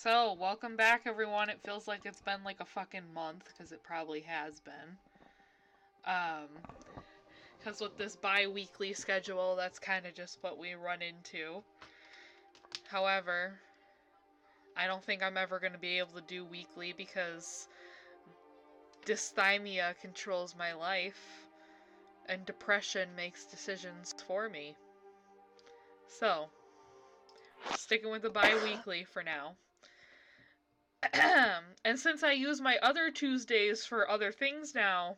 So, welcome back, everyone. It feels like it's been like a fucking month, because it probably has been. Because with this bi-weekly schedule, that's kind of just what we run into. However, I don't think I'm ever going to be able to do weekly because dysthymia controls my life, and depression makes decisions for me. So, sticking with the bi-weekly for now. And since I use my other Tuesdays for other things now,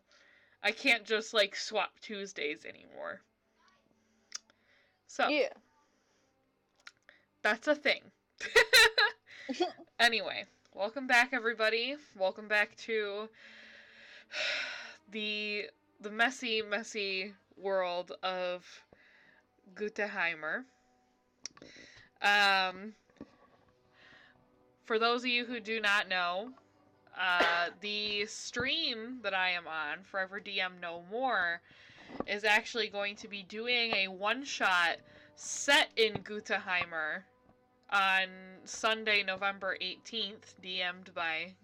I can't just, swap Tuesdays anymore. So, yeah. That's a thing. Anyway, welcome back, everybody. Welcome back to the messy, messy world of Guðheimr. For those of you who do not know, the stream that I am on, Forever DM No More, is actually going to be doing a one-shot set in Guðheimr on Sunday, November 18th, DM'd by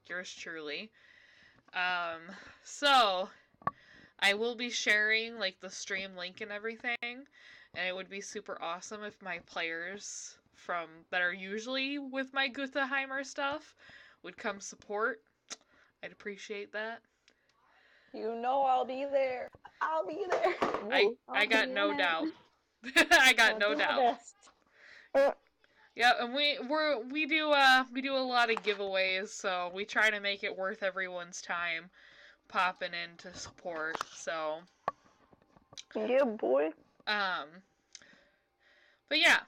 yours truly. So, I will be sharing, the stream link and everything, and it would be super awesome if my players that are usually with my Guðheimr stuff would come support. I'd appreciate that. You know I'll be there. I'll be there. I got no doubt. I got no doubt. Yeah, and we do a lot of giveaways, so we try to make it worth everyone's time popping in to support. So yeah, boy. But yeah,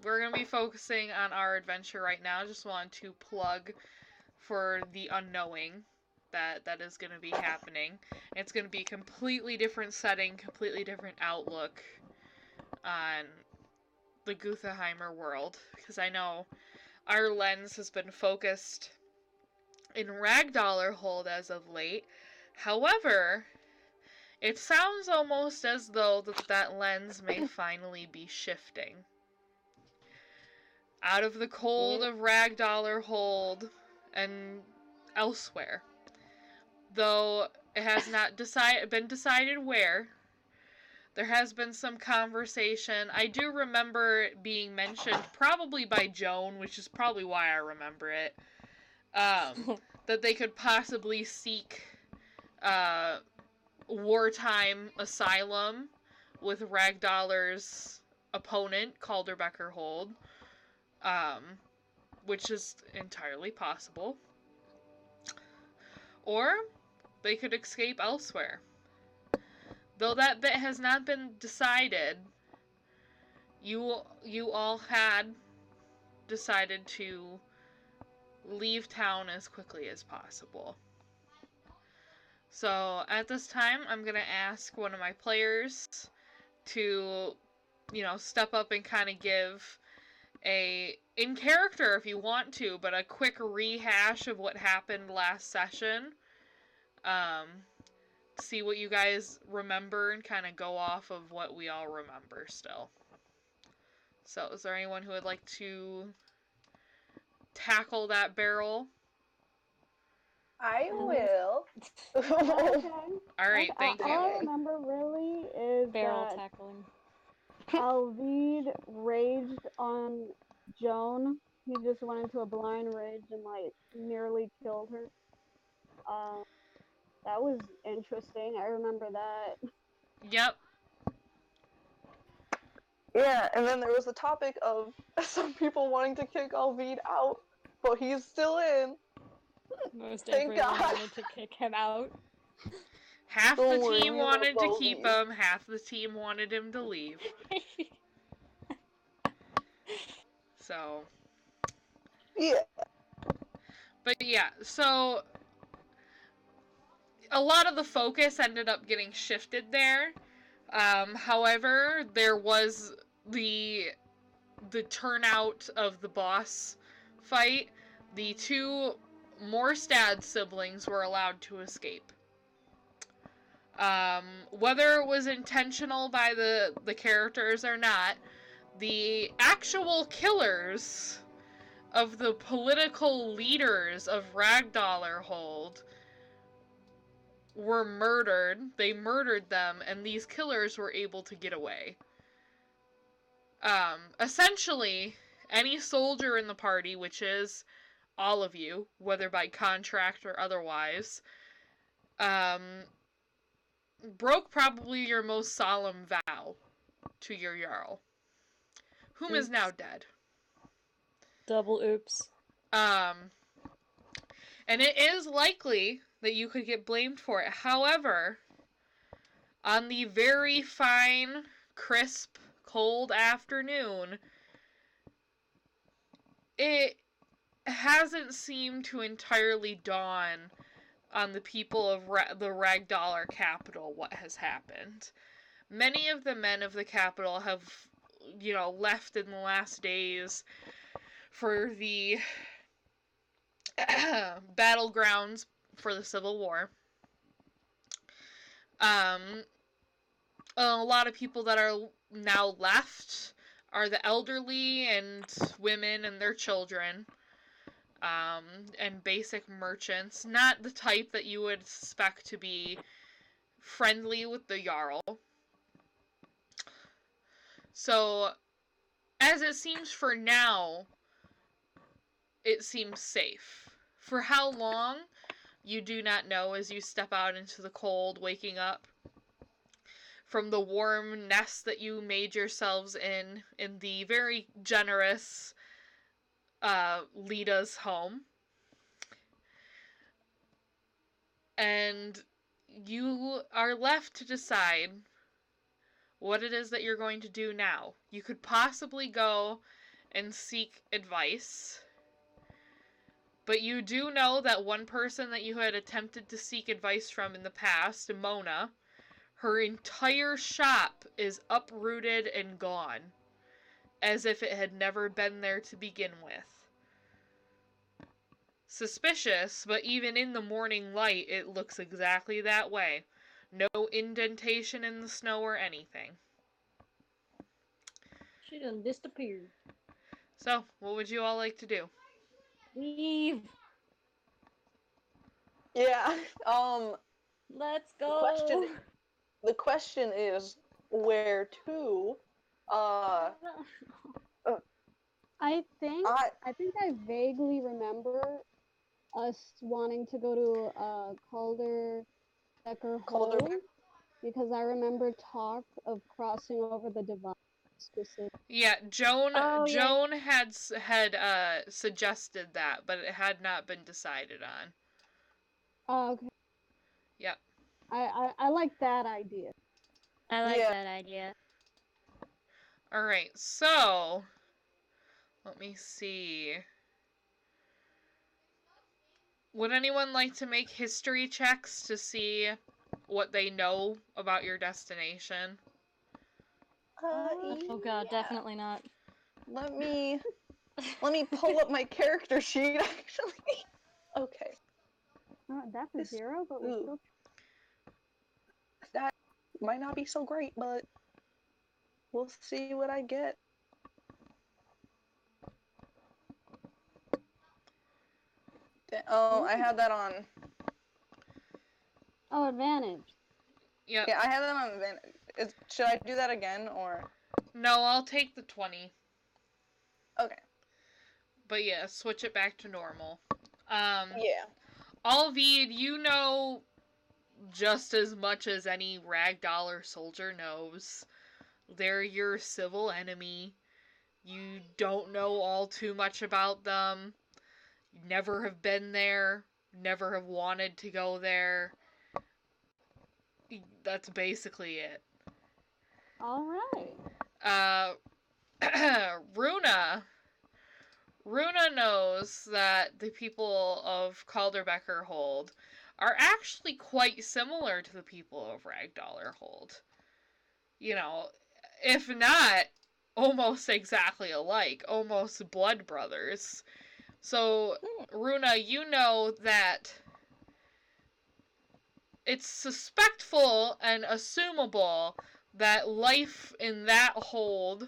we're gonna be focusing on our adventure right now. Just want to plug for the unknowing that is gonna be happening. It's gonna be a completely different setting, completely different outlook on the Guðheimr world, because I know our lens has been focused in Ragdalr hold as of late. However, it sounds almost as though that lens may finally be shifting out of the cold of Ragdalr hold and elsewhere. Though it has not been decided where. There has been some conversation. I do remember it being mentioned, probably by Joan, which is probably why I remember it, that they could possibly seek wartime asylum with Ragdalr's opponent, Calderbecker Hold, which is entirely possible. Or they could escape elsewhere. Though that bit has not been decided, you all had decided to leave town as quickly as possible. So at this time, I'm going to ask one of my players to, step up and kind of give in character if you want to, but a quick rehash of what happened last session. See what you guys remember and kind of go off of what we all remember still. So, is there anyone who would like to tackle that barrel? I will. Okay. Alright, thank you. All I remember really is barrel that tackling. Alvid raged on Joan. He just went into a blind rage and nearly killed her. That was interesting. I remember that. Yep. Yeah, and then there was the topic of some people wanting to kick Alvid out, but he's still in. Most Thank everyone God. wanted to kick him out. Half Don't the worry, team we wanted love to keep Alvid. him, half the team wanted him to leave. So. Yeah. But yeah, so a lot of the focus ended up getting shifted there. However, there was the turnout of the boss fight. The two Morstad siblings were allowed to escape. Whether it was intentional by the characters or not, the actual killers of the political leaders of Ragdalr hold were murdered. They murdered them, and these killers were able to get away. Essentially, any soldier in the party, which is all of you, whether by contract or otherwise, broke probably your most solemn vow to your Jarl, whom is now dead. Double oops. And it is likely that you could get blamed for it. However, on the very fine, crisp, cold afternoon, it hasn't seemed to entirely dawn on the people of the Ragdalr capital what has happened. Many of the men of the capital have, left in the last days for the battlegrounds for the Civil War. A lot of people that are now left are the elderly and women and their children, and basic merchants, not the type that you would suspect to be friendly with the Jarl. So, as it seems for now, it seems safe. For how long, you do not know as you step out into the cold, waking up from the warm nest that you made yourselves in the very generous Lida's home. And you are left to decide what it is that you're going to do now. You could possibly go and seek advice, but you do know that one person that you had attempted to seek advice from in the past, Mona, her entire shop is uprooted and gone, as if it had never been there to begin with. Suspicious, but even in the morning light, it looks exactly that way. No indentation in the snow or anything. She done disappeared. So, what would you all like to do? Leave. Yeah. Let's go. The question is where to. I think I vaguely remember us wanting to go to Calder Becker Calder- Hole because I remember talk of crossing over the divide specifically. Yeah, Joan. Oh, yeah. Joan had suggested that, but it had not been decided on. Oh, okay. Yep. I like that idea. I like Yeah. that idea. All right. So, let me see. Would anyone like to make history checks to see what they know about your destination? Oh god, yeah. definitely not. Let me pull up my character sheet, actually. Okay. That's a This- 0, but we ooh. still. That might not be so great, but we'll see what I get. Oh, I had that on. Oh, advantage. Yep. Yeah, I had that on advantage. Should I do that again, or? No, I'll take the 20. Okay. But yeah, switch it back to normal. Yeah. Alvid, you know just as much as any Ragdalr soldier knows. They're your civil enemy. You don't know all too much about them. You never have been there. Never have wanted to go there. That's basically it. Alright. Runa knows that the people of Calderbecker Hold are actually quite similar to the people of Ragdalr Hold. If not, almost exactly alike, almost blood brothers. So, Runa, you know that it's suspectful and assumable that life in that hold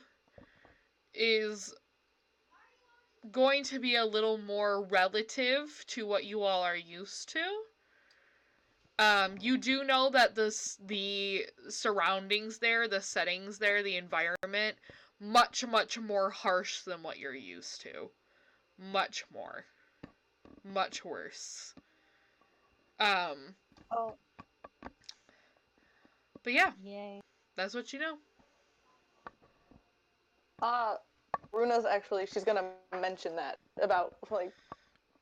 is going to be a little more relative to what you all are used to. You do know that the surroundings there, the settings there, the environment, much, much more harsh than what you're used to. Much more. Much worse. Oh, But yeah, Yay. that's what you know. Runa's actually, she's gonna mention that about, like,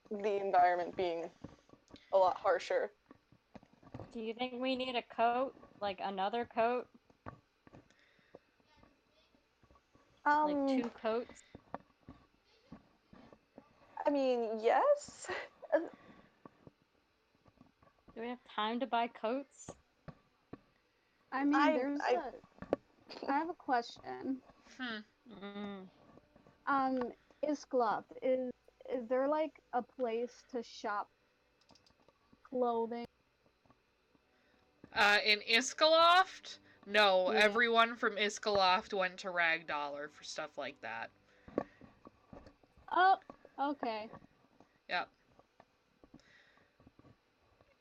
the environment being a lot harsher. Do you think we need a coat? Like another coat? Like 2 coats? I mean, yes. Do we have time to buy coats? I mean, I have a question. Isklop, is there like a place to shop clothing? In Iskaloft, no, Yeah. everyone from Iskaloft went to Ragdalr for stuff like that. Oh, okay. Yep.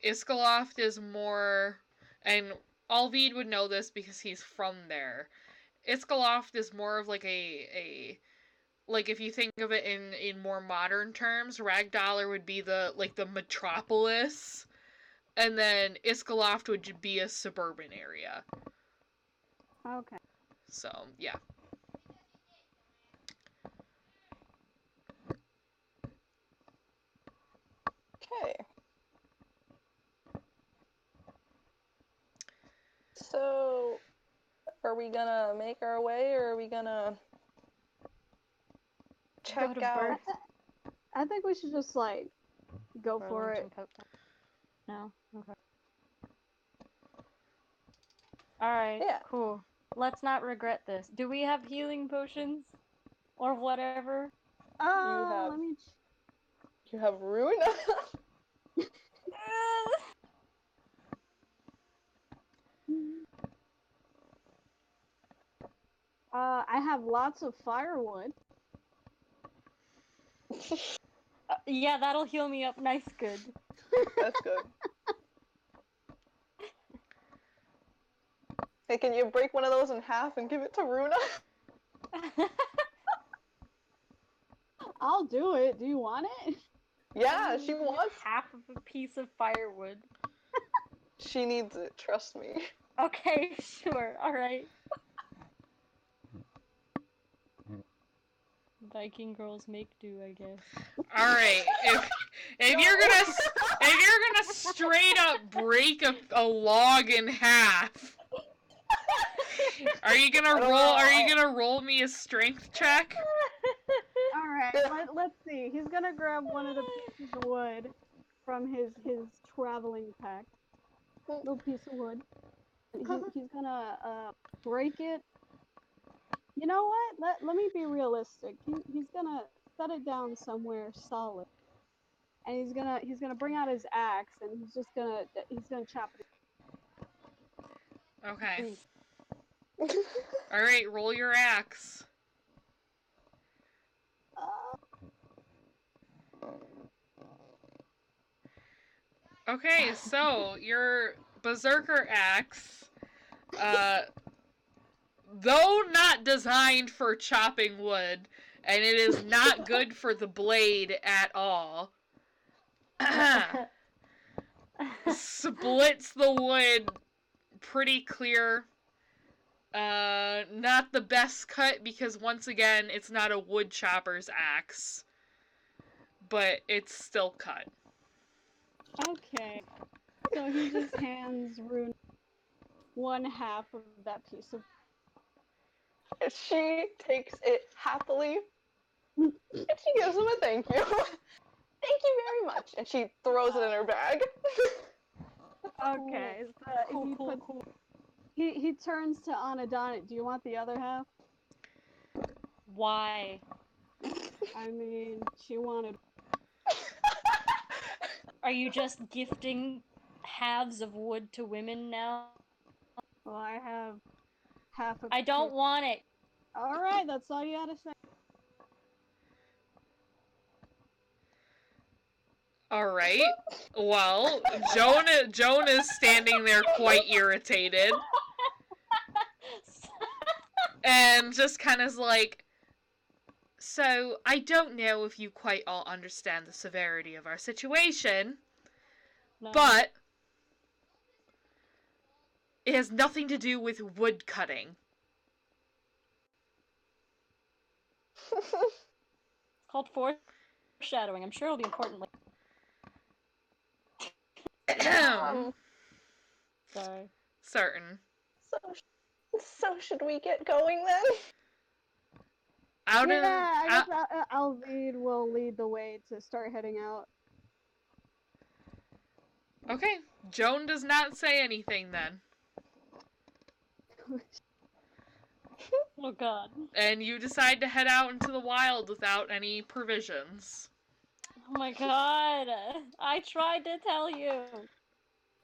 Iskaloft is more, and Alvid would know this because he's from there. Iskaloft is more of like like if you think of it in more modern terms, Ragdalr would be the metropolis, and then Iskaloft would be a suburban area. Okay. So, yeah. Okay. So, are we gonna make our way, or are we gonna check to out? Bur- I think we should just like go for it. Burlington coat. No? Okay. Alright, Yeah. cool. Let's not regret this. Do we have healing potions? Or whatever? have- Let me. You have Runa. I have lots of firewood. Yeah, that'll heal me up nice good. That's good. Hey, can you break one of those in half and give it to Runa? I'll do it. Do you want it? Yeah, she wants. half of a piece of firewood. She needs it. Trust me. Okay, sure. Alright. Viking girls make do, I guess. All right. If you're gonna straight up break a log in half, are you gonna roll me a strength check? All right. Let's see. He's gonna grab one of the pieces of wood from his traveling pack. Little piece of wood. He's gonna break it. You know what? Let me be realistic. He's gonna set it down somewhere solid, and he's gonna bring out his axe, and he's gonna chop it. Okay. All right. Roll your axe. Okay, so your berserker axe, though not designed for chopping wood, and it is not good for the blade at all, splits the wood pretty clear. Not the best cut because once again, it's not a wood chopper's axe, but it's still cut. Okay. So he just hands Rune one half of that piece of. She takes it happily, and she gives him a thank you. Thank you very much. And she throws it in her bag. Okay. So Cool. he turns to Anadani. Do you want the other half? Why? I mean, she wanted. Are you just gifting halves of wood to women now? Well, I have half of. I don't want it. All right, that's all you gotta say. All right. Well, Joan is standing there quite irritated. And just kind of like, so, I don't know if you quite all understand the severity of our situation, No. but it has nothing to do with wood cutting. It's called foreshadowing. I'm sure it'll be important later. Sorry. Certain. So should we get going then? I guess Alvide will lead the way to start heading out. Okay, Joan does not say anything then. Oh god. And you decide to head out into the wild without any provisions. Oh my god. I tried to tell you.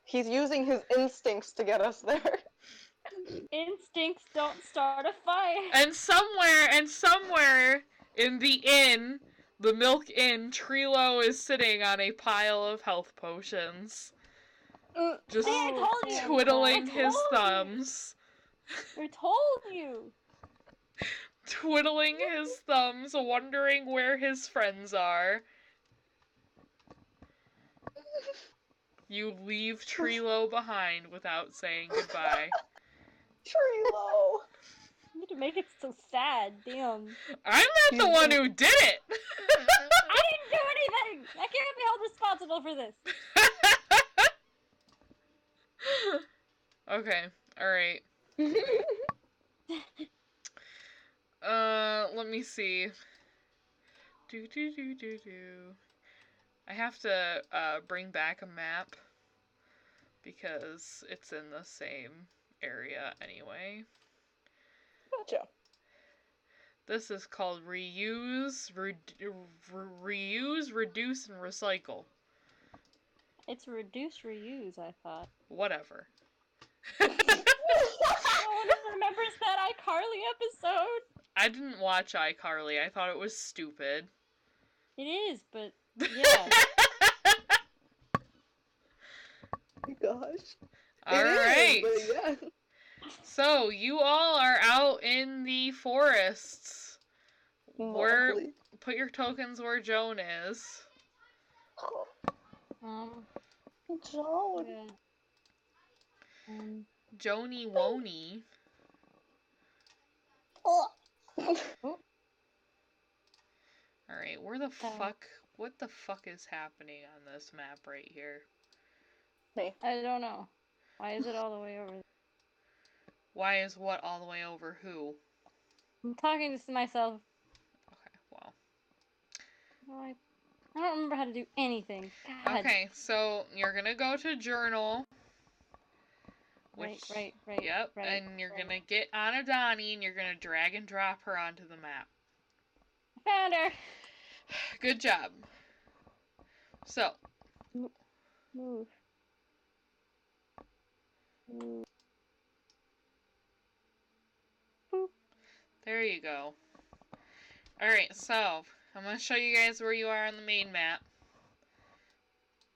He's using his instincts to get us there. Instincts don't start a fire. And somewhere in the inn, the Milk Inn, Trilo is sitting on a pile of health potions. Just twiddling his thumbs. I told you. Twiddling his thumbs, wondering where his friends are. You leave Trilo behind without saying goodbye. Trilo! You need to make it so sad, damn. I'm not the one who did it! I didn't do anything! I can't be held responsible for this. Okay, alright. Let me see. I have to, bring back a map. Because it's in the same area anyway. Gotcha. This is called reuse, reduce, and recycle. It's reduce, reuse, I thought. Whatever. No one remembers that iCarly episode. I didn't watch iCarly. I thought it was stupid. It is, but yeah. Gosh. Alright. Yeah. So, you all are out in the forests. Lovely. Put your tokens where Joan is. Joan. Yeah. Joni Woney. Alright, where the fuck... What the fuck is happening on this map right here? I don't know. Why is it all the way over there? Why is what all the way over who? I'm talking to myself. Okay, well. I don't remember how to do anything. God. Okay, so you're gonna go to journal. Which, Right. Yep, right, and you're gonna get on Adani and you're gonna drag and drop her onto the map. Found her! Good job. So. Move. Boop. There you go. Alright, so, I'm gonna show you guys where you are on the main map.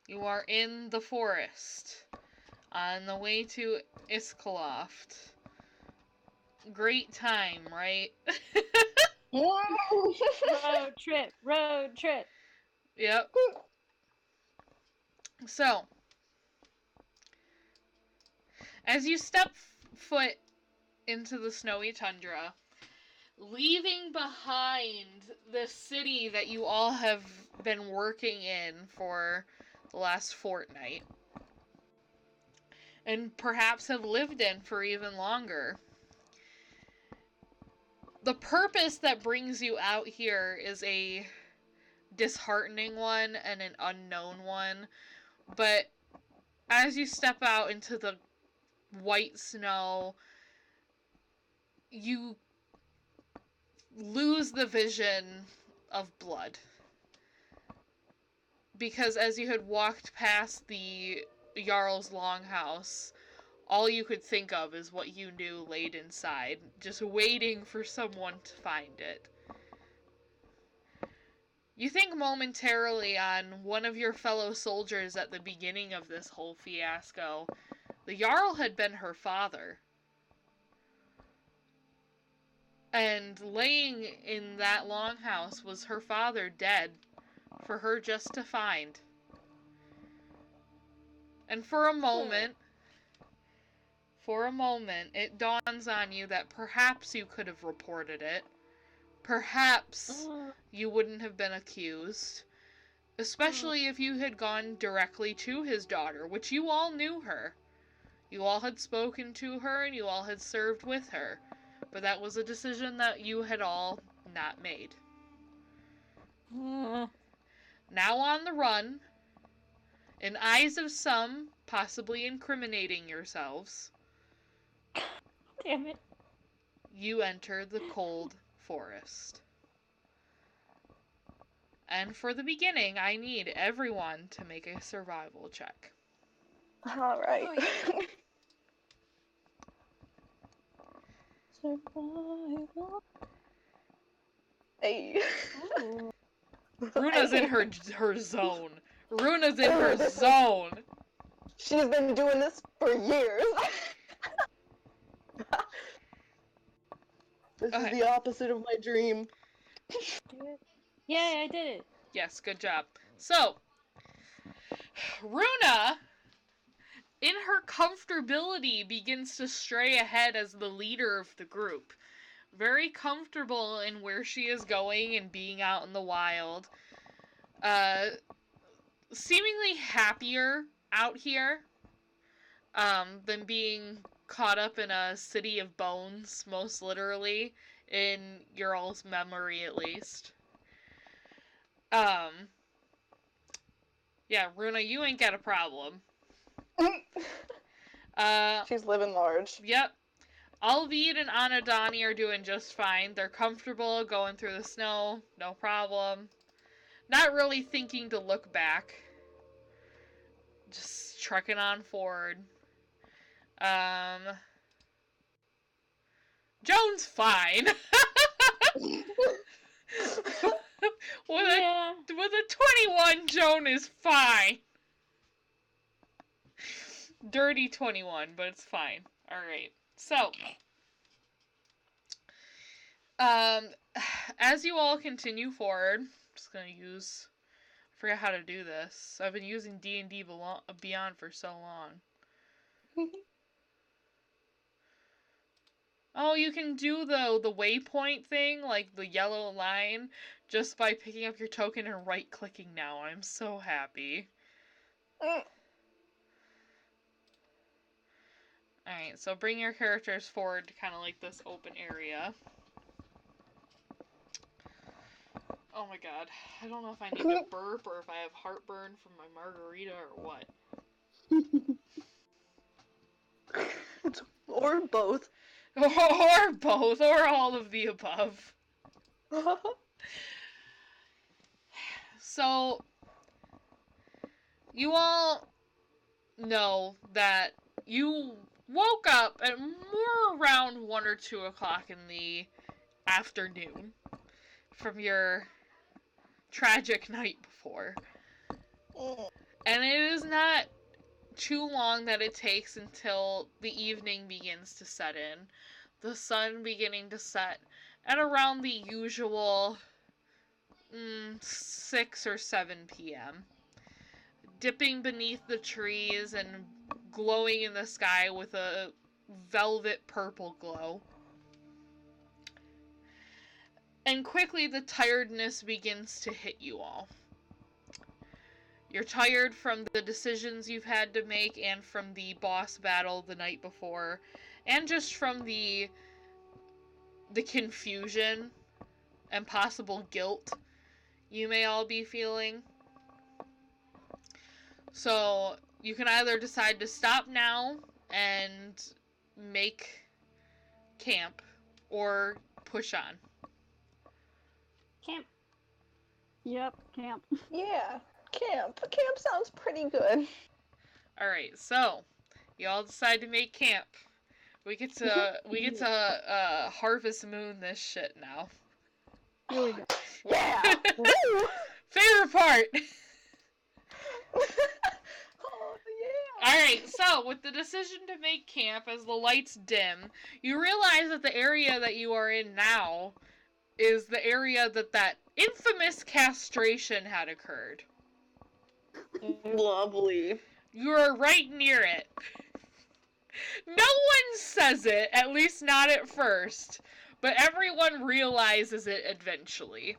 You are in the forest. On the way to Iskaloft. Great time, right? Road trip. Yep. So, as you step foot into the snowy tundra, leaving behind the city that you all have been working in for the last fortnight, and perhaps have lived in for even longer. The purpose that brings you out here is a disheartening one and an unknown one, but as you step out into the white snow, you lose the vision of blood. Because as you had walked past the Jarl's longhouse, all you could think of is what you knew laid inside, just waiting for someone to find it. You think momentarily on one of your fellow soldiers at the beginning of this whole fiasco. The Jarl had been her father. And laying in that longhouse was her father dead, for her just to find. And for a moment, it dawns on you that perhaps you could have reported it. Perhaps you wouldn't have been accused. Especially if you had gone directly to his daughter, which you all knew her. You all had spoken to her and you all had served with her. But that was a decision that you had all not made. Now on the run, in eyes of some, possibly incriminating yourselves, Damn it. you enter the cold forest. And for the beginning, I need everyone to make a survival check. All right. Oh, Survival. Hey. Runa's in her zone. Runa's in her zone. She's been doing this for years. This is the opposite of my dream. Yay, I did it. Yes, good job. So, Runa, in her comfortability, begins to stray ahead as the leader of the group. Very comfortable in where she is going and being out in the wild. Seemingly happier out here than being caught up in a city of bones, most literally, in your all's memory at least. Yeah, Runa, you ain't got a problem. She's living large. Yep. Alvid and Anadani are doing just fine. They're comfortable going through the snow, no problem. Not really thinking to look back. Just trekking on forward. Joan's fine. With a 21, Joan is fine. Dirty 21, but it's fine. Alright, so. As you all continue forward, I'm just gonna use... I forget how to do this. I've been using D&D Beyond for so long. Oh, you can do the waypoint thing, like the yellow line, just by picking up your token and right-clicking now. I'm so happy. Alright, so bring your characters forward to kind of like this open area. Oh my god. I don't know if I need to burp or if I have heartburn from my margarita or what. Or both. Or both, or all of the above. So, you all know that you woke up at more around 1 or 2 o'clock in the afternoon from your tragic night before. And it is not too long that it takes until the evening begins to set in. The sun beginning to set at around the usual 6 or 7 p.m. Dipping beneath the trees and glowing in the sky with a velvet purple glow. And quickly the tiredness begins to hit you all. You're tired from the decisions you've had to make and from the boss battle the night before, and just from the confusion and possible guilt you may all be feeling. So you can either decide to stop now and make camp, or push on. Camp. Yep, camp. Yeah, camp. Camp sounds pretty good. Alright, so you all decide to make camp. We get to harvest moon this shit now. Here we go. Yeah! Woo! Favorite part! Oh, yeah! Alright, so with the decision to make camp as the lights dim, you realize that the area that you are in now is the area that infamous castration had occurred. Lovely. You are right near it. No one says it, at least not at first, but everyone realizes it eventually.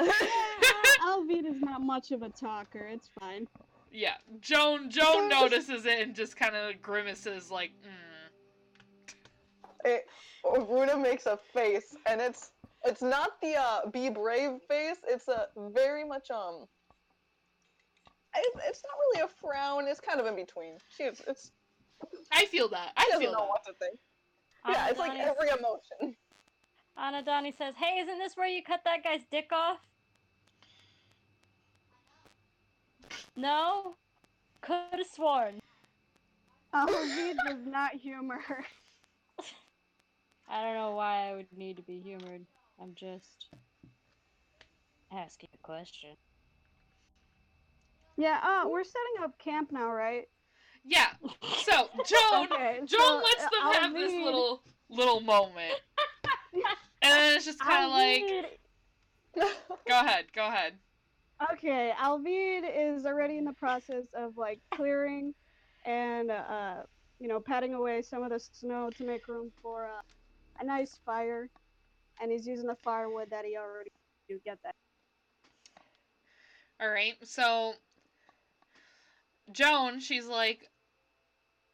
Alvita's not much of a talker. It's fine. Yeah, Joan notices it and just kind of grimaces like, Runa makes a face, and it's not the be brave face. It's a very much It's not really a frown. It's kind of in between. I feel that. She I doesn't feel know that. what to think. Yeah, it's like every emotion. Anadani says, "Hey, isn't this where you cut that guy's dick off?" No? Could have sworn. Alvita does not humor her. I don't know why I would need to be humored. I'm just asking a question. Yeah, we're setting up camp now, right? Yeah. So Joan lets them have this Alvita- little moment, and then it's just kind of like, go ahead. Okay, Alvide is already in the process of like clearing and patting away some of the snow to make room for a nice fire, and he's using the firewood that he already to get that. All right. So Joan, she's like,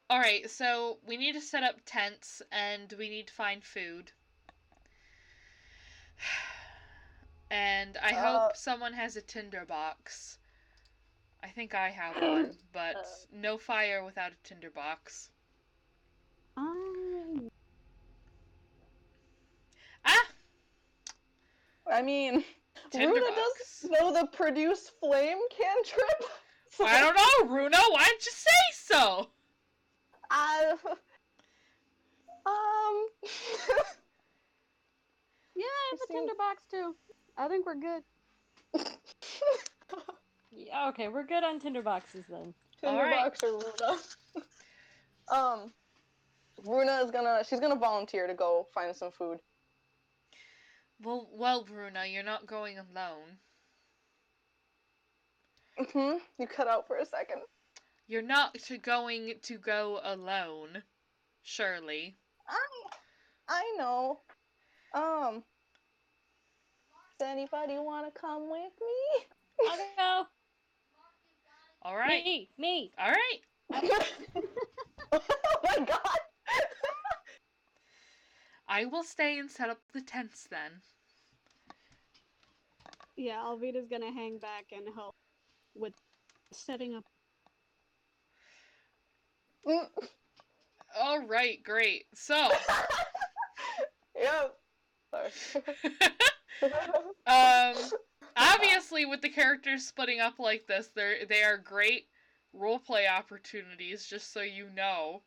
all right. So we need to set up tents and we need to find food. And I hope someone has a tinderbox. I think I have one, but no fire without a tinderbox. I mean, Runa Tinderbox. doesn't know the produce flame cantrip. So I don't know, Runa. Why'd you say so? Yeah, I have a tinderbox too. I think we're good. Yeah, okay, we're good on tinderboxes then. Tinderbox or Runa. Runa she's gonna volunteer to go find some food. Well, Runa, you're not going alone. You cut out for a second. You're not going to go alone, surely. I know. Does anybody want to come with me? I'll go. All right. Me. All right. Oh my god. I will stay and set up the tents then. Yeah, Alvida's gonna hang back and help with setting up. All right, great. So, Yep. Sorry. obviously, with the characters splitting up like this, they are great roleplay opportunities. Just so you know.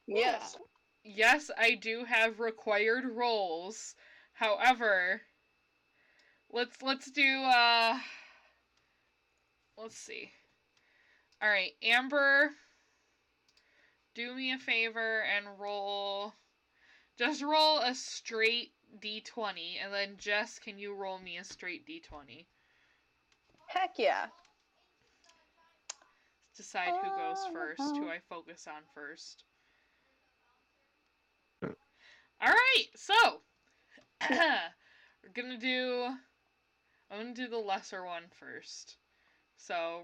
Yes. Yes, I do have required roles. However, let's do let's see. All right, Amber, do me a favor and just roll a straight d20, and then Jess, can you roll me a straight d20? Heck yeah. Decide who goes first, who I focus on first. Alright, so I'm gonna do the lesser one first. So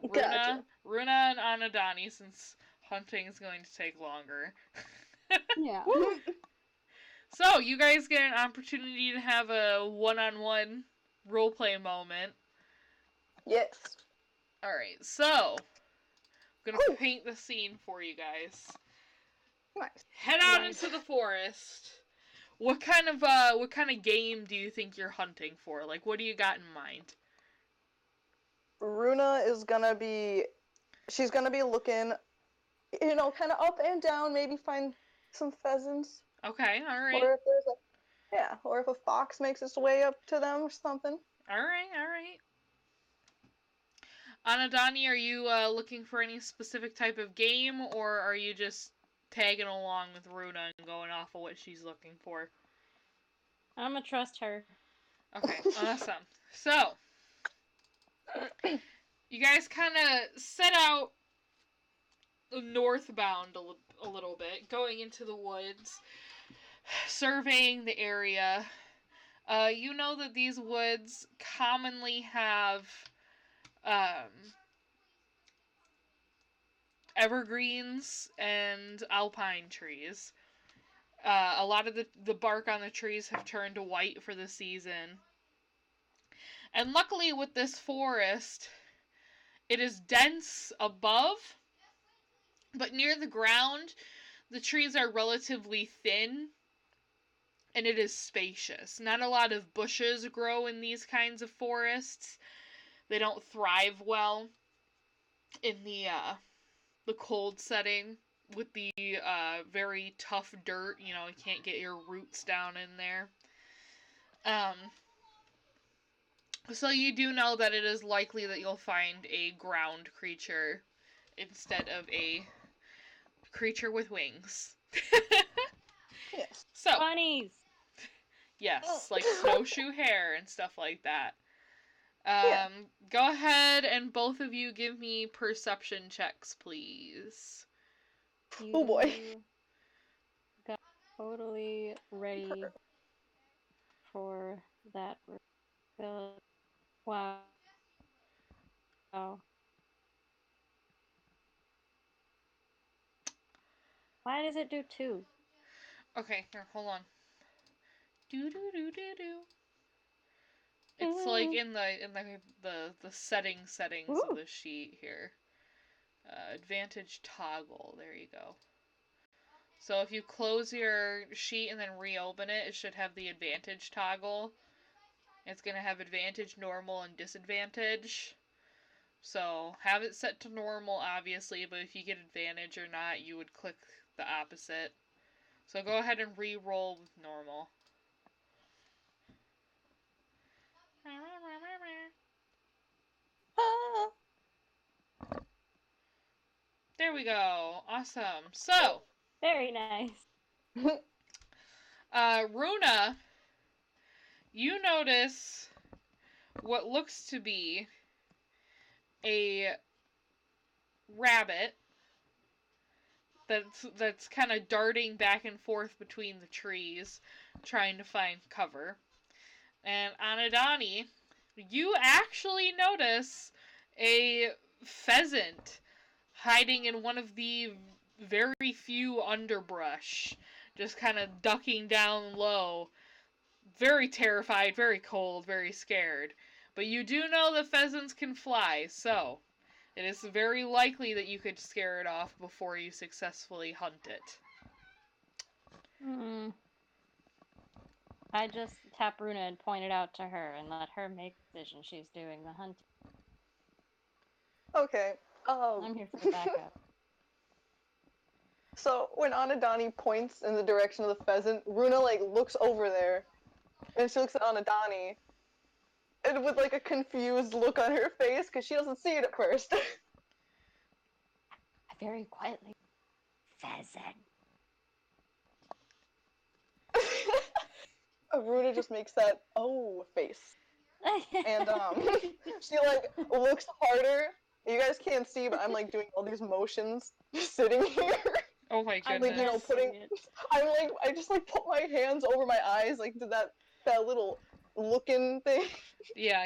Runa and Anadani, since hunting is going to take longer. Yeah. So you guys get an opportunity to have a one-on-one roleplay moment. Yes. Alright, so I'm gonna paint the scene for you guys. Nice. Head out into the forest. What kind of game do you think you're hunting for? Like, what do you got in mind? Runa is gonna be looking, kind of up and down, maybe find some pheasants. Okay, alright. Or if there's Yeah, or if a fox makes its way up to them or something. Alright. Anadani, are you looking for any specific type of game, or are you just tagging along with Runa and going off of what she's looking for? I'm gonna trust her. Okay, awesome. So, you guys kind of set out northbound a little bit, going into the woods, surveying the area. You know that these woods commonly have evergreens and alpine trees. A lot of the bark on the trees have turned white for the season. And luckily with this forest, it is dense above, but near the ground, the trees are relatively thin, and it is spacious. Not a lot of bushes grow in these kinds of forests. They don't thrive well in the cold setting with the very tough dirt. You can't get your roots down in there. So you do know that it is likely that you'll find a ground creature instead of a creature with wings. Yes. So, Bunnies! yes, like snowshoe hare and stuff like that. Yeah. Go ahead and both of you give me perception checks, please. Oh boy. You got totally ready for that. Wow. Why does it do 2? Okay, here, hold on. Do. It's like in the settings Ooh. of the sheet here. Advantage toggle. There you go. So if you close your sheet and then reopen it, it should have the advantage toggle. It's gonna have advantage, normal, and disadvantage. So have it set to normal, obviously, but if you get advantage or not, you would click the opposite. So go ahead and re-roll with normal. There we go. Awesome. So, Very nice. Runa, you notice what looks to be a rabbit that's kind of darting back and forth between the trees, trying to find cover. And Anadani, you actually notice a pheasant hiding in one of the very few underbrush, just kind of ducking down low, very terrified, very cold, very scared. But you do know that pheasants can fly, so it is very likely that you could scare it off before you successfully hunt it. I just tap Runa and point it out to her and let her make the decision. She's doing the hunting. Okay. I'm here for the backup. So when Anadani points in the direction of the pheasant, Runa looks over there, and she looks at Anadani, and with a confused look on her face because she doesn't see it at first. Very quietly, pheasant. Runa just makes that face, and she looks harder. You guys can't see, but I'm doing all these motions, just sitting here. Oh my I'm goodness. I just put my hands over my eyes, do that little looking thing. Yeah.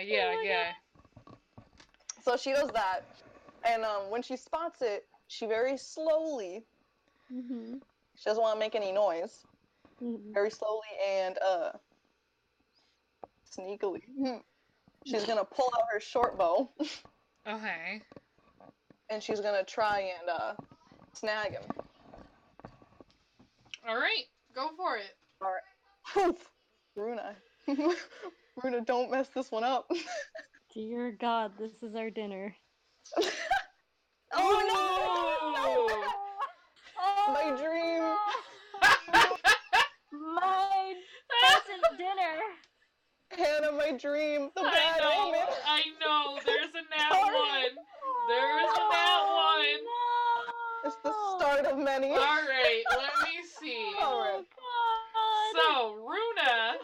So she does that, and when she spots it, she very slowly. Mm-hmm. She doesn't want to make any noise. Mm-hmm. Very slowly and sneakily, she's gonna pull out her short bow. Okay. And she's gonna try and snag him. Alright, go for it. Alright. Runa. Runa, don't mess this one up. Dear God, this is our dinner. Oh no! My dream! My pheasant dream. The I bad know, omen. I know. There's a nat Sorry. one. There is a nat one. No! It's the start of many. All right, let me see. Alright. Oh, God! So, Runa,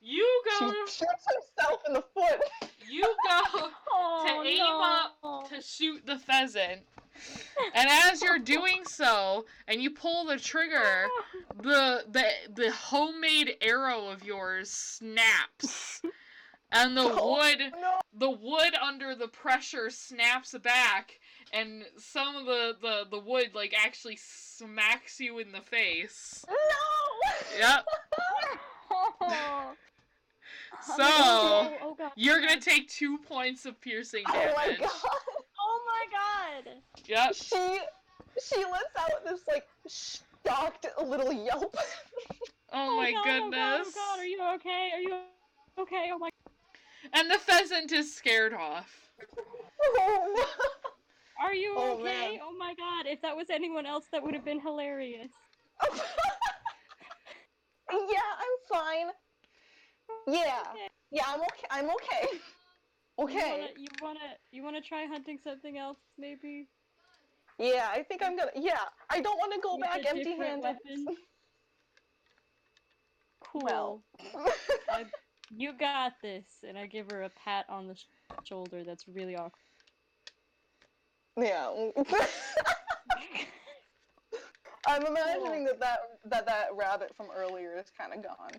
you She go. shoots herself in the foot. You go Oh, to aim no. up to shoot the pheasant. And as you're doing so, and you pull the trigger, the homemade arrow of yours snaps, and the wood under the pressure snaps back, and some of the wood like actually smacks you in the face. No! Yep. Oh. So Oh, God. you're gonna take 2 points of piercing Oh damage. my god! Oh, my God! Yep. She lets out this like shocked little yelp. Oh my God, goodness. Oh, God, are you okay? Are you okay? Oh, my And the pheasant is scared off. Oh Are you Oh, okay? man. Oh, my God. If that was anyone else, that would have been hilarious. no! Yeah, I'm fine. Yeah. Okay. Yeah, I'm okay. I'm okay. Okay. You wanna try hunting something else, maybe? Yeah, I think I'm gonna. Yeah, I don't want to go With back a different empty-handed. weapon? Cool. Well. You got this, and I give her a pat on the shoulder that's really awkward. Yeah. I'm imagining that rabbit from earlier is kind of gone.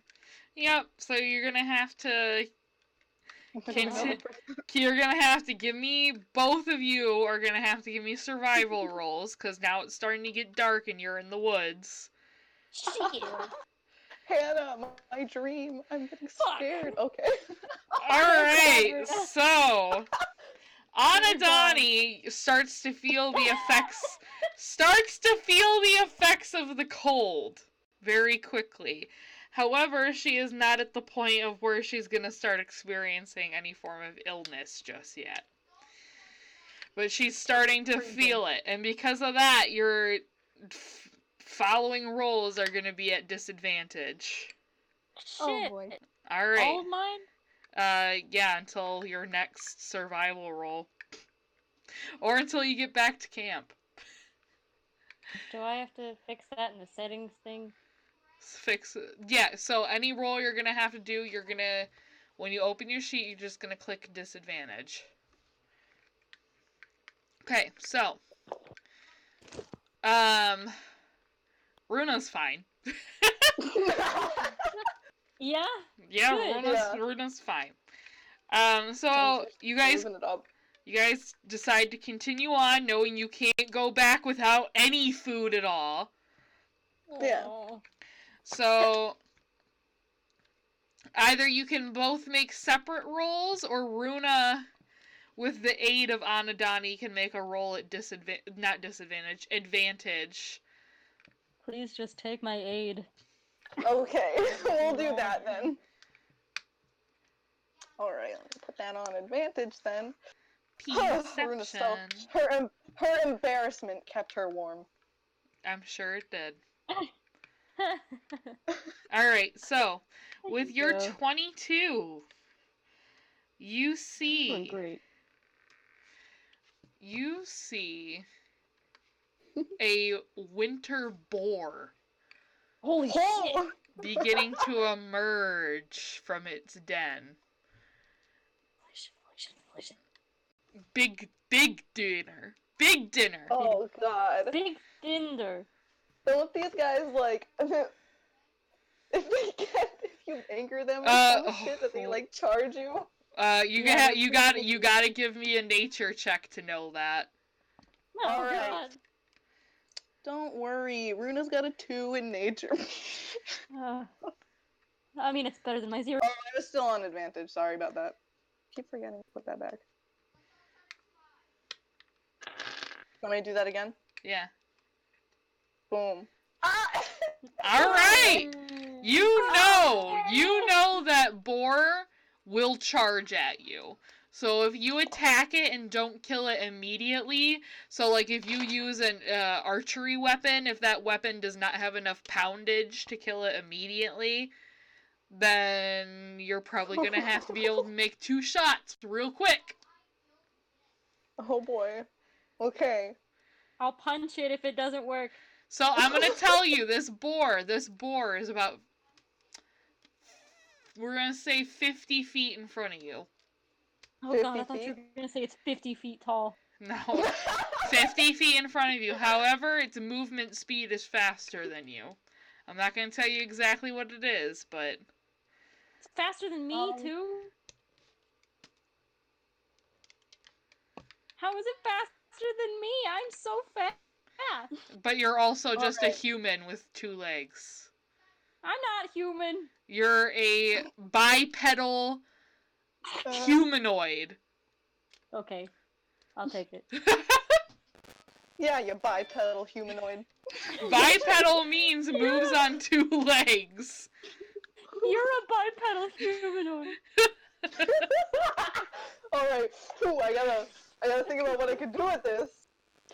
Yep, so you're gonna have to you're gonna have to give me, both of you are gonna have to give me survival rolls, because now it's starting to get dark and you're in the woods. Hannah, my dream. I'm getting scared. Okay. Alright, so Anadani starts to feel the effects of the cold very quickly. However, she is not at the point of where she's going to start experiencing any form of illness just yet. But she's starting to feel it, and because of that, your following rolls are going to be at disadvantage. Oh Shit. boy. Alright. All of mine? Yeah, until your next survival roll. Or until you get back to camp. Do I have to fix that in the settings thing? Yeah, so any roll you're gonna have to do, you're gonna, when you open your sheet, you're just gonna click disadvantage. Okay, so, Runa's fine. Yeah? Yeah, Good. Runa's fine. So, you guys Moving it up. decide to continue on, knowing you can't go back without any food at all. Yeah. Aw. So, either you can both make separate rolls, or Runa, with the aid of Anadani, can make a roll at advantage. Please just take my aid. Okay, we'll do that then. Alright, let me put that on advantage then. Runa's Perception. her embarrassment kept her warm. I'm sure it did. Alright, so, with your 22, you see... Great. You see a winter boar Holy shit! beginning to emerge from its den. Big dinner. Big dinner. Oh god. Big Dinder. Don't these guys like if you anger them with some shit that they like charge you? You gotta give me a nature check to know that. Oh, Alright. God. Don't worry, Runa's got a 2 in nature. I mean, it's better than my 0. Oh, I was still on advantage. Sorry about that. Keep forgetting to put that back. Want me to do that again? Yeah. Boom. Ah! Alright! You know that boar will charge at you. So if you attack it and don't kill it immediately, so like if you use an archery weapon, if that weapon does not have enough poundage to kill it immediately, then you're probably gonna have to be able to make 2 shots real quick. Oh boy. Okay. I'll punch it if it doesn't work. So I'm gonna tell you, this boar is about, we're gonna say 50 feet in front of you. Oh god, I thought you were gonna say it's 50 feet tall. No, 50 feet in front of you. However, its movement speed is faster than you. I'm not gonna tell you exactly what it is, but It's faster than me, too? How is it faster than me? I'm so fast. but you're also just a human with 2 legs. I'm not human. You're a bipedal humanoid. Okay, I'll take it. Yeah, you bipedal humanoid. Bipedal means moves on 2 legs. You're a bipedal humanoid. Alright, I gotta think about what I could do with this.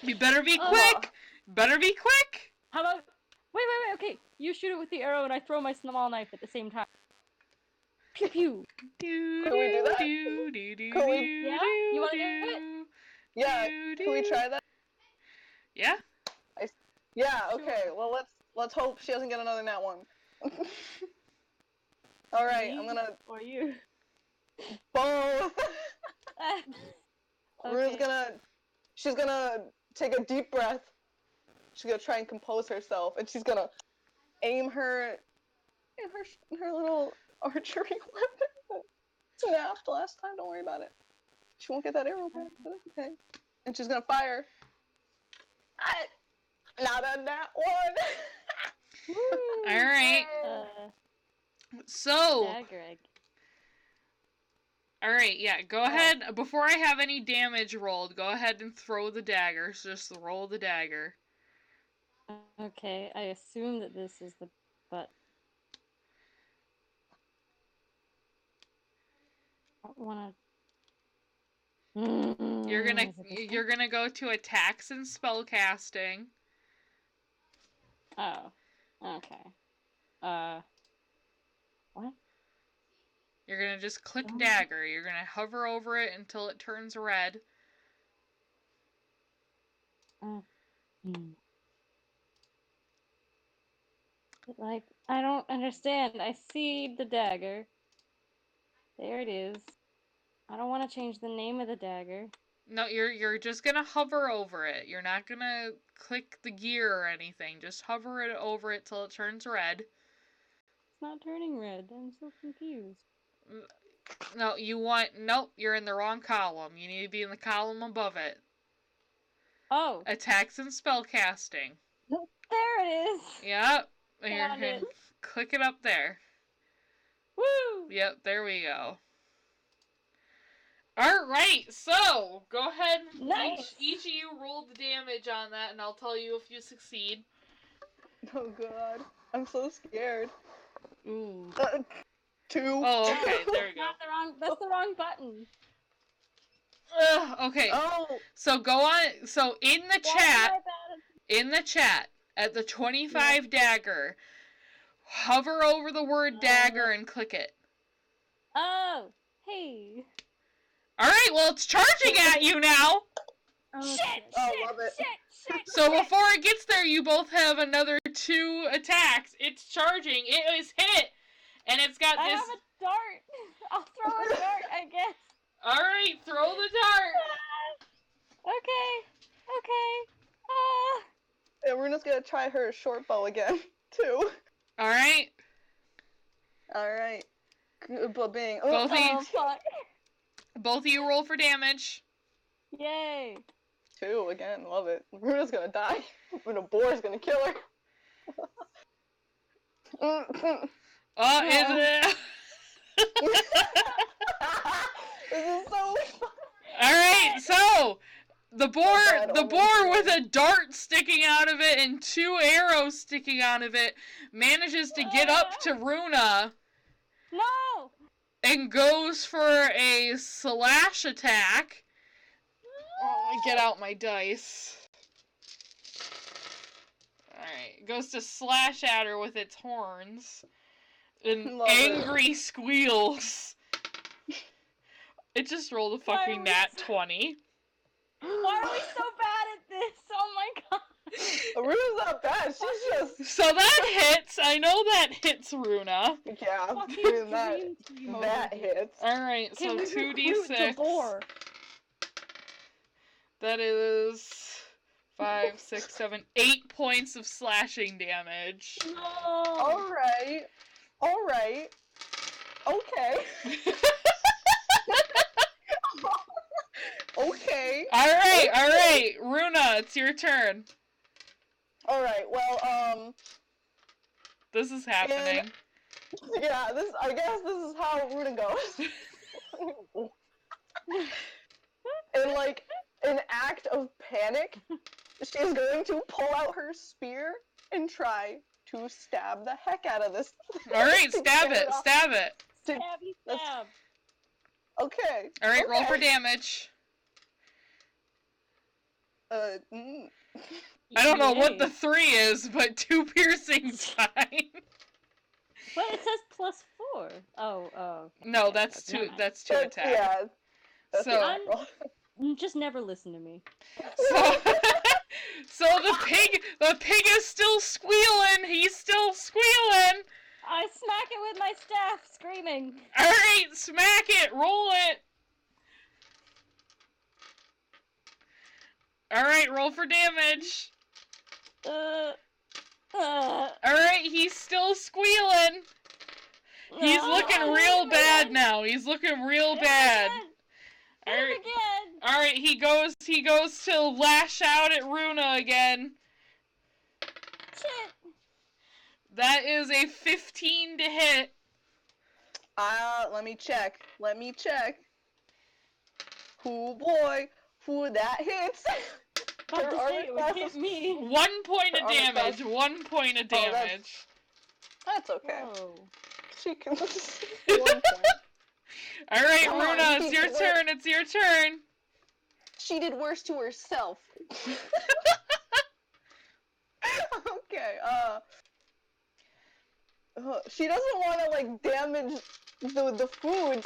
You better be quick! Better be quick! How about... Wait, okay. You shoot it with the arrow and I throw my small knife at the same time. Pew pew. Can we do that? Can we... Yeah? You wanna do it? Yeah, can we try that? Yeah? Yeah, okay. Well, let's hope she doesn't get another nat one. Alright, I'm gonna... Or you. Boom! Okay. She's gonna take a deep breath. She's gonna try and compose herself, and she's gonna aim her little archery weapon that snapped last time. Don't worry about it. She won't get that arrow back, but that's okay. And she's gonna fire. Not a nat one. Alright. So, Dagger egg. alright, yeah, go ahead. Before I have any damage rolled, go ahead and throw the dagger. So just roll the dagger. Okay, I assume that this is the butt. I don't wanna... You're gonna go to attacks and spellcasting. Oh. Okay. What? You're gonna just click dagger. You're gonna hover over it until it turns red. Like, I don't understand. I see the dagger. There it is. I don't want to change the name of the dagger. No, you're just gonna hover over it. You're not gonna click the gear or anything. Just hover it over it till it turns red. It's not turning red. I'm so confused. No, nope, you're in the wrong column. You need to be in the column above it. Oh! Attacks and spellcasting. There it is! Yep. Found it. Click it up there. Woo! Yep, there we go. Alright, so, go ahead. Nice. Each of you roll the damage on that, and I'll tell you if you succeed. Oh god, I'm so scared. Ooh. 2. Oh, okay, there we go. That's the wrong button. Okay. Oh. So go on. So in the chat, at the 25 dagger, hover over the word dagger and click it. Oh, hey. All right. Well, it's charging at you now. Shit! Love it. Shit! So before it gets there, you both have another 2 attacks. It's charging. It was hit, and it's got I this. have a dart. I'll throw a dart, I guess. All right, throw the dart. Okay. And Runa's gonna try her short bow again, too. All right. Alright. Bing. Fuck. Both of you roll for damage. Yay. 2 again, love it. Runa's gonna die. When a boar's gonna kill her. Is it? This is so fun. Alright, so the boar with a dart sticking out of it and 2 arrows sticking out of it manages to get up to Runa No! and goes for a slash attack. Get out my dice. Alright, goes to slash at her with its horns. and Love it. angry squeals. It just rolled a fucking Why nat 20. Why are we so bad at this? Oh my god. Runa's not bad. She's just So that hits. I know that hits Runa. yeah. Fucking I mean, dream team over that here. hits. Alright, so Can we recruit 2d6. Devor? That is 5, 6, 7, 8 points of slashing damage. No. All right. Okay. Okay. Alright, Runa, it's your turn. All right. Well, This is happening. yeah. I guess this is how Runa goes. In like an act of panic, she's going to pull out her spear and try to stab the heck out of this. Alright, To stab get it, off. stab it. Stabby stab. Okay. Alright, roll okay. for damage. Mm. I don't know what Yay. the 3 is, but 2 piercing's fine. But it says +4. Oh. No, that's Okay, 2 never that's 2 That's- attack. Yeah. That's So- what I roll. Just never listen to me. So, so the pig is still squealing. He's still squealing. I smack it with my staff, screaming. All right, smack it, roll it. All right, roll for damage. All right, he's still squealing. He's looking real bad now. He's looking real bad. Hit him again. All right, he goes to lash out at Runa again. Shit. That is a 15 to hit. Let me check. Oh boy, who that hits? About to Her say it would armor hit class is- me. 1 point of Her armor class- damage. 1 point of Oh, that's- damage. That's okay. Whoa. She can 1 point. All right, Come on, Runa, it's keep your it turn. It's your turn. She did worse to herself. Okay, she doesn't want to like damage the food.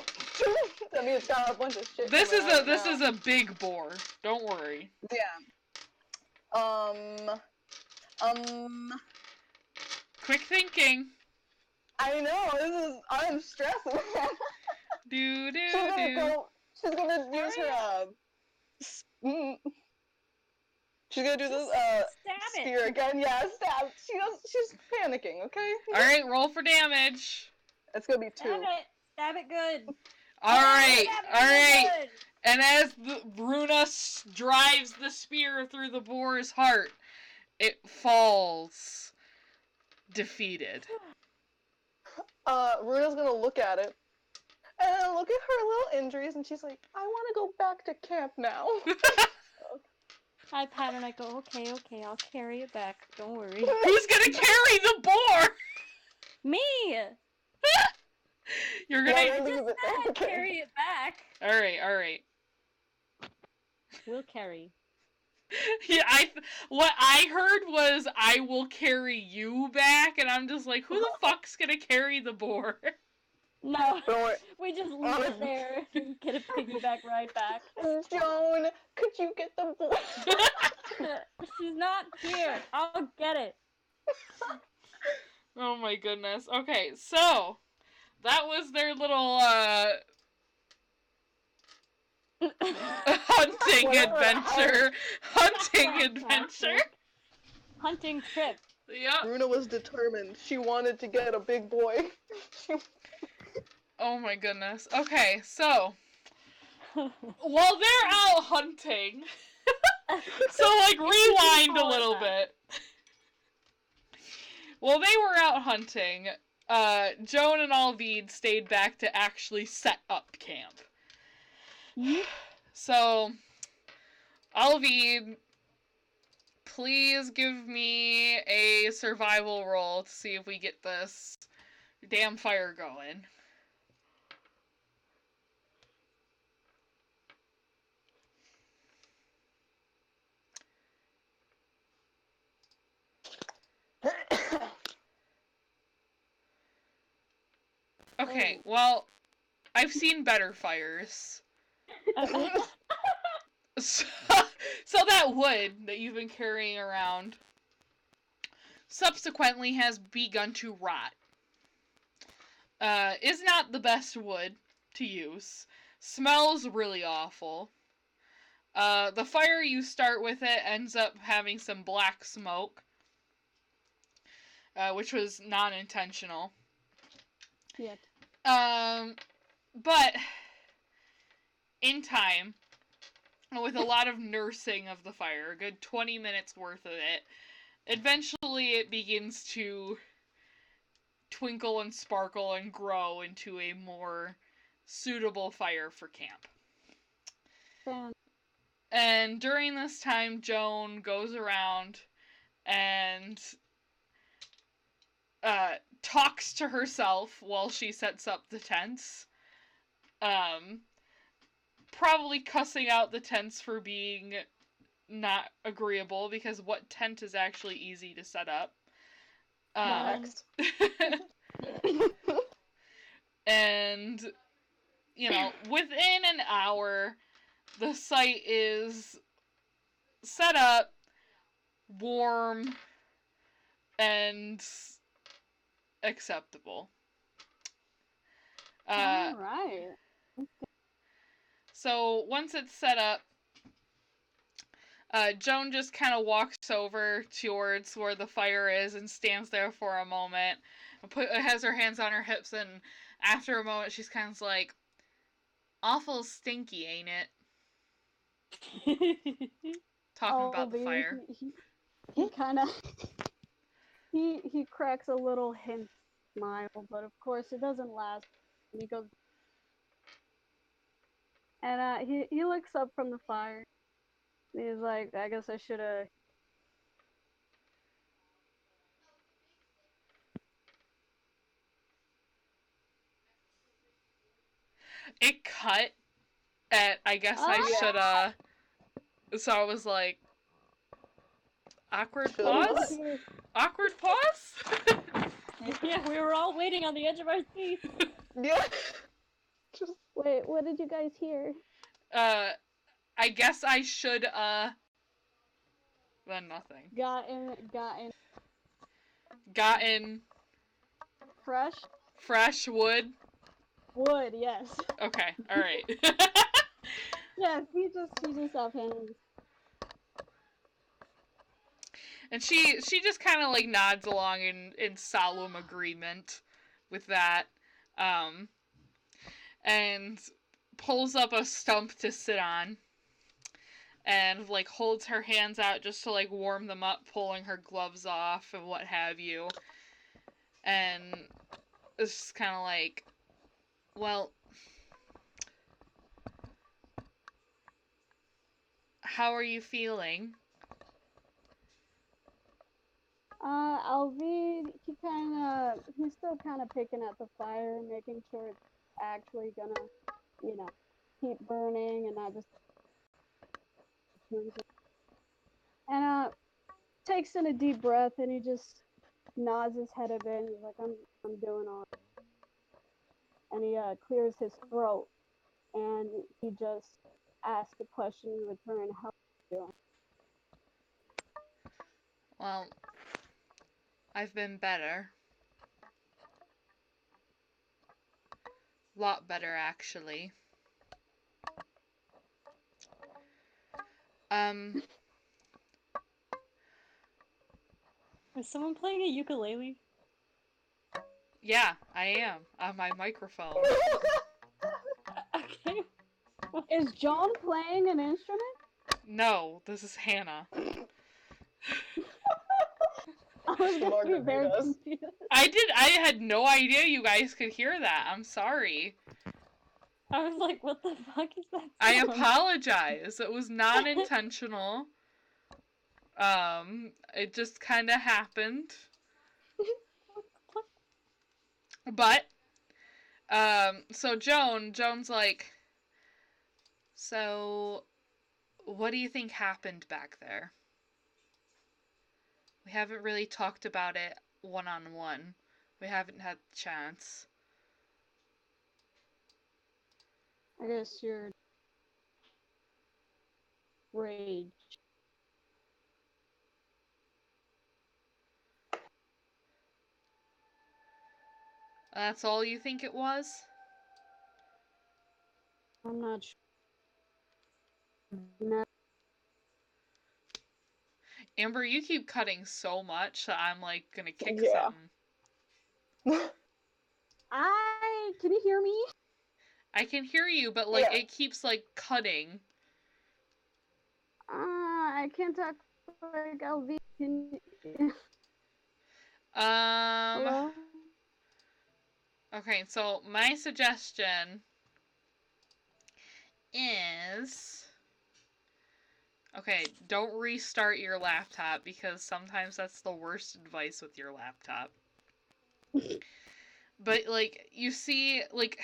I mean, it's got a bunch of shit. This coming is a big boar. Don't worry. Yeah. Quick thinking. I know. I'm stressing. Do do She's gonna do. go. She's gonna use her she's gonna do this Stab it. spear again. Yeah, stab. She's panicking. Okay. All right, roll for damage. It's gonna be 2. Stab it good. All right, Stab it all right. good. And as Runa drives the spear through the boar's heart, it falls defeated. Runa's gonna look at it. And look at her little injuries, and she's like, I want to go back to camp now. I pat her and I go, okay, I'll carry it back. Don't worry. Who's gonna carry the boar? Me! You're Yeah, gonna. I'll leave it there. I'll carry it back. All right. We'll carry. Yeah, what I heard was I will carry you back, and I'm just like, who the fuck's gonna carry the boar? No, Don't worry. we just leave it there and get a piggyback right back. Joan, could you get the boy? She's not here. I'll get it. Oh my goodness. Okay, so that was their little hunting Whatever. adventure. Hunting adventure. Hunting trip. Yep. Runa was determined. She wanted to get a big boy. Oh my goodness. Okay, so while they're out hunting, so like rewind a little bit. While they were out hunting, Joan and Alvide stayed back to actually set up camp. So, Alvide, please give me a survival roll to see if we get this damn fire going. Okay, well, I've seen better fires. Okay. So, so that wood that you've been carrying around subsequently has begun to rot. Is not the best wood to use. Smells really awful. The fire you start with it ends up having some black smoke, which was non-intentional. Yet. But in time, with a lot of nursing of the fire, a good 20 minutes worth of it, eventually it begins to twinkle and sparkle and grow into a more suitable fire for camp. Fan. And during this time, Joan goes around and talks to herself while she sets up the tents. Probably cussing out the tents for being not agreeable, because what tent is actually easy to set up? Next. And, you know, within an hour, the site is set up, warm, and acceptable. Alright. So once it's set up, Joan just kind of walks over towards where the fire is and stands there for a moment. Has her hands on her hips, and after a moment, she's kind of like, "Awful stinky, ain't it?" Talking about the fire. He kind of he cracks a little hint smile, but of course it doesn't last. And he goes, and he looks up from the fire. He's like, I guess I should have. It cut at, I guess I shoulda. So I was like, awkward pause? Awkward pause? Yeah, we were all waiting on the edge of our seats. Yeah. Wait, what did you guys hear? I guess I should, then nothing. Gotten fresh wood. Wood, yes. Okay, alright. Yes, he just offhand. And she just kind of like nods along in solemn agreement with that, and pulls up a stump to sit on, and like holds her hands out just to like warm them up, pulling her gloves off and what have you, and it's just kind of like, well, how are you feeling? Alvid, he's still kind of picking at the fire, making sure it's actually gonna, keep burning and not just. And takes in a deep breath and he just nods his head a bit and he's like, I'm doing all right. And he clears his throat and he just asks a question in return, how are you doing? Well, I've been better. Lot better, actually. Is someone playing a ukulele? Yeah, I am. On my microphone. Okay. Is John playing an instrument? No, this is Hannah. I was gonna be very Margarita's. confused. I had no idea you guys could hear that. I'm sorry. I was like, what the fuck is that sound? I apologize. It was non-intentional. It just kind of happened. But, so Joan's like, so, what do you think happened back there? We haven't really talked about it one-on-one. We haven't had the chance. I guess you're rage. That's all you think it was? I'm not sure. No. Amber, you keep cutting so much that I'm like gonna kick Yeah. something. Can you hear me? I can hear you, but like Yeah. it keeps like cutting. I can't talk like LV. Hello? Okay, so my suggestion is, okay, don't restart your laptop because sometimes that's the worst advice with your laptop. But like you see, like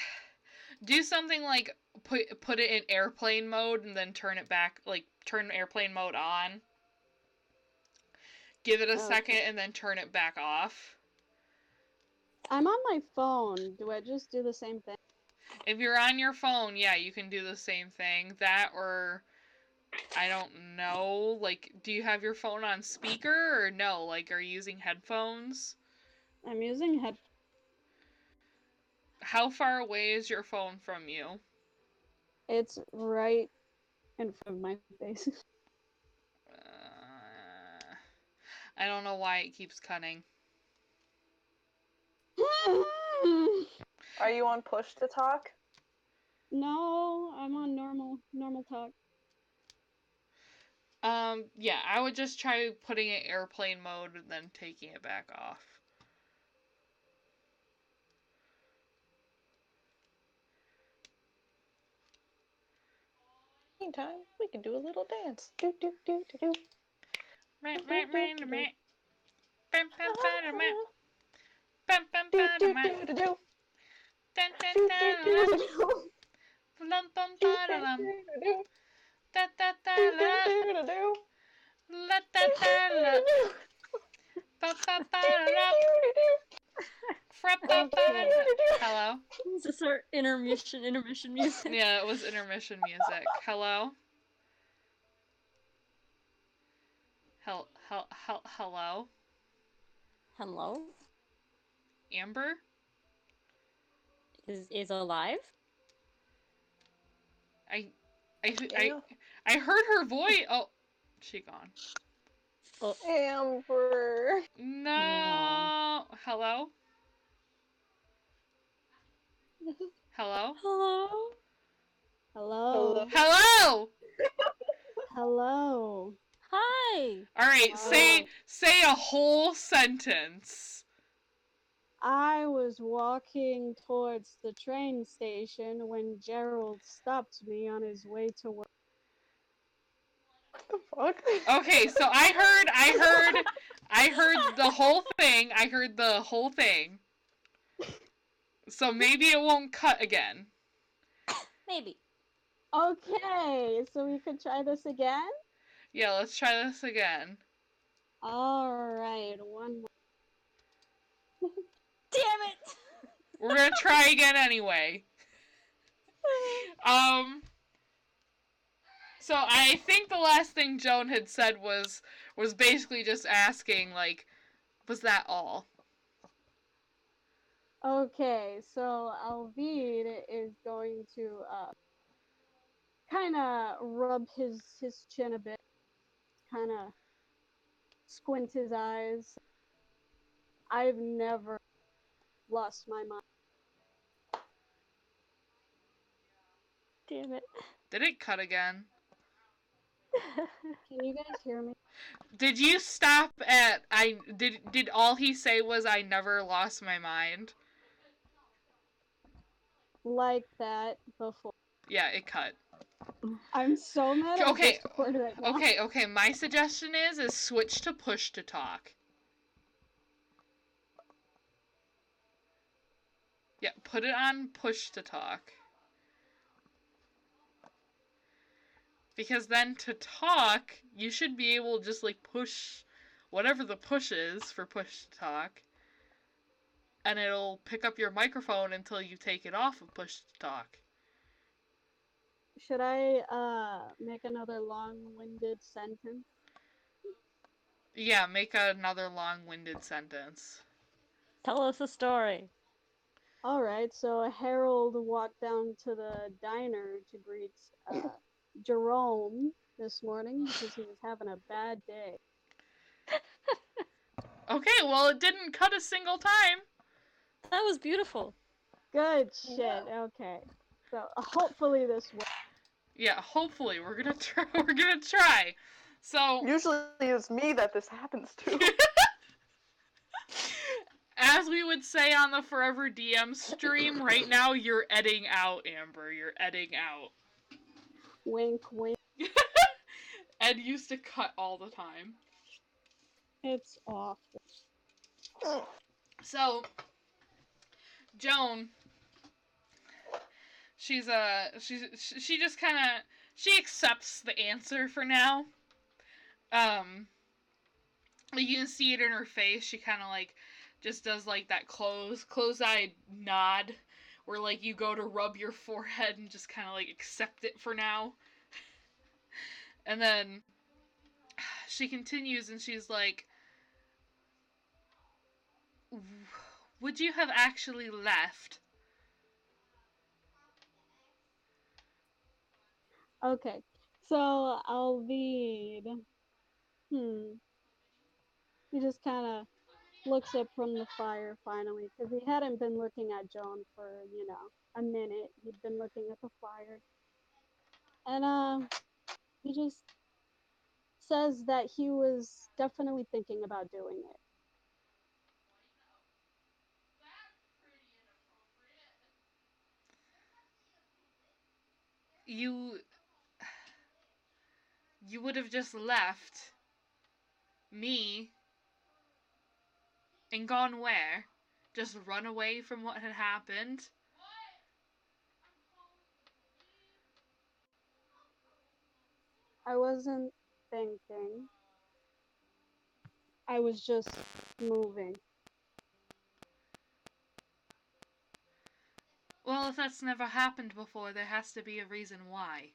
do something like put it in airplane mode and then turn it back, like turn airplane mode on. Give it a second and then turn it back off. I'm on my phone. Do I just do the same thing? If you're on your phone, yeah, you can do the same thing. That or I don't know, like do you have your phone on speaker or no? Like are you using headphones? I'm using head. How far away is your phone from you? It's right in front of my face. I don't know why it keeps cutting. Are you on push to talk? No, I'm on normal talk. Yeah, I would just try putting it airplane mode and then taking it back off. Meantime, we can do a little dance. Do do do do do. Hello? Is this our intermission music? Yeah, it was intermission music. Hello? Hello? Hello? Amber? Is alive? I heard her voice. Oh, she gone. Oh. Amber. No. Hello? Hello? Hello? Hello. Hello! Hello. Hi! Alright, say a whole sentence. I was walking towards the train station when Gerald stopped me on his way to work. What the fuck? Okay, so I heard the whole thing. I heard the whole thing. So maybe it won't cut again. Maybe. Okay, so we could try this again? Yeah, let's try this again. Alright, one more. Damn it! We're gonna try again anyway. So I think the last thing Joan had said was basically just asking, like, was that all? Okay, so Alvid is going to kind of rub his chin a bit, kind of squint his eyes. I've never lost my mind. Damn it. Did it cut again? Can you guys hear me? Did you stop at did all he say was I never lost my mind? Like that before. Yeah, it cut. I'm so mad at Okay, Discord right now. okay, my suggestion is switch to push to talk. Yeah, put it on push to talk. Because then to talk, you should be able to just like push whatever the push is for push to talk. And it'll pick up your microphone until you take it off of push to talk. should I make another long-winded sentence? Yeah, make another long-winded sentence. Tell us a story. All right, so Harold walked down to the diner to greet Jerome this morning because he was having a bad day. Okay, well, it didn't cut a single time. That was beautiful. Good shit. Okay, so hopefully this works. Yeah, hopefully we're gonna try. We're gonna try. So Usually it's me that this happens to. as we would say on the Forever DM stream, right now you're editing out, Amber. You're editing out. Wink, wink. Ed used to cut all the time. It's awful. So, Joan, she just kind of she accepts the answer for now. You can see it in her face. She kind of like just does like that close-eyed nod where like you go to rub your forehead and just kind of like accept it for now. And then she continues and she's like, would you have actually left? Okay, so I'll read. He just kind of looks up from the fire finally because he hadn't been looking at Joan for, a minute. He'd been looking at the fire. And he just says that he was definitely thinking about doing it. You would have just left me and gone where? Just run away from what had happened? I wasn't thinking. I was just moving. Well, if that's never happened before, there has to be a reason why.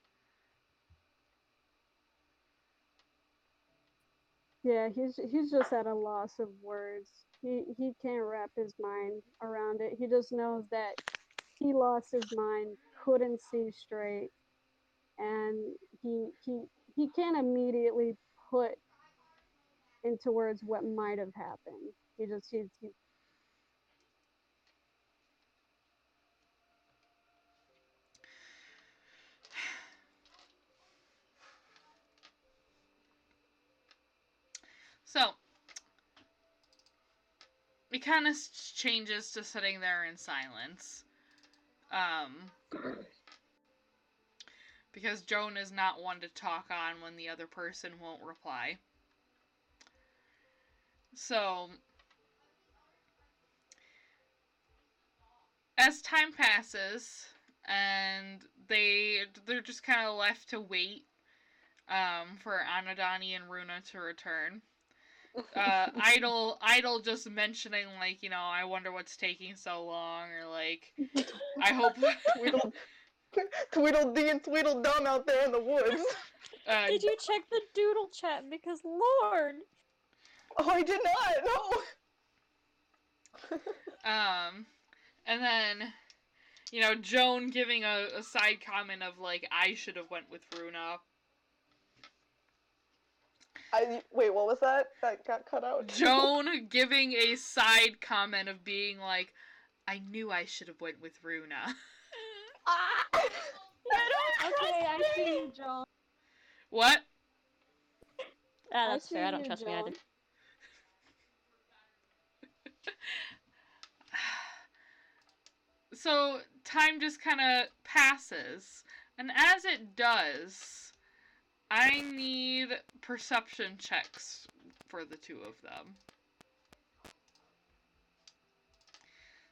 Yeah, he's just at a loss of words. He can't wrap his mind around it. He just knows that he lost his mind, couldn't see straight, and he can't immediately put into words what might have happened. He So, it kind of changes to sitting there in silence. Because Joan is not one to talk on when the other person won't reply. So, as time passes, and they're just kind of left to wait for Anadani and Runa to return. Idle just mentioning like, I wonder what's taking so long, or like, I hope Tweedledee and Tweedledum out there in the woods. Did you check the doodle chat? Because Lord! Oh, I did not, no! And then, Joan giving a side comment of like, I should have went with Runa. Wait, what was that? That got cut out. Joan giving a side comment of being like, I knew I should have went with Runa. Okay, I see you, Joan. What? That's fair. I don't trust me either. So, time just kind of passes. And as it does, I need perception checks for the two of them.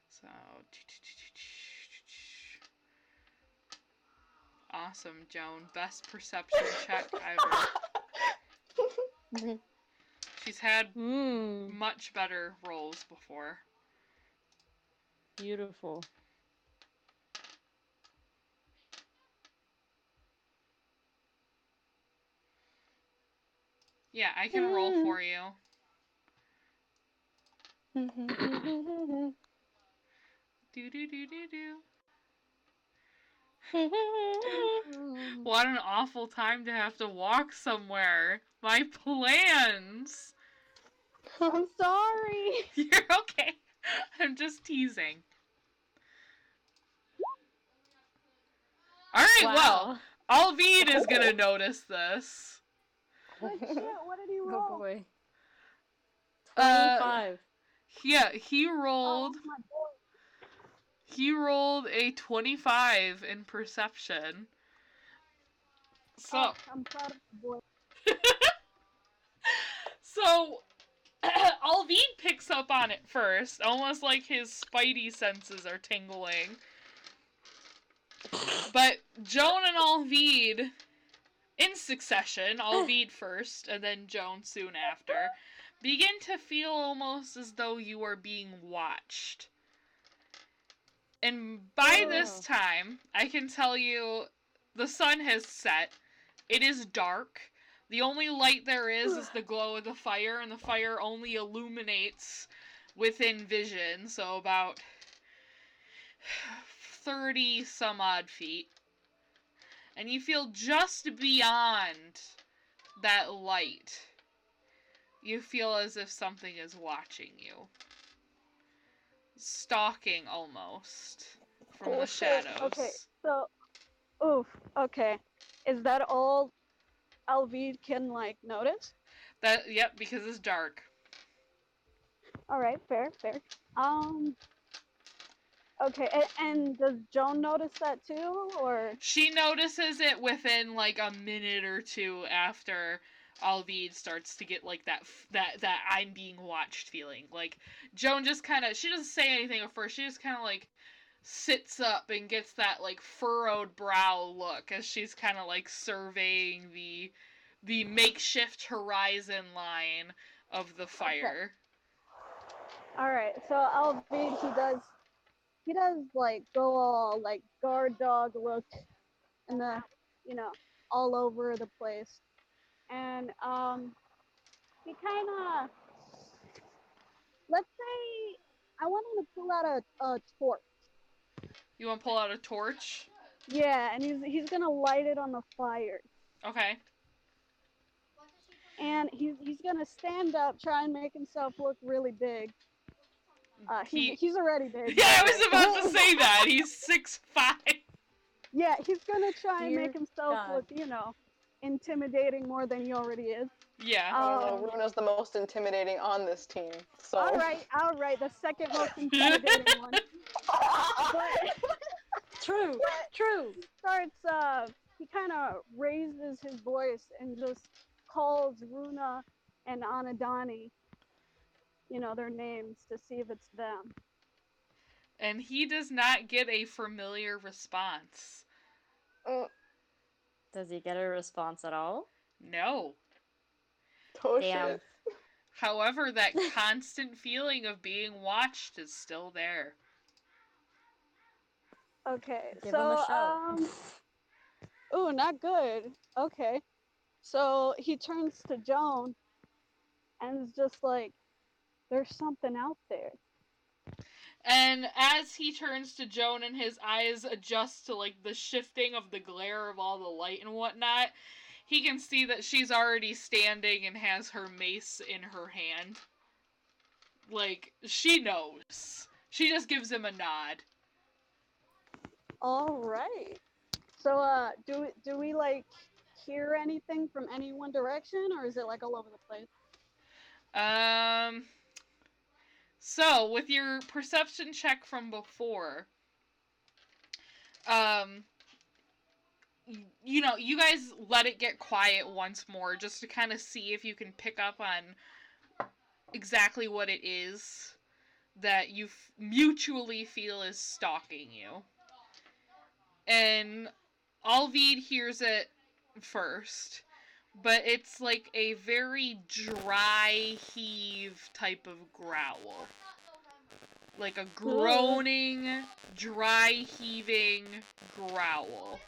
So, awesome, Joan. Best perception check ever. She's had much better rolls before. Beautiful. Yeah, I can roll for you. Do do do do do. What an awful time to have to walk somewhere. My plans. I'm sorry. You're okay. I'm just teasing. Alright, well, Alvid is gonna notice this. Good shit, what did he roll? Oh boy. 25. Yeah, he rolled Oh, my boy. He rolled a 25 in perception. So, Oh, I'm proud of the boy. so Alvin picks up on it first, almost like his spidey senses are tingling. But Joan and Alvid, in succession, Alvid first, and then Joan soon after, begin to feel almost as though you are being watched. And by this time, I can tell you, the sun has set. It is dark. The only light there is the glow of the fire, and the fire only illuminates within vision, so about 30 some odd feet. And you feel just beyond that light. You feel as if something is watching you. Stalking almost from the shadows. Okay, so, okay. Is that all Alvid can, like, notice? Yep, because it's dark. Alright, fair. Okay, and does Joan notice that too, or? She notices it within, like, a minute or two after Alvid starts to get, like, that I'm being watched feeling. Like, Joan just kind of, she doesn't say anything at first, she just kind of, like, sits up and gets that, like, furrowed brow look as she's kind of, like, surveying the makeshift horizon line of the fire. Okay. Alright, so Alvid, he does, like, go all, like, guard dog look, and all over the place. And, he kinda, let's say, I want him to pull out a torch. You want to pull out a torch? Yeah, and he's gonna light it on the fire. Okay. And he's gonna stand up, try and make himself look really big. He's already big. Yeah, I was about to say that. He's 6'5". Yeah, he's gonna try and Dear make himself God. look, intimidating more than he already is. Yeah. I don't know, Runa's the most intimidating on this team, so... Alright, the second most intimidating one. True. He kind of raises his voice and just calls Runa and Anadani, their names to see if it's them. And he does not get a familiar response. Does he get a response at all? No. Oh, Damn. shit. However, that constant feeling of being watched is still there. Okay, Give him a shot. Ooh, not good. Okay. So he turns to Joan and is just like, there's something out there. And as he turns to Joan and his eyes adjust to, like, the shifting of the glare of all the light and whatnot, he can see that she's already standing and has her mace in her hand. Like, she knows. She just gives him a nod. Alright. So, do we, like, hear anything from any one direction, or is it, like, all over the place? So, with your perception check from before, you guys let it get quiet once more just to kind of see if you can pick up on exactly what it is that you mutually feel is stalking you. And Alvid hears it first, but it's like a very dry heave type of growl. Like a groaning, dry heaving growl.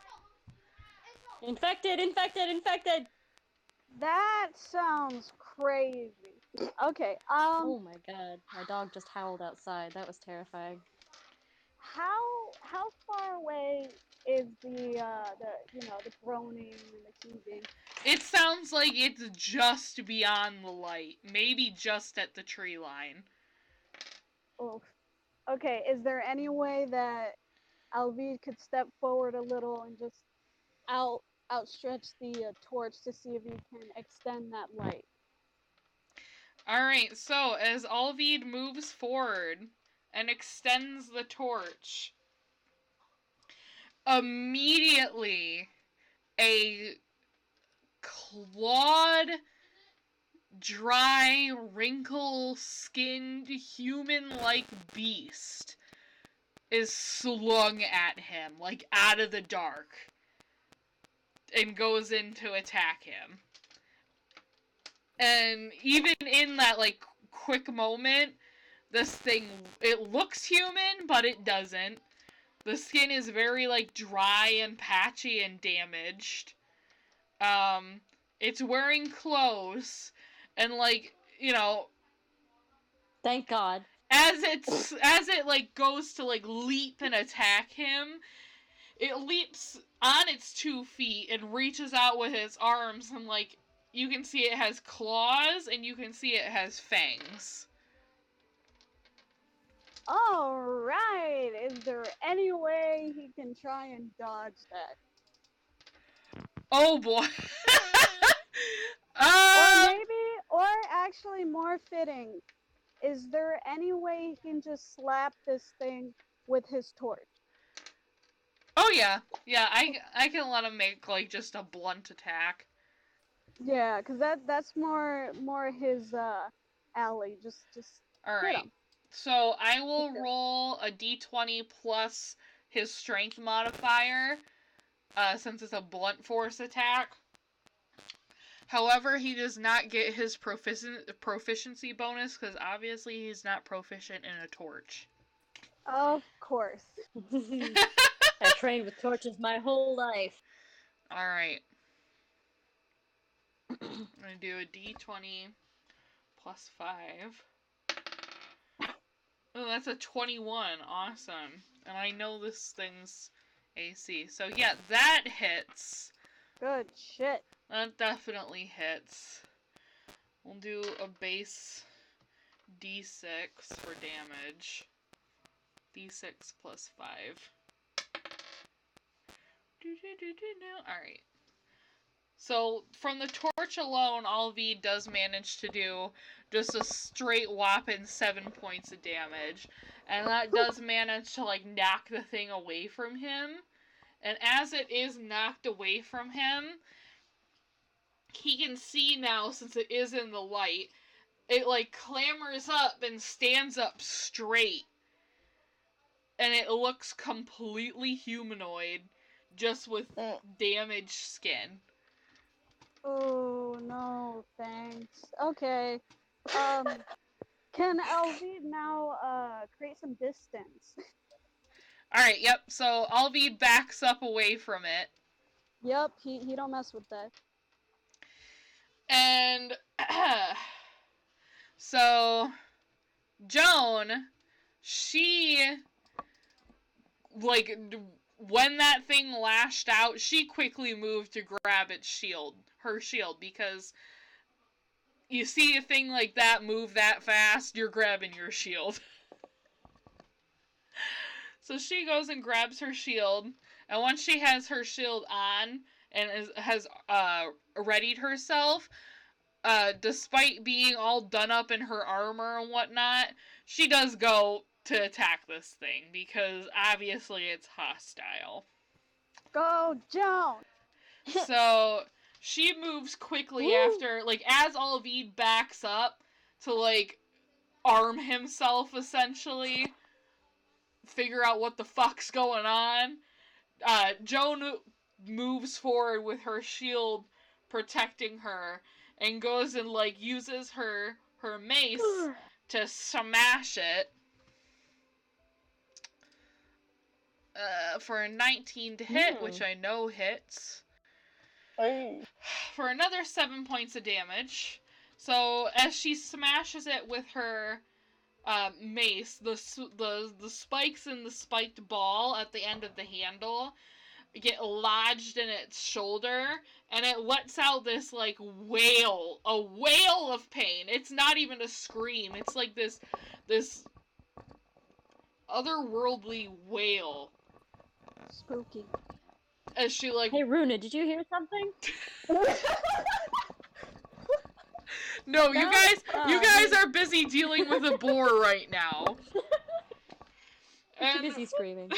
Infected! That sounds crazy. Okay, Oh my god, my dog just howled outside. That was terrifying. how far away is the the groaning and the heaving? It sounds like it's just beyond the light. Maybe just at the tree line. Oh, okay. Is there any way that Alvid could step forward a little and just out outstretch the torch to see if he can extend that light? Alright, so as Alvid moves forward and extends the torch, immediately a clawed, dry, wrinkle-skinned, human-like beast is slung at him, like out of the dark, and goes in to attack him. And even in that, like, quick moment, this thing, it looks human, but it doesn't. The skin is very, like, dry and patchy and damaged. It's wearing clothes, and, like, you know, Thank God. as it, like, goes to, like, leap and attack him, it leaps on its 2 feet and reaches out with its arms, and, like, you can see it has claws, and you can see it has fangs. All right. Is there any way he can try and dodge that? Oh boy. Or actually more fitting, is there any way he can just slap this thing with his torch? Oh yeah. Yeah, I can let him make, like, just a blunt attack. Yeah, cause that's more his alley. Just hit Alright. him. So I will roll a d20 plus his strength modifier, since it's a blunt force attack. However, he does not get his proficiency bonus, because obviously he's not proficient in a torch. Of course. I trained with torches my whole life. Alright. I'm gonna do a d20 plus 5. Oh, that's a 21. Awesome. And I know this thing's AC. So yeah, that hits. Good shit. That definitely hits. We'll do a base d6 for damage. d6 plus 5. Alright. So, from the torch alone, Alvid does manage to do just a straight whopping 7 points of damage. And that does manage to, like, knock the thing away from him. And as it is knocked away from him, he can see now, since it is in the light, it, like, clambers up and stands up straight. And it looks completely humanoid, just with damaged skin. Oh no, thanks. Okay. Can Alvid now create some distance? Alright, yep, so Alvid backs up away from it. Yep, he don't mess with that. And so Joan, she, like, when that thing lashed out, she quickly moved to grab its shield, her shield, because you see a thing like that move that fast, you're grabbing your shield. So she goes and grabs her shield, and once she has her shield on and has readied herself, despite being all done up in her armor and whatnot, she does go to attack this thing, because obviously it's hostile. Go, Joan! So she moves quickly after, like, as Alvid backs up to, like, arm himself, essentially, figure out what the fuck's going on. Joan moves forward with her shield protecting her, and goes and, like, uses her mace to smash it. For a 19 to hit, which I know hits. Hey. for another 7 points of damage. So as she smashes it with her mace, the spikes in the spiked ball at the end of the handle get lodged in its shoulder, and it lets out this like wail, a wail of pain. It's not even a scream. It's like this otherworldly wail Spooky. as she like. Hey, Runa, did you hear something? No, No? you guys are busy dealing with a boar right now. Too busy screaming.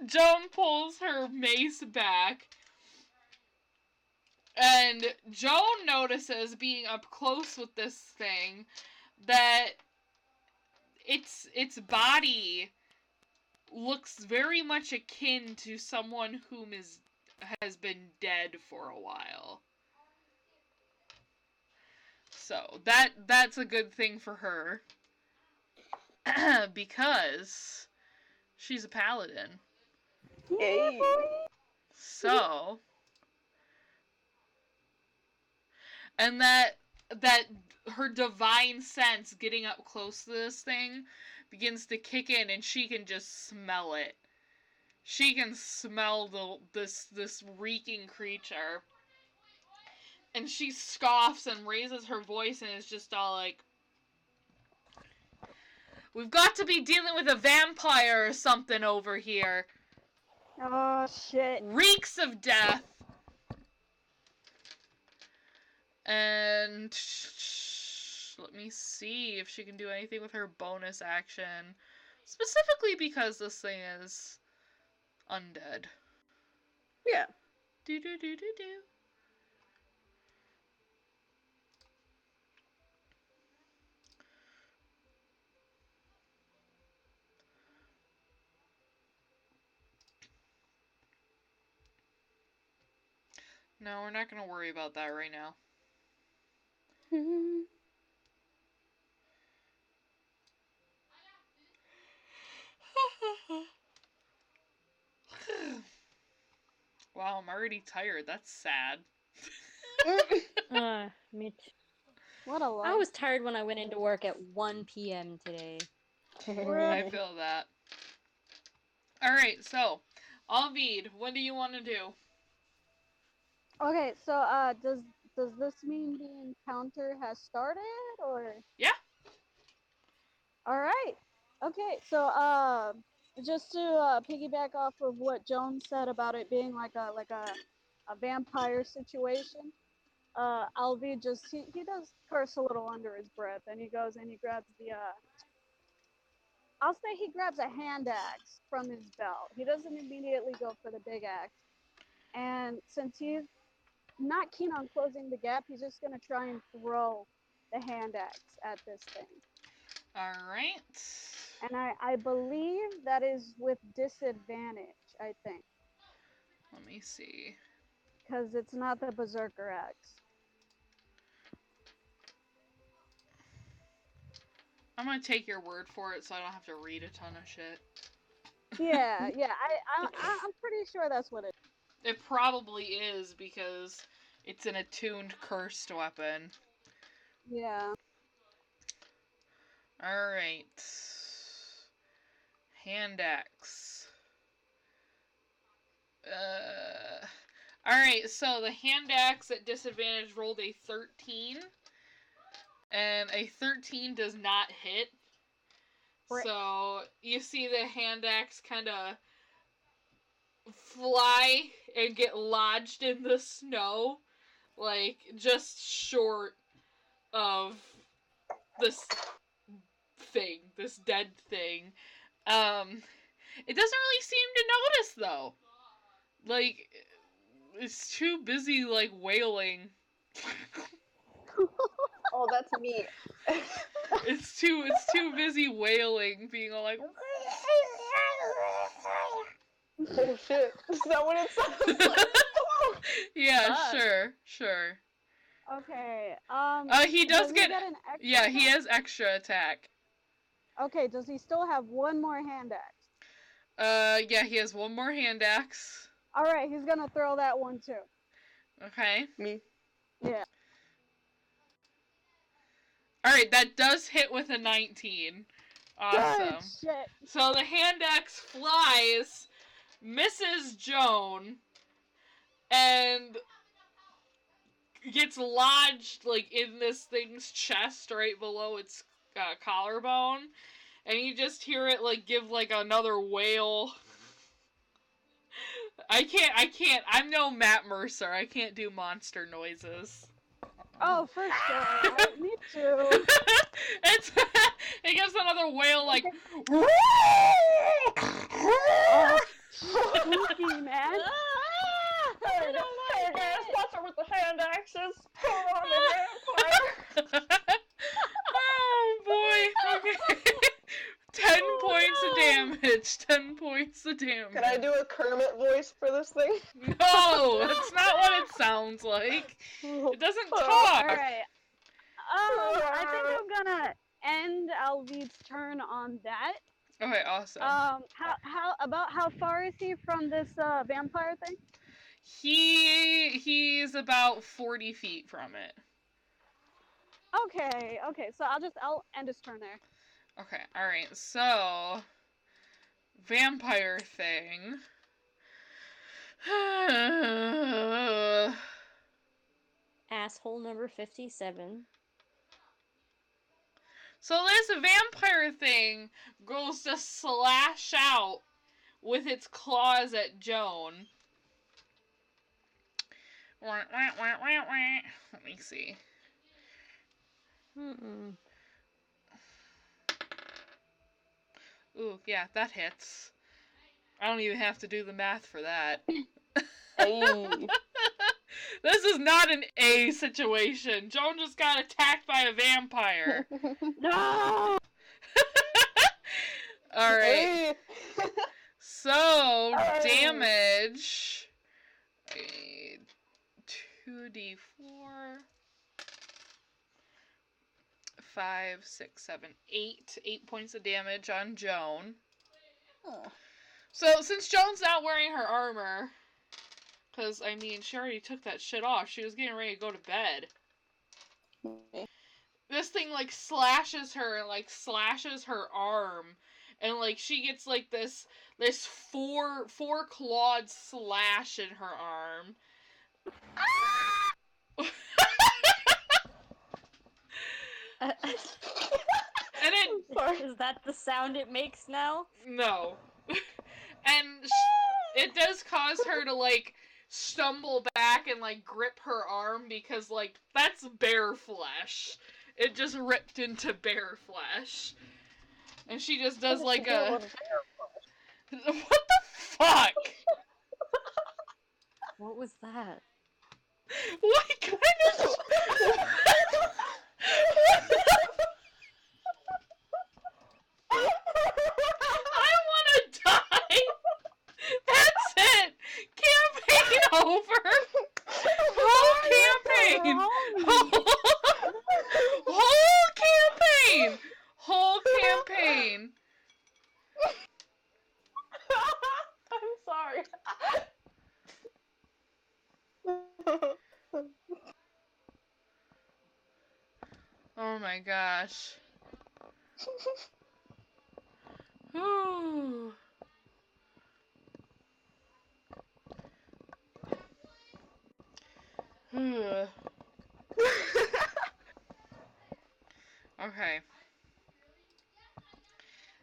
Joan pulls her mace back, and Joan notices, being up close with this thing, that its body looks very much akin to someone whom has been dead for a while. So that's a good thing for her. Because she's a paladin. Hey. So, and that her divine sense getting up close to this thing begins to kick in, and she can just smell it. She can smell this reeking creature. And she scoffs and raises her voice and is just all like, "We've got to be dealing with a vampire or something over here. Oh, shit. Reeks of death." And let me see if she can do anything with her bonus action. Specifically because this thing is undead. Yeah. Do. No, we're not going to worry about that right now. Wow, I'm already tired. That's sad. Me too. What a life. I was tired when I went into work at 1 p.m. today. I feel that. Alright, so, Alvid, what do you want to do? Okay, so does this mean the encounter has started, or? Yeah. All right. Okay, so just to piggyback off of what Joan said about it being like a vampire situation, Alvi just he does curse a little under his breath, and he goes and he grabs the I'll say he grabs a hand axe from his belt. He doesn't immediately go for the big axe, and since he's not keen on closing the gap, he's just gonna try and throw the hand axe at this thing. Alright. And I believe that is with disadvantage, I think. Let me see. Because it's not the Berserker axe. I'm gonna take your word for it so I don't have to read a ton of shit. Yeah, I'm pretty sure that's what it is. It probably is because it's an attuned cursed weapon. Yeah. Alright. Hand axe. Alright, so the hand axe at disadvantage rolled a 13. And a 13 does not hit. Frick. So you see the hand axe kind of fly and get lodged in the snow, like just short of this thing, this dead thing. It doesn't really seem to notice though. Like, it's too busy like wailing. Oh, that's me. It's too busy wailing, being all like. Oh shit! Is that what it sounds like? Yeah, God. sure. Okay. He does get. an extra Yeah, he attack? has extra attack. Okay, does he still have one more hand axe? Yeah, he has one more hand axe. Alright, he's gonna throw that one too. Okay. Me. Yeah. Alright, that does hit with a 19. Awesome. Good shit. So the hand axe flies, misses Joan, and gets lodged, like, in this thing's chest right below its collarbone. And you just hear it, like, give, like, another wail. I can't, I'm no Matt Mercer. I can't do monster noises. Oh, for sure. Me too. It gives another wail, like... Oh, spooky, man. Hey guys, watch out with the hand axes. Hold on, the vampire. Oh boy. Okay. 10 points of damage. 10 points of damage. Can I do a Kermit voice for this thing? No, that's not what it sounds like. It doesn't talk. Alright. I think I'm gonna end Alvid's turn on that. Okay, awesome. How far is he from this vampire thing? He's about 40 feet from it. Okay, so I'll end his turn there. Okay, alright, so... Vampire thing... Asshole number 57. So this vampire thing goes to slash out with its claws at Joan. Let me see. Ooh, yeah, that hits. I don't even have to do the math for that. Hey. This is not an A situation. Joan just got attacked by a vampire. No! Alright. Hey. So, Alright. damage. 2d4. 5, 6, 7, 8. 8 points of damage on Joan. Oh. So, since Joan's not wearing her armor, because, I mean, she already took that shit off. She was getting ready to go to bed. This thing, like, slashes her and, like, slashes her arm. And, like, she gets, like, this four-clawed slash in her arm. And it... Is that the sound it makes now? No. And it does cause her to, like, stumble back and, like, grip her arm because, like, that's bare flesh. It just ripped into bare flesh. And she just does, like, a... What the fuck? What was that? What kind of... I wanna die! That's it! Campaign over! Whole campaign! Whole campaign! Whole campaign! I'm sorry. Oh my gosh. Ooh. Okay.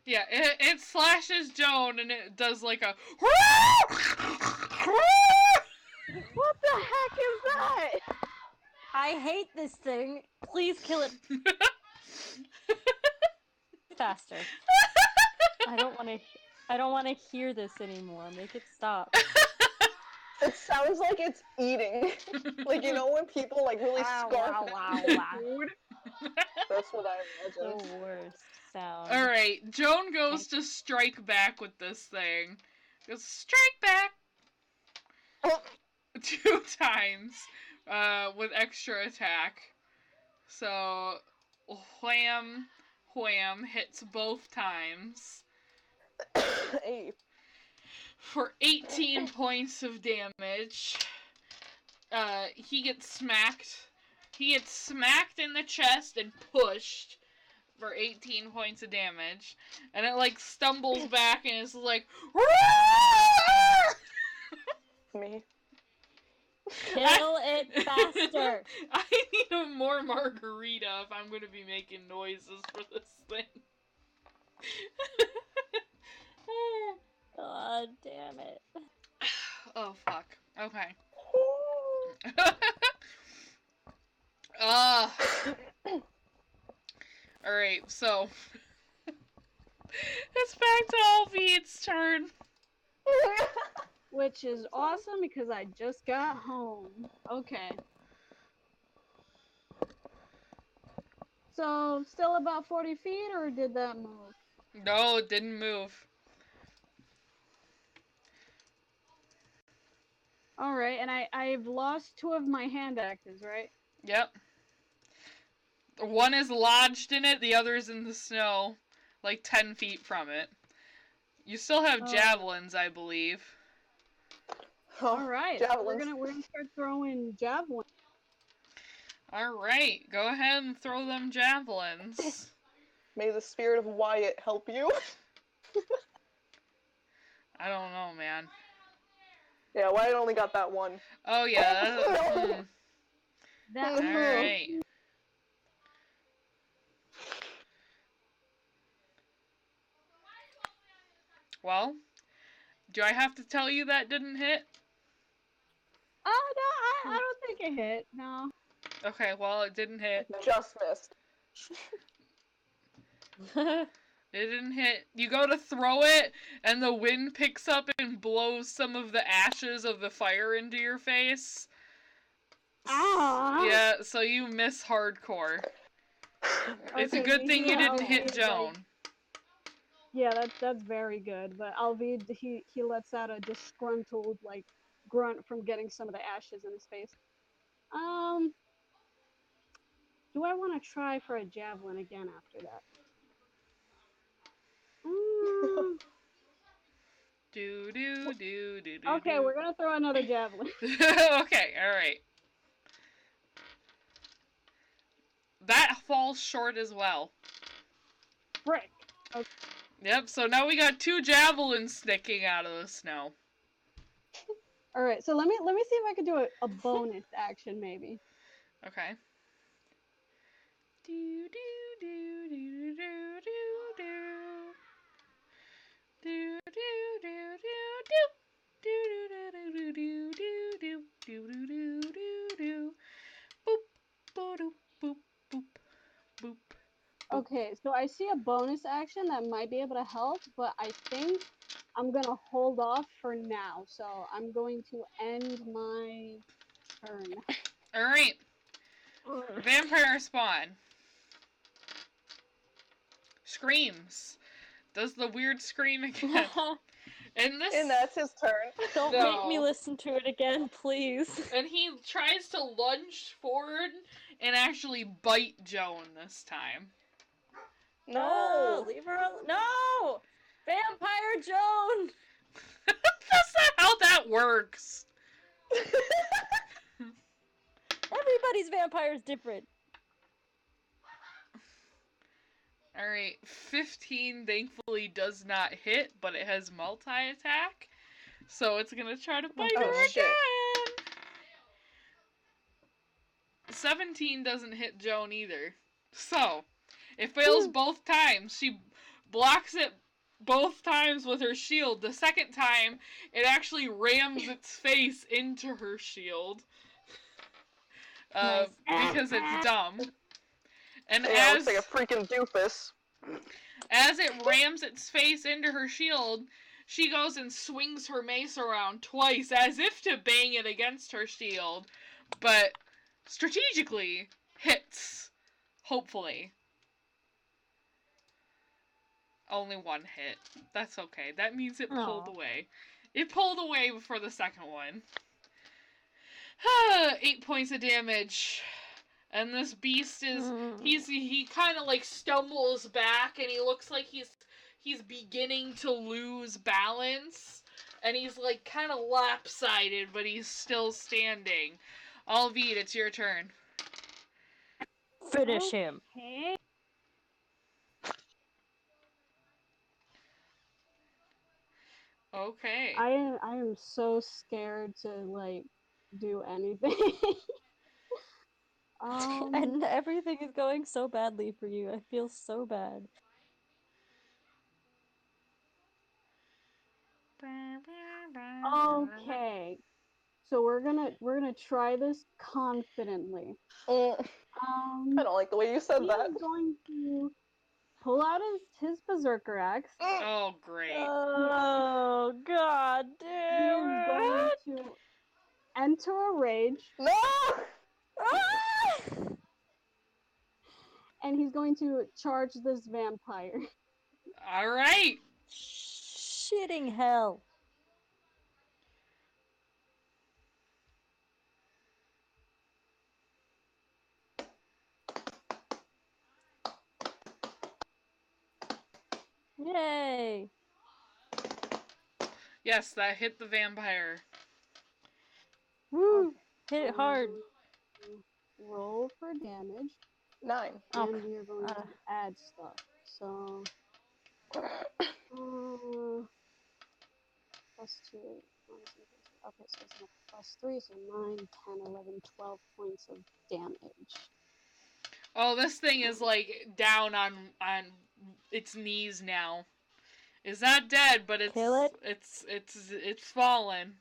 Yeah, it slashes Joan and it does like a... What the heck is that? I hate this thing. Please kill it faster. I don't want to hear this anymore. Make it stop. It sounds like it's eating. Like, you know when people, like, really scarf food? That's what I imagine. The worst sound. Alright, Joan goes to strike back with this thing. Goes, strike back! Oh. 2 times. With extra attack. So, wham, hits both times. Hey. For 18 points of damage. he gets smacked. He gets smacked in the chest and pushed for 18 points of damage. And it, like, stumbles back and is like, Me. Kill it faster. I need a more margarita if I'm going to be making noises for this thing. God damn it. Oh, fuck. Okay. Alright, so. It's back to Alvi's turn. Which is awesome because I just got home. Okay. So, still about 40 feet, or did that move? No, it didn't move. Alright, and I've lost 2 of my hand axes, right? Yep. One is lodged in it, the other is in the snow, like 10 feet from it. You still have javelins, I believe. Alright, so we're Javelins. gonna start throwing javelins. Alright, go ahead and throw them javelins. May the spirit of Wyatt help you. I don't know, man. Yeah, Wyatt only got that one. Oh, yeah. Alright. Well, do I have to tell you that didn't hit? Oh, no, I don't think it hit, no. Okay, well, it didn't hit. Just missed. It didn't hit. You go to throw it, and the wind picks up and blows some of the ashes of the fire into your face. Ah! Yeah, so you miss hardcore. It's a Okay, good thing you didn't hit Alvid, Joan. Yeah, that's very good. But Alvid, he lets out a disgruntled, like, grunt from getting some of the ashes in his face. Do I want to try for a javelin again after that? Okay, we're gonna throw another javelin. Okay, alright. That falls short as well. Frick. Okay. Yep, so now we got 2 javelins sticking out of the snow. Alright, so let me see if I can do a bonus action maybe. Okay. Okay, so I see a bonus action that might be able to help, but I think I'm gonna hold off for now. So I'm going to end my turn. Alright. Vampire spawn. Screams. Does the weird scream again. And that's his turn. Don't make me listen to it again, please. And he tries to lunge forward and actually bite Joan this time. No! Leave her alone. No! Vampire Joan! That's not how that works. Everybody's vampire is different. Alright, 15 thankfully does not hit, but it has multi-attack. So it's gonna try to bite her again. 17 doesn't hit Joan either. So, it fails both times. She blocks it both times with her shield. The second time, it actually rams its face into her shield. Because it's dumb. And yeah, it looks like a freaking doofus. As it rams its face into her shield, she goes and swings her mace around twice as if to bang it against her shield. But strategically hits. Hopefully. Only one hit. That's okay. That means it pulled away. It pulled away before the second one. 8 points of damage. And this beast is, he kind of like stumbles back and he looks like he's beginning to lose balance. and he's like kind of lopsided, but he's still standing. Alvid, it's your turn. Finish him. Okay. Okay. I am so scared to like do anything. And everything is going so badly for you. I feel so bad. Okay. So we're gonna try this confidently. I don't like the way you said He that. is going to pull out his berserker axe. Oh, great. Oh, god He is going damn to enter a rage, No! it! and he's going to charge this vampire. All right. Shitting hell. Yay! Yes, that hit the vampire. Woo! Hit it hard. Roll for damage, 9. and we are going to add stuff. So, plus 2. Okay, so it's a +3, so 9, 10, 11, 12 points of damage. Oh, this thing is like down on its knees now. It's not dead, but it's Kill it. it's fallen.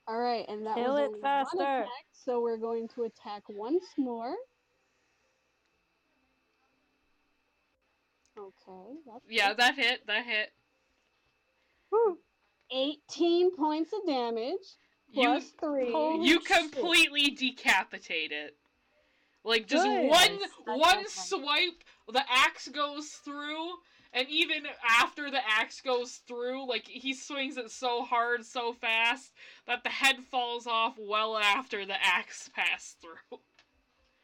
All right, and that Kill was it only one faster. attack, so we're going to attack once more. Okay, Yeah, that hit. That hit. Woo. 18 points of damage plus 3. Holy You shit. completely decapitate it. Like just Good. one That's awesome. swipe, the axe goes through, and even after the axe goes through, like he swings it so hard, so fast that the head falls off well after the axe passed through.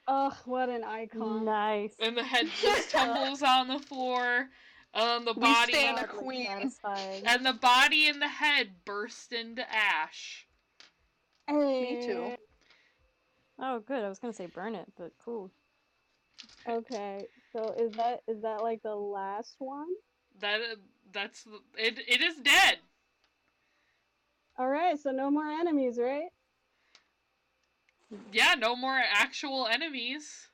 Ugh, what an icon. Nice. And the head just tumbles on the floor. The We body stand a Oddly queen. satisfying. and the body and the head burst into ash. Me too. Oh, good. I was gonna say burn it, but cool. Okay, so is that like the last one? That's it. It is dead. All right, so no more enemies, right? Yeah, no more actual enemies.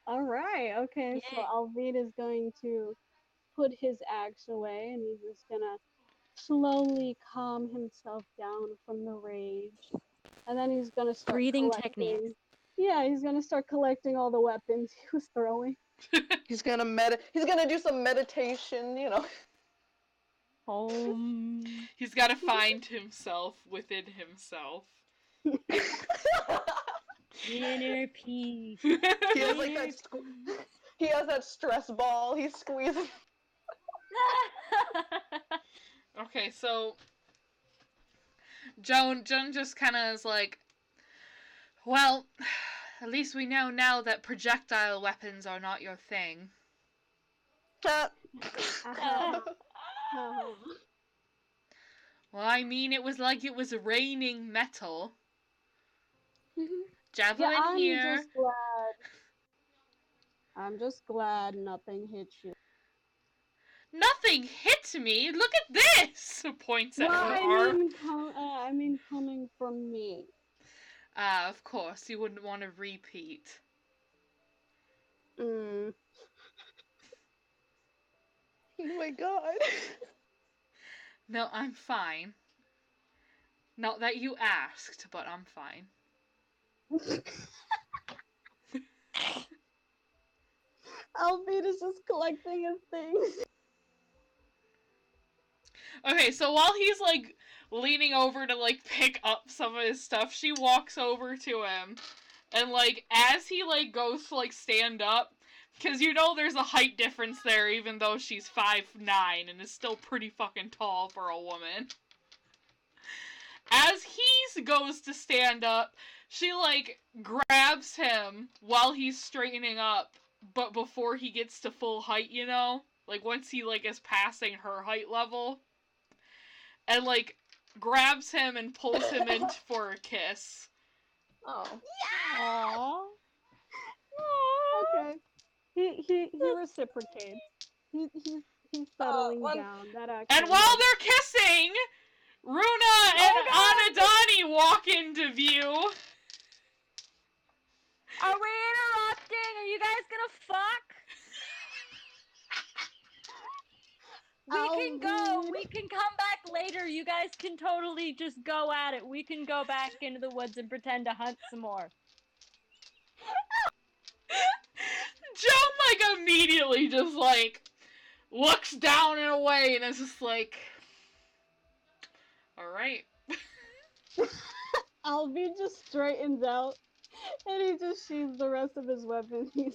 All right, okay, so Yay. Alvid is going to put his axe away, and he's just gonna slowly calm himself down from the rage, and then he's gonna start Breathing collecting. techniques. Yeah, he's gonna start collecting all the weapons he was throwing. He's gonna do some meditation, you know. He's got to find himself within himself. Inner peace. He has like that. He has that stress ball. He's squeezing. Okay, so Joan just kind of is like, well, at least we know now that projectile weapons are not your thing. Well, I mean, it was like it was raining metal. Javelin Yeah, here. I'm just glad nothing hit you. Nothing hit me. Look at this. Points at Well, her arm. I mean, coming from me. Of course, you wouldn't want to repeat. Oh my god. No, I'm fine. Not that you asked, but I'm fine. Alvid is just collecting his things. Okay, so while he's like leaning over to like pick up some of his stuff, she walks over to him, and like as he like goes to like stand up, because you know there's a height difference there, even though she's 5'9" and is still pretty fucking tall for a woman. As he goes to stand up, she like grabs him while he's straightening up, but before he gets to full height, you know, like once he like is passing her height level. And, like, grabs him and pulls him in for a kiss. Oh. Aww. Okay. He reciprocates. He's settling down. That actually And while helps. they're kissing, Runa and Anadani walk into view. Are we interrupting? Are you guys gonna fuck? We can go. We can come back later. You guys can totally just go at it. We can go back into the woods and pretend to hunt some more. Joan, like, immediately just, like, looks down and away and is just like, alright. Alvi just straightens out, and he just sheathes the rest of his weapons. And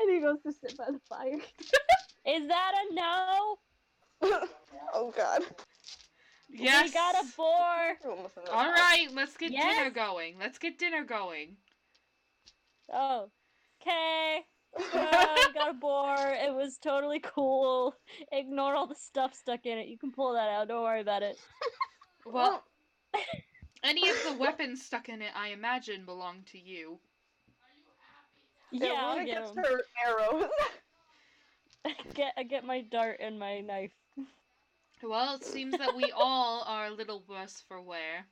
he goes to sit by the fire. Is that a no? Oh god. Yes. We got a boar. Alright, let's get dinner going. Let's get dinner going. Oh. Okay. We got a boar. It was totally cool. Ignore all the stuff stuck in it. You can pull that out. Don't worry about it. Well, any of the weapons stuck in it, I imagine, belong to you. Yeah, I'll Runa get gets 'em. her arrows. I get my dart and my knife. Well, it seems that we all are a little worse for wear.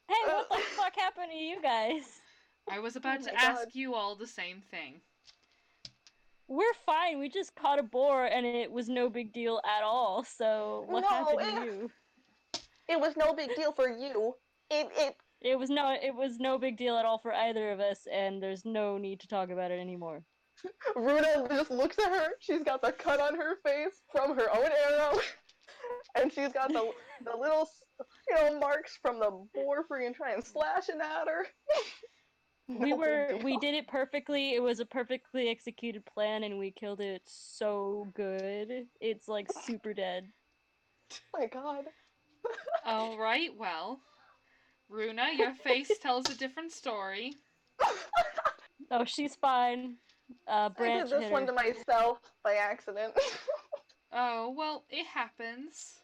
Hey, what the fuck happened to you guys? I was about Oh to my ask God. you all the same thing. We're fine. We just caught a boar and it was no big deal at all. So what happened to you? It was no big deal for you. It was no big deal at all for either of us, and there's no need to talk about it anymore. Runa just looks at her. She's got the cut on her face from her own arrow, and she's got the little marks from the boar freaking trying slashing at her. We did it perfectly. It was a perfectly executed plan, and we killed it so good. It's like super dead. Oh my god. Alright, well. Runa, your face tells a different story. Oh, she's fine. Branch I did this hit one her. to myself by accident. Oh, well, it happens.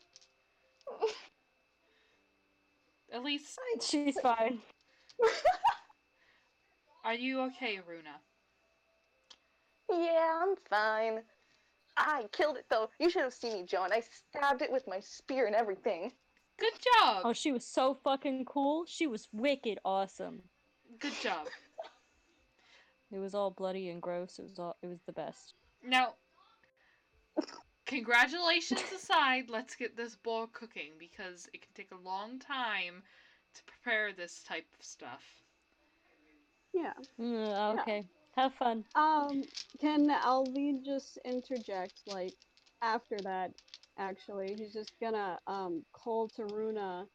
At least, She's fine. are you okay, Runa? Yeah, I'm fine. I killed it though. You should have seen me, John. I stabbed it with my spear and everything. Good job! Oh, she was so fucking cool. She was wicked awesome. Good job. It was all bloody and gross. It was the best. Now, congratulations aside, let's get this boar cooking, because it can take a long time to prepare this type of stuff. Yeah. Okay. Have fun. Can Alvi just interject, like, after that, actually? He's just gonna, call to Runa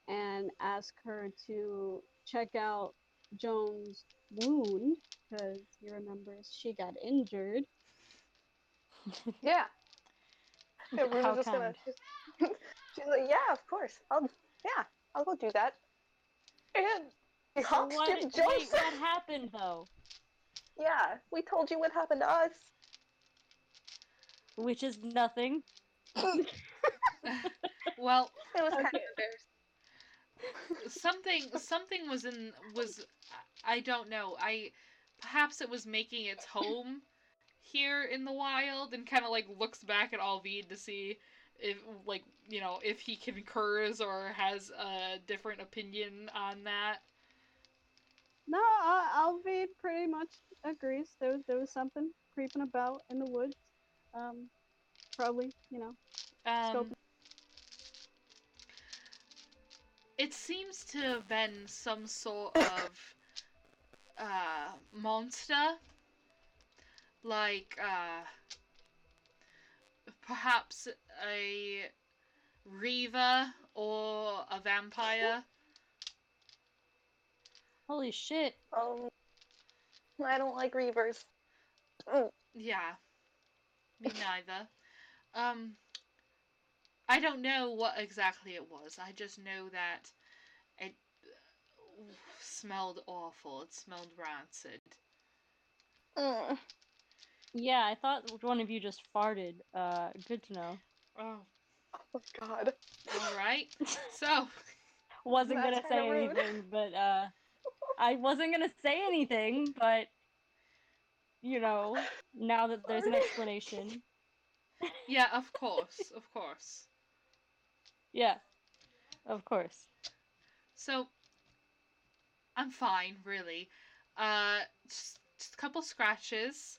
and ask her to check out Joan's wound, because he remembers she got injured. Yeah. And How Runa's just kind. gonna. She's like, yeah, of course. I'll go do that. And he hops Wait, and jumps. what happened though? Yeah, we told you what happened to us. Which is nothing. Well, It was kind of embarrassing. something was I don't know. Perhaps it was making its home here in the wild and kind of like looks back at Alvid to see if if he concurs or has a different opinion on that. No, Alvi pretty much agrees. There was something creeping about in the woods. Probably, scoping. It seems to have been some sort of monster, like perhaps a Reaver or a vampire. Holy shit. I don't like reavers. Yeah, me neither. I don't know what exactly it was. I just know that it smelled awful. It smelled rancid. Yeah, I thought one of you just farted. Good to know. Oh, Oh God. All right. So, Wasn't That's gonna kinda say rude. anything, but I wasn't gonna say anything, but you know, now that there's an Sorry. explanation, yeah, of course, of course. yeah, of course. So, I'm fine, really. Just a couple scratches.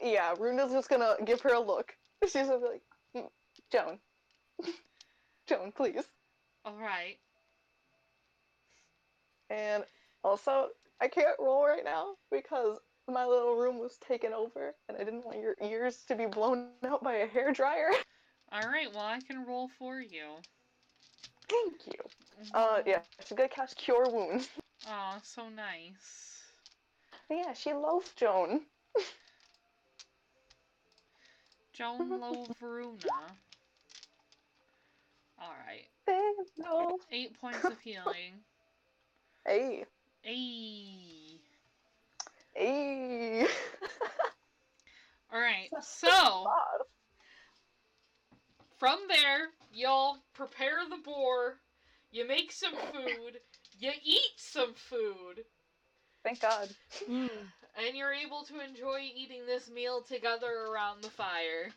Yeah, Runa's just gonna give her a look. She's gonna be like, Joan. Joan, please. All right. And also, I can't roll right now because my little room was taken over and I didn't want your ears to be blown out by a hairdryer. All right. Well, I can roll for you. Thank you. Mm-hmm. Yeah, she's gonna cast Cure Wounds. Aw, so nice. Yeah, she loves Joan. Joan Lovruna. All right. No. 8 points of healing. Hey, Ayy. hey. All right. That's So, bad. from there, y'all prepare the boar. You make some food. You eat some food. Thank God. Mm. And you're able to enjoy eating this meal together around the fire.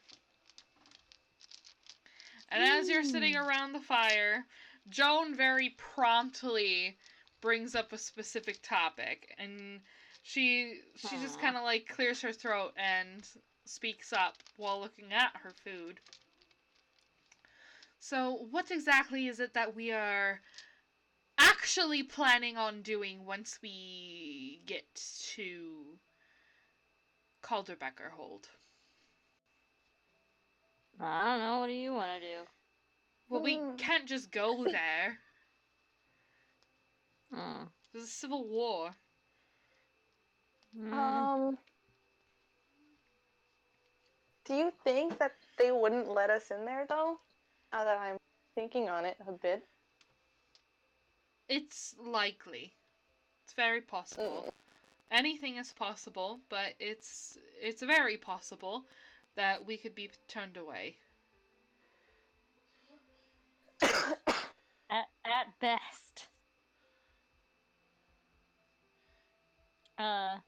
And as you're sitting around the fire, Joan very promptly brings up a specific topic, and she just kind of like clears her throat and speaks up while looking at her food. So, what exactly is it that we are actually planning on doing once we get to Calderbecker Hold? I don't know. What do you want to do? Well, we can't just go there. Mm. There's a civil war. Um, do you think that they wouldn't let us in there though? Now that I'm thinking on it a bit. It's likely. It's very possible. Anything is possible, but it's very possible that we could be turned away. At best.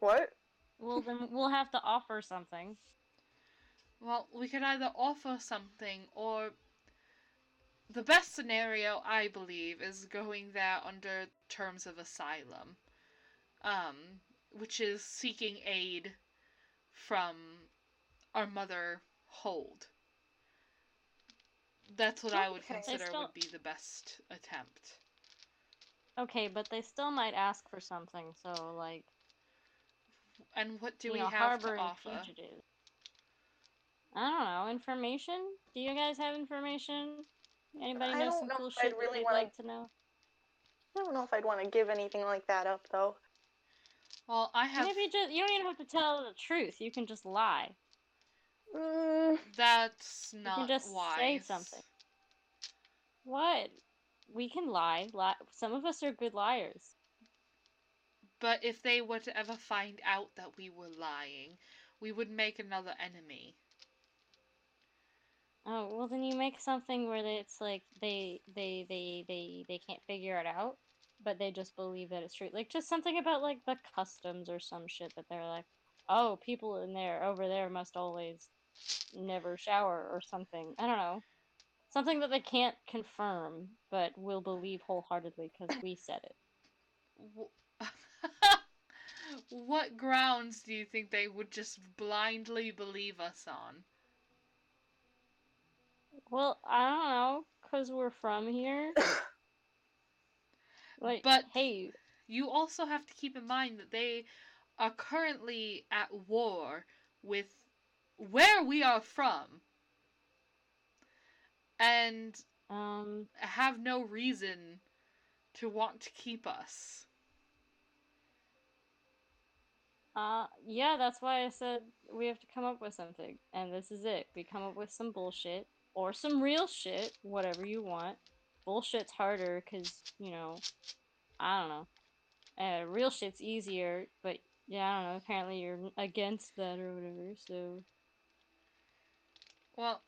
What? Well then we'll have to offer something. Well, we could either offer something, or the best scenario, I believe, is going there under terms of asylum, which is seeking aid from our mother Hold. That's what I would Okay. consider would be the best attempt. Okay, but they still might ask for something. So like, And what do you we know, have to harboring offer? fugitives. I don't know. Information? Do you guys have information? Anybody I know don't some know cool if I'd shit that really they'd want like to. to know? I don't know if I'd want to give anything like that up though. Well, I have. Maybe just you don't even have to tell the truth. You can just lie. That's You can not just say wise. something. What? We can lie. Some of us are good liars. But if they were to ever find out that we were lying, we would make another enemy. Oh, well then you make something where it's like they can't figure it out, but they just believe that it's true. Like just something about like the customs or some shit that they're like, oh, people in there over there must always never shower or something. I don't know. Something that they can't confirm, but will believe wholeheartedly because we said it. What grounds do you think they would just blindly believe us on? Well, I don't know, because we're from here. Like, But hey, you also have to keep in mind that they are currently at war with where we are from, and have no reason to want to keep us. Yeah, that's why I said we have to come up with something. And this is it. We come up with some bullshit or some real shit, whatever you want. Bullshit's harder because, you know, I don't know. Real shit's easier, but yeah, I don't know. Apparently you're against that or whatever, so. Well,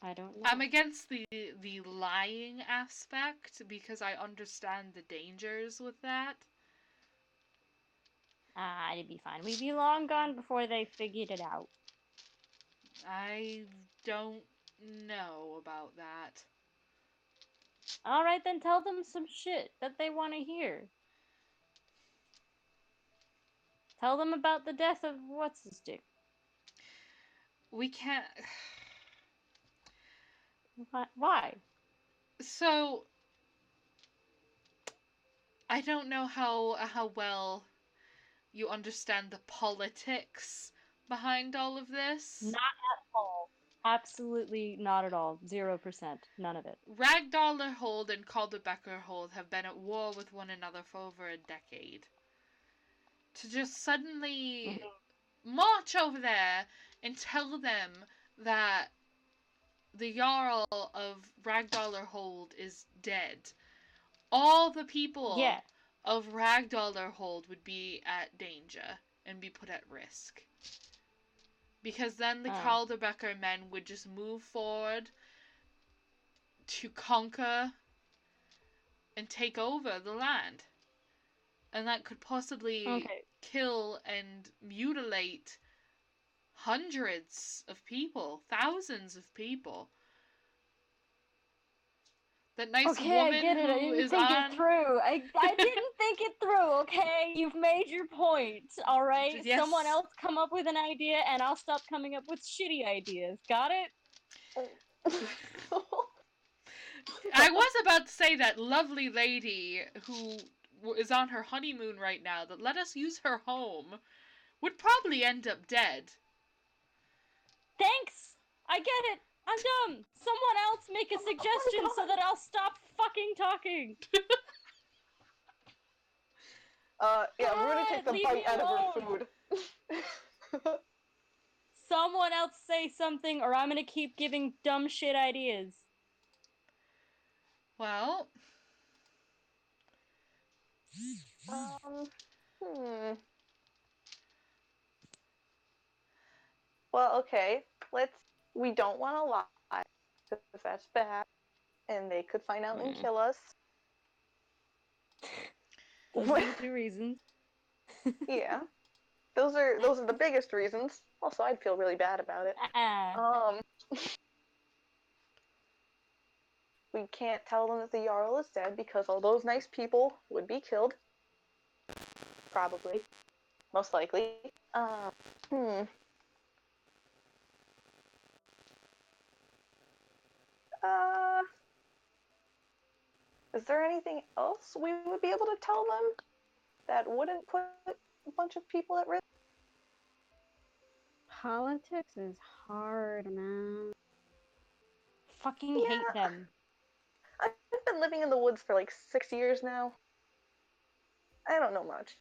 I don't know. I'm against the lying aspect because I understand the dangers with that. It'd be fine. We'd be long gone before they figured it out. I don't know about that. Alright, then tell them some shit that they want to hear. Tell them about the death of what's-his-dick. We can't... Why? So... I don't know how well you understand the politics behind all of this. Not at all. Absolutely not at all. 0%. None of it. Ragdalr hold and Calderbecker hold have been at war with one another for over a decade. To just suddenly march over there and tell them that the Jarl of Ragdalr hold is dead. All the people of Ragdalr hold would be at danger and be put at risk. Because then the Calderbecker men would just move forward to conquer and take over the land. And that could possibly kill and mutilate hundreds of people, thousands of people. That nice woman I get it. I who didn't is think on... it through. I didn't think it through, okay? You've made your point, alright? Yes. Someone else come up with an idea, and I'll stop coming up with shitty ideas. Got it? I was about to say that lovely lady who is on her honeymoon right now that let us use her home would probably end up dead. Thanks! I get it! I'm dumb! Someone else make a suggestion so that I'll stop fucking talking! Yeah, we're gonna take the leave bite me out alone. of her food. Someone else say something, or I'm gonna keep giving dumb shit ideas. Well... Well, okay, we don't want to lie, because that's bad, and they could find out and kill us. Those are the 2 reasons. Yeah. Those are the biggest reasons. Also, I'd feel really bad about it. We can't tell them that the Jarl is dead because all those nice people would be killed. Probably. Most likely. Is there anything else we would be able to tell them that wouldn't put a bunch of people at risk? Politics is hard, man. Fucking hate them. I've been living in the woods for like 6 years now. I don't know much.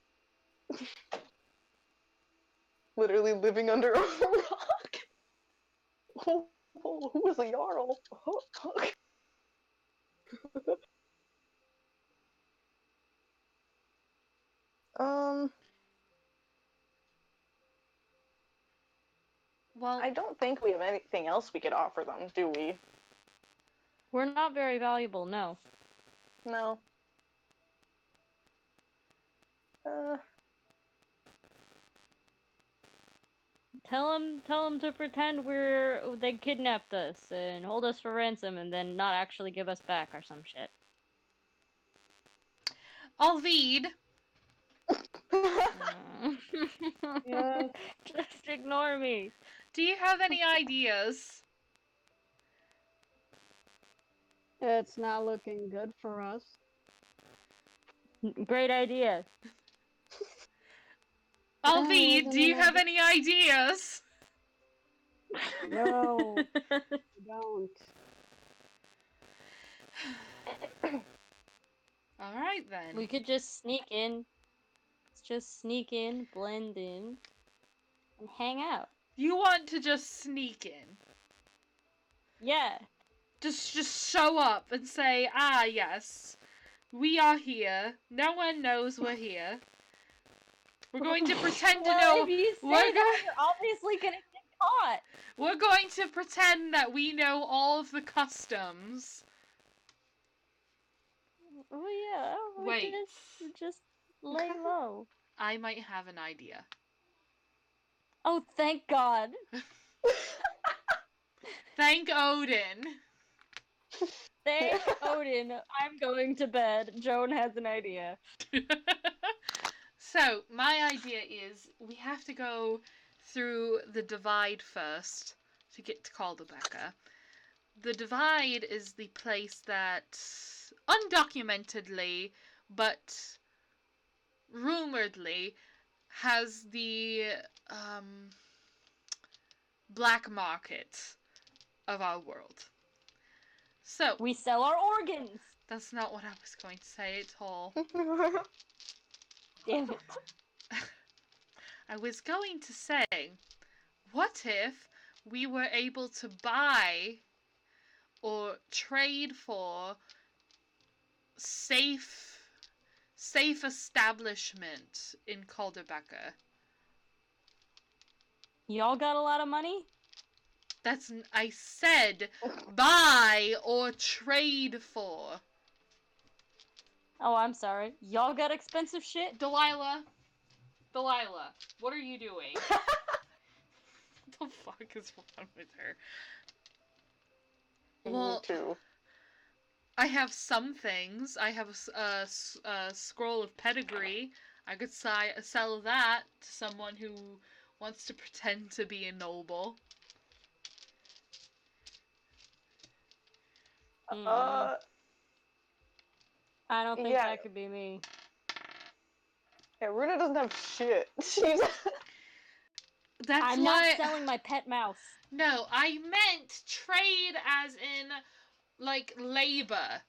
Literally living under a rock. Oh, who is a Jarl? Well, I don't think we have anything else we could offer them, do we? We're not very valuable, no. No. Tell them to pretend they kidnapped us and hold us for ransom and then not actually give us back or some shit. Alvid. Yes. Just ignore me. Do you have any ideas? It's not looking good for us. Great idea. Alvid, do you have any ideas? No, I don't. Alright then. We could just sneak in. Let's just sneak in, blend in, and hang out. You want to just sneak in? Yeah. Just show up and say, ah, yes, we are here. No one knows we're here. We're going to pretend to know. If you say that, you're obviously gonna get hot. We're going to pretend that we know all of the customs. Oh yeah. Wait. Just lay low. I might have an idea. Oh, thank God. Thank Odin. Thank Odin. I'm going to bed. Joan has an idea. So, my idea is we have to go through the divide first to get to Caldebeca. The divide is the place that, undocumentedly, but rumoredly, has the black market of our world. So, We sell our organs. that's not what I was going to say at all. Damn it. I was going to say, what if we were able to buy or trade for safe establishment in Caldebeca? Y'all got a lot of money? I said buy or trade for. Oh, I'm sorry. Y'all got expensive shit? Delilah, what are you doing? What the fuck is wrong with her? Well, too. I have some things. I have a scroll of pedigree. I could sell that to someone who wants to pretend to be a noble. Uh, I don't think yeah. that could be me. Yeah, Runa doesn't have shit. She's. I'm not selling my pet mouse. No, I meant trade as in, like, labor.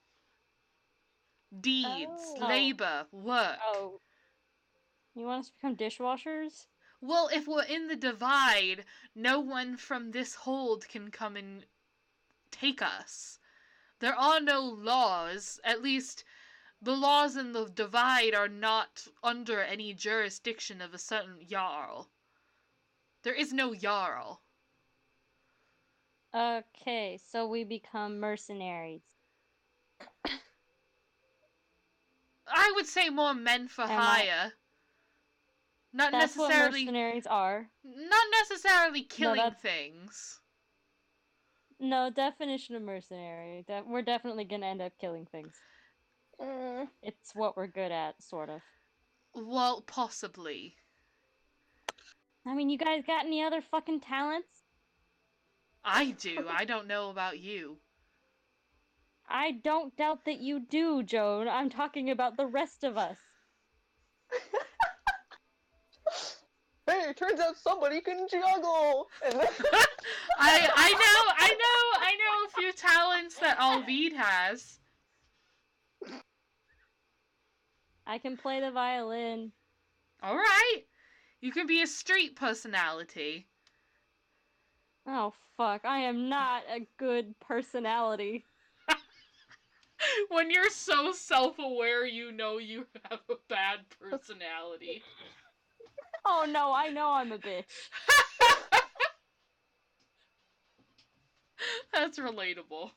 Deeds. Oh. Labor. Work. Oh. You want us to become dishwashers? Well, if we're in the divide, no one from this hold can come and take us. There are no laws. At least, the laws in the divide are not under any jurisdiction of a certain Jarl. There is no Jarl. Okay, so we become mercenaries. I would say more men for hire. Not That's necessarily. What mercenaries are. Not necessarily killing things. No, definition of mercenary. We're definitely gonna end up killing things. It's what we're good at, sort of. Well, possibly. I mean, you guys got any other fucking talents? I do. I don't know about you. I don't doubt that you do, Joan. I'm talking about the rest of us. Hey, it turns out somebody can juggle. I know a few talents that Alvid has. I can play the violin. All right. You can be a street personality. Oh fuck, I am not a good personality. When you're so self-aware, you know you have a bad personality. Oh no, I know I'm a bitch. That's relatable.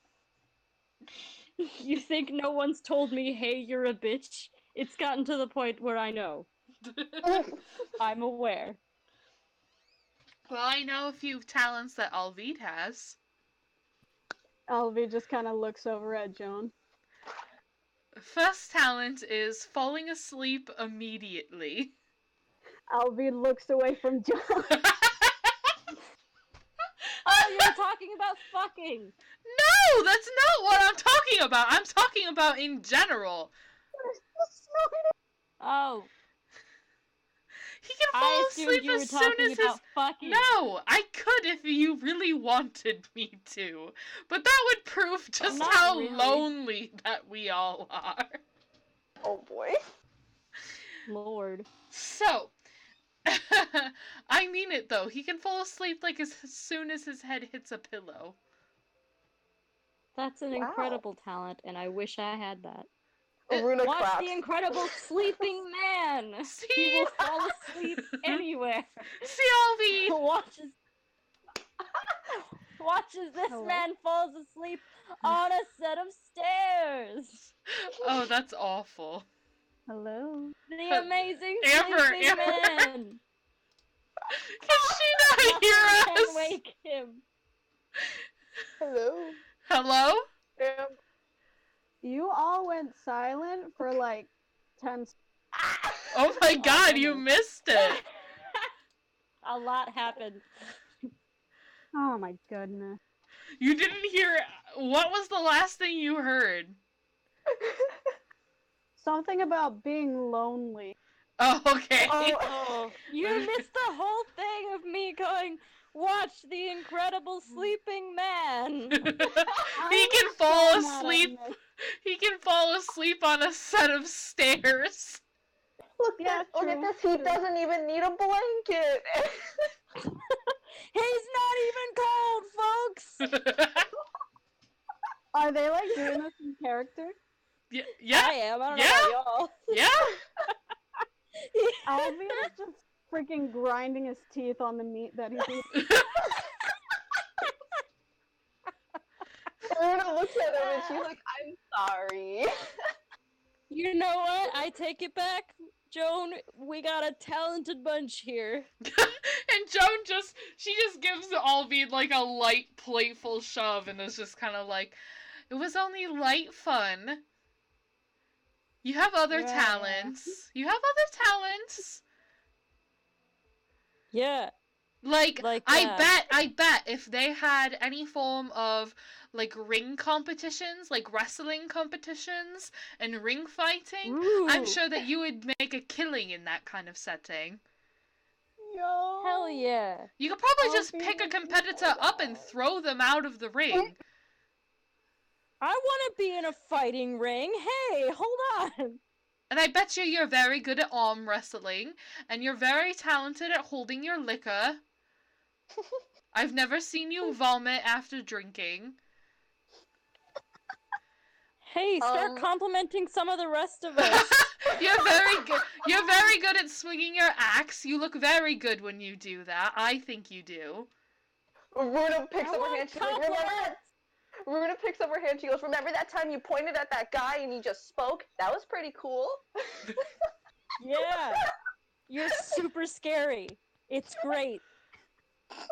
You think no one's told me, hey, you're a bitch? It's gotten to the point where I know. I'm aware. Well, I know a few talents that Alvid has. Alvi just kind of looks over at Joan. First talent is falling asleep immediately. Alvi looks away from Joan. Oh, you're talking about fucking! No, that's not what I'm talking about. I'm talking about in general. Oh. He can fall asleep you were as soon talking as about fucking. No, I could if you really wanted me to. But that would prove just how lonely that we all are. Oh boy. Lord. So, I mean it though. He can fall asleep like as soon as his head hits a pillow. That's an incredible talent, and I wish I had that. Runa Watch claps. The Incredible Sleeping Man! See? He will fall asleep anywhere. See, Alvi? Watch his... watches this Hello? man falls asleep on a set of stairs. Oh, that's awful. Hello? The amazing Amber, sleeping Amber. man. Can she not hear Nothing can us? wake him. Hello? Hello? Damn. You all went silent for like 10 Oh my god, you goodness. missed it. A lot happened. Oh my goodness. You didn't hear. What was the last thing you heard? Something about being lonely. Oh, okay. Oh, you missed the whole thing of me going, watch the incredible sleeping man. He can fall so mad at asleep. Nick. He can fall asleep on a set of stairs. Look, Yeah, look at true, this. He true. doesn't even need a blanket. He's not even cold, folks. Are they like doing this in character? Yeah. I am. I don't Yeah. know about y'all. Yeah. Alvin is just freaking grinding his teeth on the meat that he's eating. Runa looks at him and she's like, I'm sorry. You know what? I take it back. Joan, we got a talented bunch here. And Joan just gives Alvin like a light, playful shove and is just kind of like, it was only light fun. You have other Yeah. talents. You have other talents. Yeah. Like that. I bet if they had any form of like ring competitions, like wrestling competitions and ring fighting, I'm Ooh. sure that you would make a killing in that kind of setting. Yo. Hell yeah. You could probably just Alvin pick a is competitor up and throw them out of the ring. I want to be in a fighting ring. Hey, hold on. And I bet you're very good at arm wrestling, and you're very talented at holding your liquor. I've never seen you vomit after drinking. Hey, start Um. complimenting some of the rest of us. You're very good. You're very good at swinging your axe. You look very good when you do that. I think you do. Runa picks I up her want hand. She's like, remember that? Runa picks up her hand. She goes, remember that time you pointed at that guy and he just spoke? That was pretty cool. Yeah. You're super scary. It's great.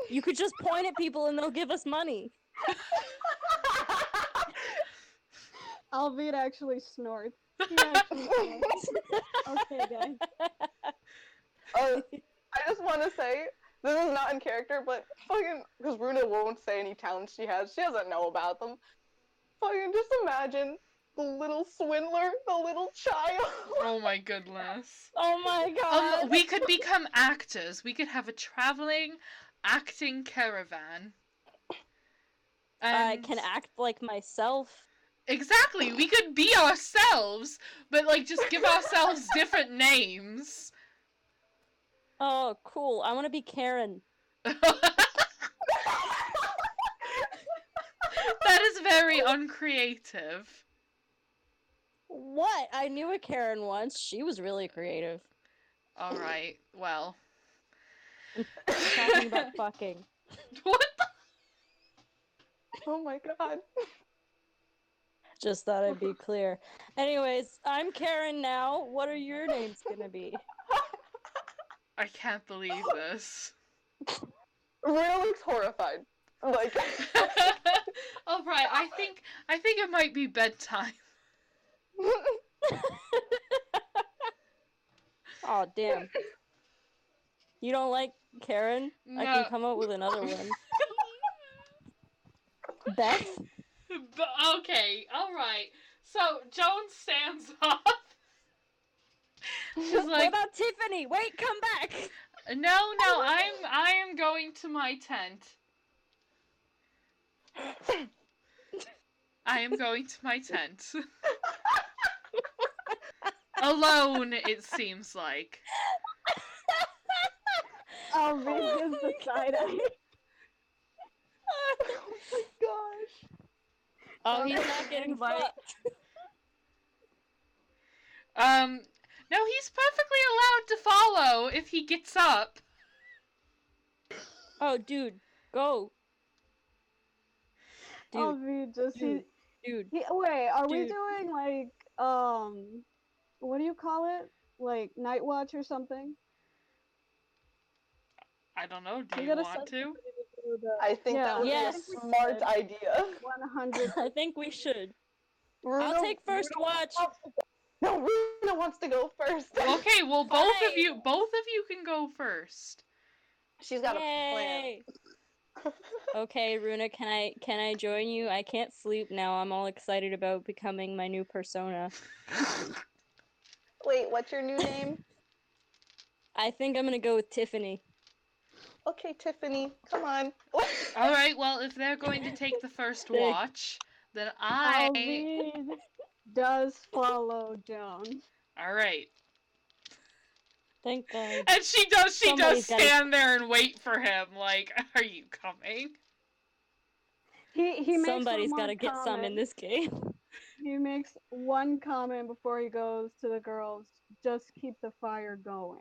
You could just point at people and they'll give us money. Alvin actually snorts. He actually snorts. Okay, guys. I just want to say, this is not in character, but fucking, because Runa won't say any talents she has. She doesn't know about them. Fucking just imagine the little swindler, the little child. Oh my goodness. Oh my god. We could become actors. We could have a traveling acting caravan. I And can act like myself. exactly, we could be ourselves, but like just give ourselves different names. Oh, cool. I want to be Karen. That is very uncreative. What? I knew a Karen once. She was really creative. Alright, well. Talking about fucking. What the? Oh my god. Just thought I'd be clear. Anyways, I'm Karen now. What are your names gonna be? I can't believe this. Runa looks horrified. Like, Alright, I think it might be bedtime. Oh, damn. You don't like Karen? I No. can come up with another one. Beth? Okay, alright. So, Joan stands up. She's What like, about Tiffany? Wait, come back! no, I am going to my tent. I am going to my tent. Alone, it seems like. Alvin gives the side eye. oh my gosh. Oh, he's not getting fucked. No, he's perfectly allowed to follow if he gets up. Oh, dude, go. Alvi just dude. wait, are we Dude. doing like what do you call it? Like night watch or something? I don't know. Do We you gotta want set to? somebody to do the I think that would be a Yes. smart idea. 100. I think we should. Runa, I'll take first Runa watch. wants to go- No, Runa wants to go first. Okay, well both of Fine. you can go first. She's got a plan. Yay. Okay, Runa, can I join you? I can't sleep now. I'm all excited about becoming my new persona. Wait, what's your new name? I think I'm gonna go with Tiffany. Okay, Tiffany, come on. All right, well, if they're going to take the first watch, then Alvi does follow Joan. All right. Thank God. And she does Somebody's gotta- stand there and wait for him, like, are you coming? He makes Somebody's one more gotta get some in comment. this game. He makes one comment before he goes to the girls. Just keep the fire going.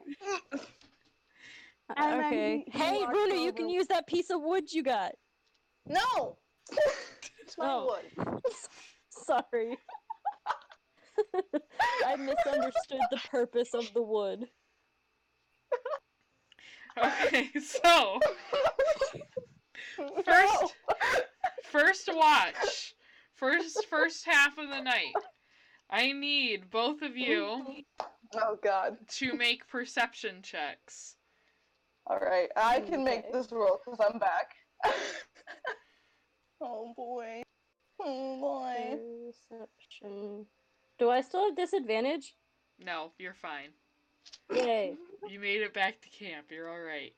And then Okay. he Hey, walks Runa, you can over. use that piece of wood you got. No! It's my Oh. wood. Sorry. I misunderstood the purpose of the wood. Okay, so first watch. First half of the night. I need both of you Oh god. to make perception checks. Alright, I can make Okay. this roll because I'm back. Oh boy. Oh boy. Perception. Do I still have disadvantage? No, you're fine. Yay. You made it back to camp. You're all right.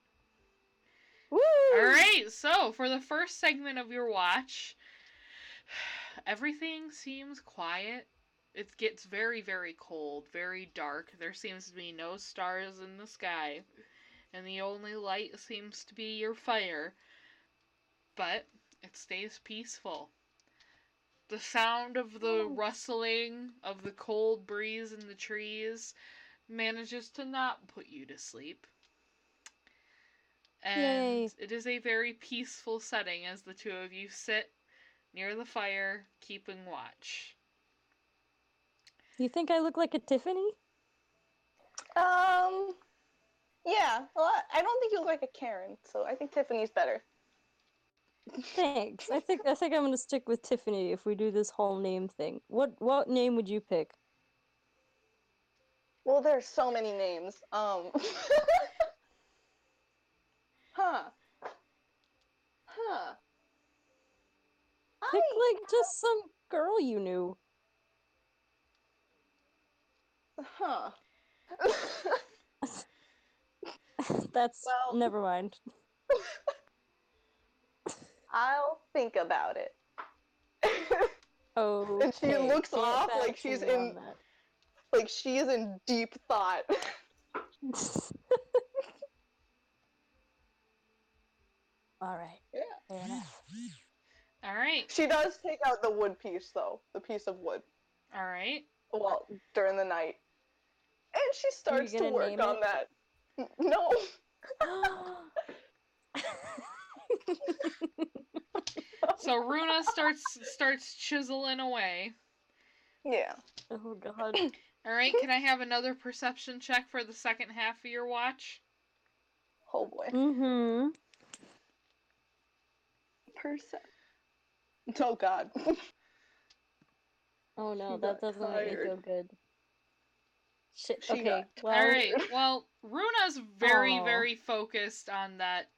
Woo! All right. So, for the first segment of your watch, everything seems quiet. It gets very, very cold, very dark. There seems to be no stars in the sky, and the only light seems to be your fire. But it stays peaceful. The sound of the rustling of the cold breeze in the trees manages to not put you to sleep. And Yay. it is a very peaceful setting as the two of you sit near the fire, keeping watch. You think I look like a Tiffany? Yeah. Well, I don't think you look like a Karen, so I think Tiffany's better. Thanks. I think I'm gonna stick with Tiffany if we do this whole name thing. What name would you pick? Well, there's so many names. Huh. Huh. Pick like just some girl you knew. Huh. That's Well- never mind. I'll think about it. Oh. And she looks off like she's in deep thought. All right. Yeah. Fair enough. All right. She does take out the wood piece though, the piece of wood. All right. Well, during the night. And she starts to gonna work name on it? that. No. So Runa starts chiseling away. Yeah. Oh god. All right. Can I have another perception check for the second half of your watch? Oh boy. Mm-hmm. Oh god. Oh no, She that got doesn't make me feel tired. good. Shit. She Okay. got Well. All right. Well, Runa's very, Aw. very focused on that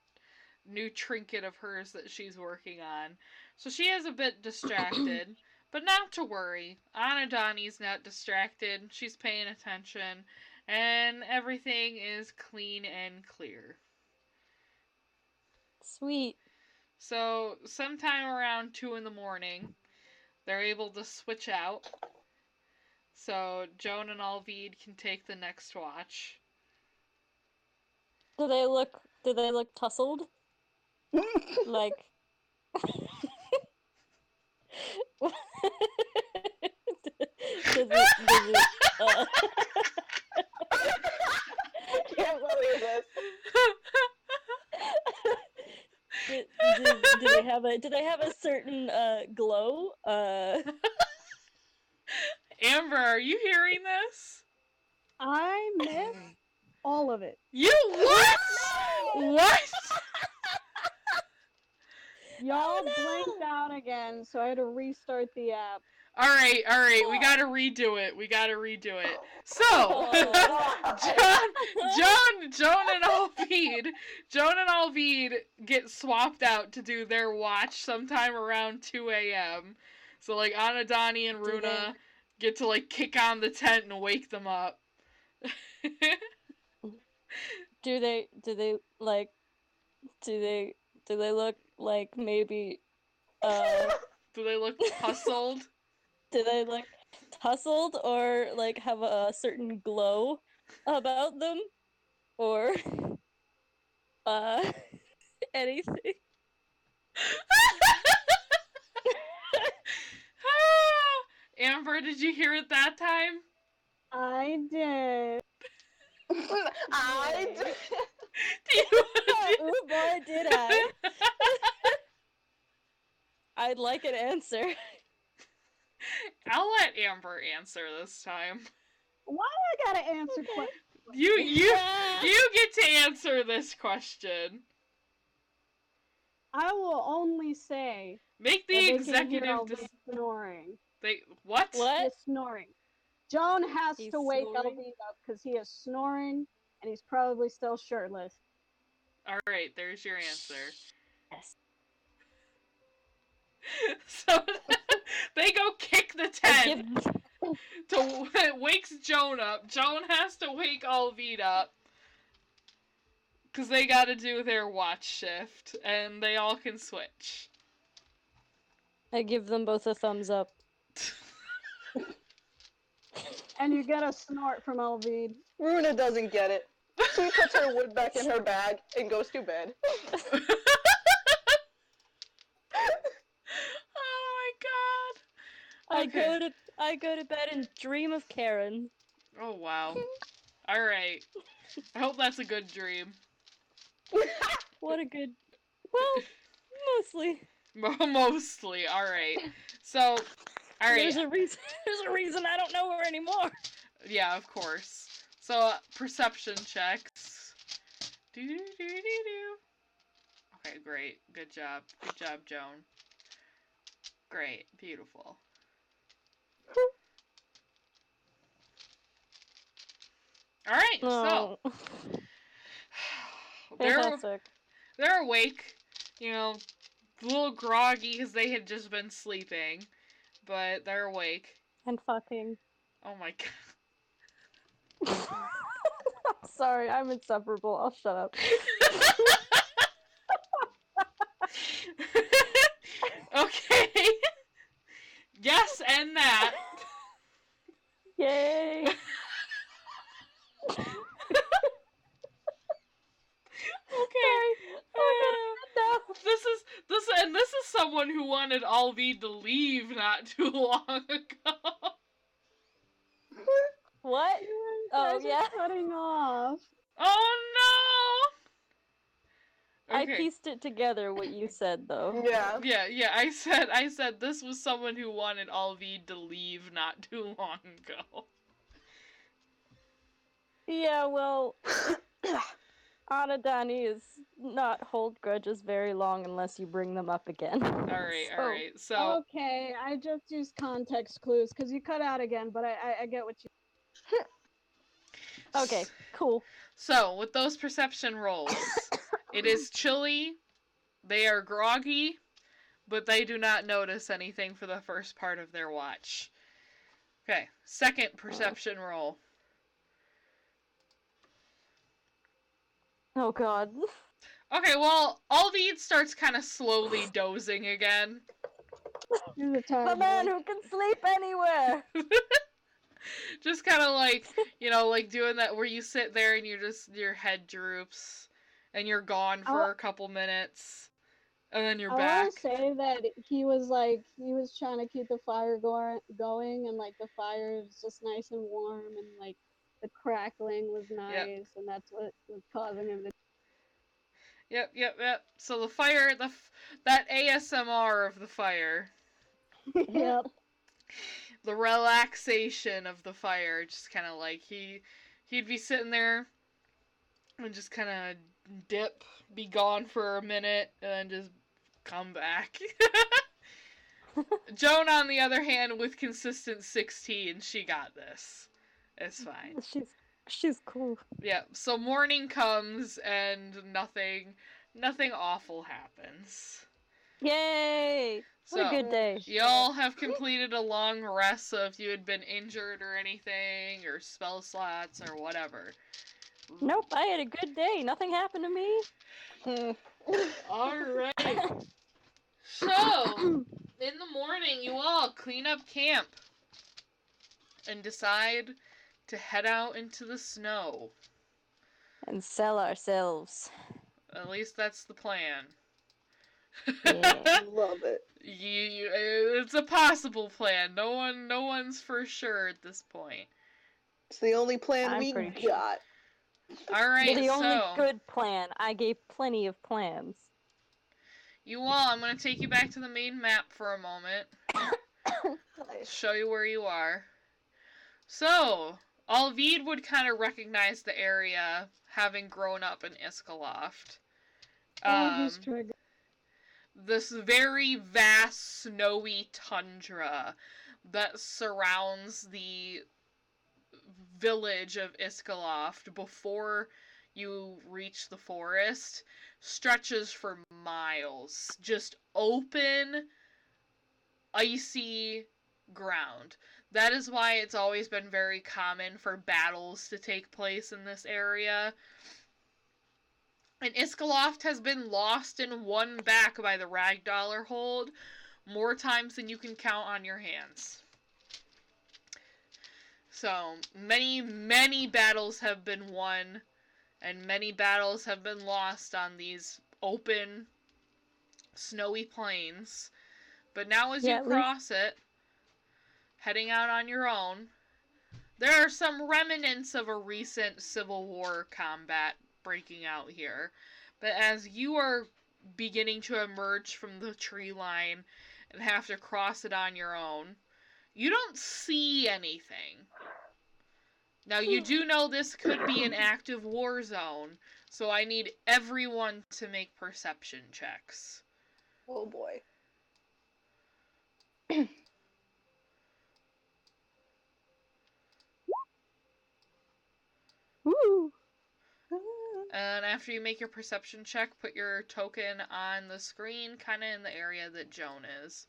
new trinket of hers that she's working on. So she is a bit distracted, but not to worry. Anadani's not distracted. She's paying attention, and everything is clean and clear. Sweet. So sometime around 2 in the morning, they're able to switch out. So Joan and Alvide can take the next watch. Do they look tussled? Like. does it I can't believe this. does do they have a certain glow? Amber, are you hearing this? I missed all of it. You what? What? Y'all blanked out again, so I had to restart the app. All right. We gotta redo it. So, Joan and Alvid get swapped out to do their watch sometime around 2 a.m. So like Anadani and Runa get to like kick on the tent and wake them up. Do they look like maybe Do they look tussled? do they look tussled or like have a certain glow about them or anything? Amber, did you hear it that time? I did. I did. Ooh boy, did I. I'd like an answer. I'll let Amber answer this time. Why I gotta answer questions? You get to answer this question. I will only say Make the that they can executive hear Alvin snoring. They what? He's snoring. Joan has He's to wake snoring? Alvin up because he is snoring and he's probably still shirtless. All right, there's your answer. Yes. So they go kick the tent. It wakes Joan up. Joan has to wake Alvid up. Because they gotta do their watch shift. And they all can switch. I give them both a thumbs up. And you get a snort from Alvid. Runa doesn't get it. She puts her wood back in her bag and goes to bed. Oh my god. Okay. I go to bed and dream of Karen. Oh wow. Alright. I hope that's a good dream. What a good. Well, mostly. Mostly, alright. So, alright. There's a reason I don't know her anymore. Yeah, of course. So, perception checks. Okay, great. Good job. Good job, Joan. Great. Beautiful. Alright, so. They're awake. You know, a little groggy because they had just been sleeping. But they're awake. And fucking. Oh my god. Sorry, I'm insufferable. I'll shut up. Okay. Yes, and that. Yay. Okay. This is someone who wanted Alvid to leave not too long ago. What? Oh Guys yeah. are cutting off. Oh no. Okay. I pieced it together what you said though. Yeah. Yeah. I said this was someone who wanted Alvid to leave not too long ago. Yeah, well, Anadani is not hold grudges very long unless you bring them up again. Alright. So Okay, I just used context clues because you cut out again, but I get what you. Okay, cool. So, with those perception rolls, it is chilly, they are groggy, but they do not notice anything for the first part of their watch. Okay, second perception roll. Oh god. Okay, well, Alvid starts kind of slowly dozing again. He's a tired The man boy. who can sleep anywhere! Just kind of like, you know, like doing that where you sit there and your head droops and you're gone for a couple minutes and then you're back. I want to say that he was trying to keep the fire going and like the fire is just nice and warm and like the crackling was nice and that's what was causing him to. Yep. So the fire, that ASMR of the fire. Yep. The relaxation of the fire, just kind of like he'd be sitting there and just kind of dip, be gone for a minute, and just come back. Joan, on the other hand, with consistent 16, she got this. It's fine. She's cool. Yeah. So morning comes and nothing awful happens. Yay! What So, a good day. y'all have completed a long rest, so if you had been injured or anything, or spell slots, or whatever. Nope, I had a good day. Nothing happened to me. Alright. So, in the morning, you all clean up camp and decide to head out into the snow. And sell ourselves. At least that's the plan. Yeah. Love it. It's a possible plan. No one's for sure at this point. It's the only plan I'm we pretty sure. got. Alright, The only so good plan. I gave plenty of plans. you all, I'm gonna take you back to the main map for a moment. Nice. Show you where you are. So, Alvid would kind of recognize the area, having grown up in Iskaloft. He's triggered. This very vast, snowy tundra that surrounds the village of Iskaloft before you reach the forest stretches for miles. Just open, icy ground. That is why it's always been very common for battles to take place in this area. And Iskaloft has been lost and won back by the Ragdalr hold more times than you can count on your hands. So, many battles have been won, and many battles have been lost on these open, snowy plains. But now as you cross it, heading out on your own, there are some remnants of a recent Civil War combat breaking out here. But as you are beginning to emerge from the tree line and have to cross it on your own, you don't see anything. Now, you do know this could be an active war zone, so I need everyone to make perception checks. Oh boy. Woo! And after you make your perception check, put your token on the screen, kind of in the area that Joan is.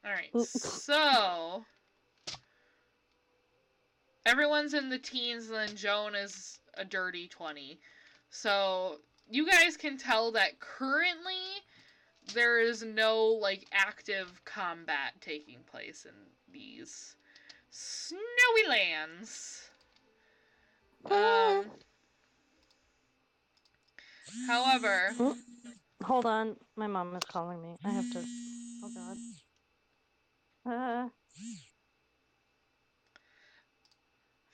Alright, so everyone's in the teens, and then Joan is a dirty 20. So you guys can tell that currently there is no, like, active combat taking place in these snowy lands. However... Hold on, my mom is calling me. I have to... Oh god.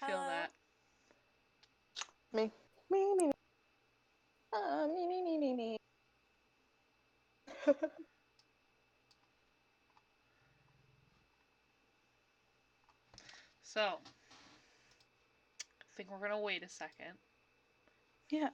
Feel that. Me. Me. Me. So, I think we're gonna wait a second. Yeah.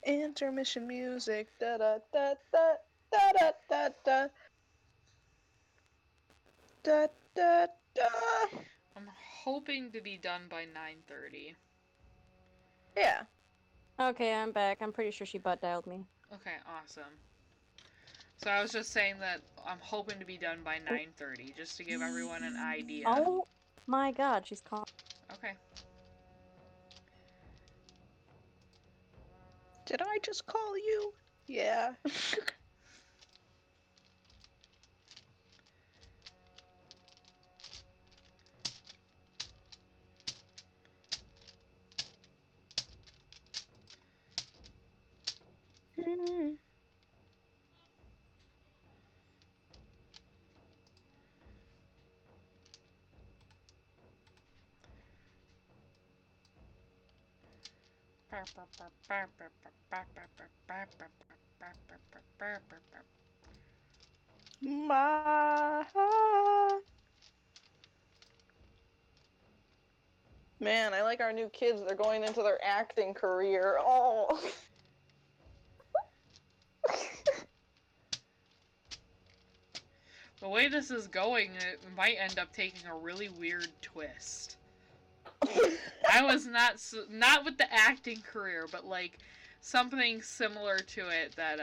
Intermission music. Da da da da da da da da da da da. I'm hoping to be done by 9:30. Yeah. Okay, I'm back. I'm pretty sure she butt dialed me. Okay, awesome. So I was just saying that I'm hoping to be done by 9:30, just to give everyone an idea. Oh my god, she's calling. Okay. Did I just call you? Yeah. My man, I like our new kids. They're going into their acting career. Oh. The way this is going, it might end up taking a really weird twist. I was not with the acting career, but like something similar to it that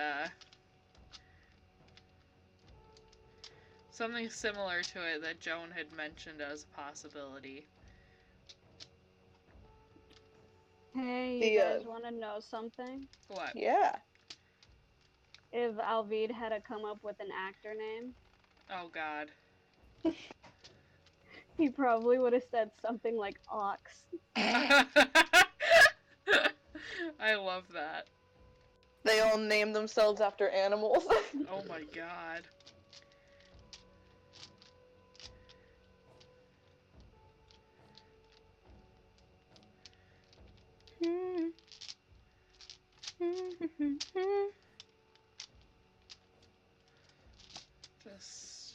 Joan had mentioned as a possibility. Hey, you guys want to know something? What? Yeah. If Alvid had to come up with an actor name, Oh God. he probably would have said something like Ox. I love that. They all name themselves after animals. Oh my God.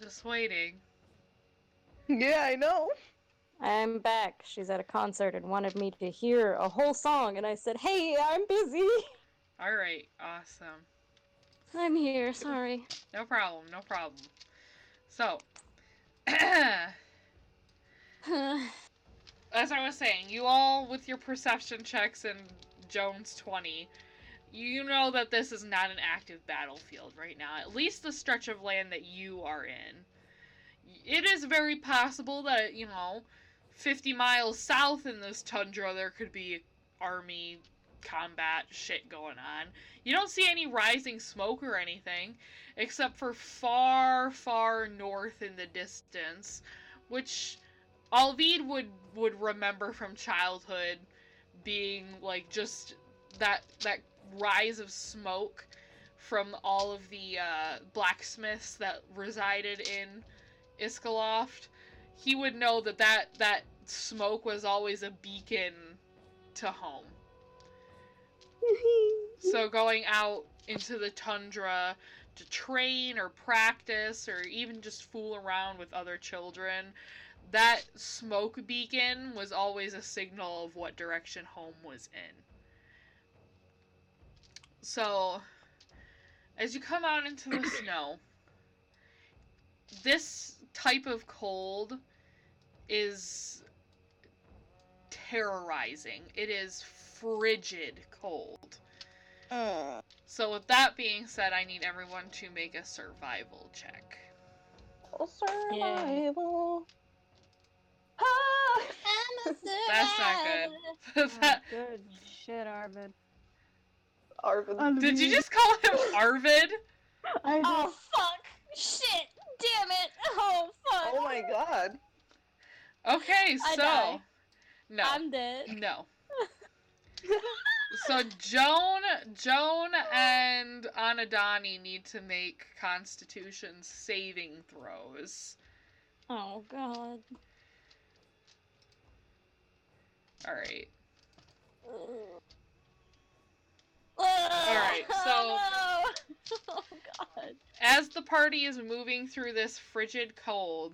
Just waiting. Yeah, I know. I'm back. She's at a concert and wanted me to hear a whole song, and I said, hey, I'm busy. Alright, awesome. I'm here, sorry. No problem, no problem. So, as I was saying, you all, with your perception checks and Jones 20, you know that this is not an active battlefield right now, at least the stretch of land that you are in. It is very possible that, 50 miles south in this tundra there could be army combat shit going on. You don't see any rising smoke or anything, except for far, far north in the distance, which Alvid would remember from childhood being like just that rise of smoke from all of the blacksmiths that resided in Iskaloft. He would know that smoke was always a beacon to home. So going out into the tundra to train or practice or even just fool around with other children, that smoke beacon was always a signal of what direction home was in. So, as you come out into the snow, this type of cold is terrorizing. It is frigid cold. So with that being said, I need everyone to make a survival check. Survival. I'm a That's not good. Oh, good shit, Arvid. Arvid. Did you just call him Arvid? I did. Oh, fuck! Shit! Damn it! Oh, fuck! Oh my god. Okay, I so... die. No. I'm dead. No. So Joan and Anadani need to make Constitution saving throws. Oh, God. Alright. Alright, so- Oh, no. Oh, God. As the party is moving through this frigid cold,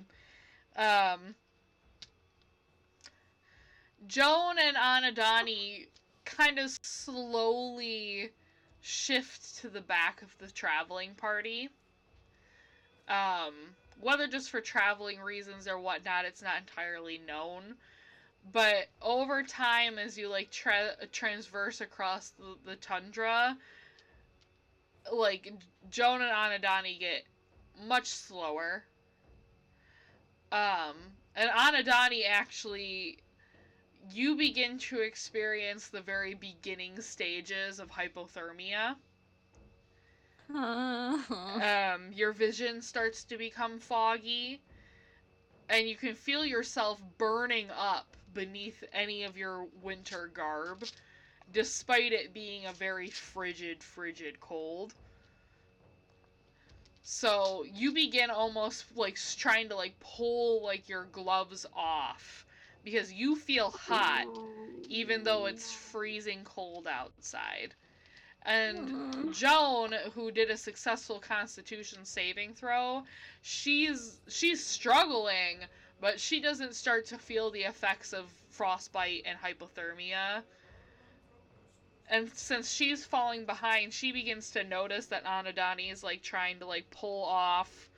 Joan and Anadani kind of slowly shift to the back of the traveling party. Whether just for traveling reasons or whatnot, it's not entirely known. But over time, as you transverse across the tundra, like, Joan and Anadani get much slower. And Anadani actually, you begin to experience the very beginning stages of hypothermia. Your vision starts to become foggy, and you can feel yourself burning up beneath any of your winter garb, despite it being a very frigid cold. So you begin almost like trying to like pull like your gloves off because you feel hot even though it's freezing cold outside. And Joan, who did a successful Constitution saving throw, she's struggling, but she doesn't start to feel the effects of frostbite and hypothermia. And since she's falling behind, she begins to notice that Anadani is like trying to like pull off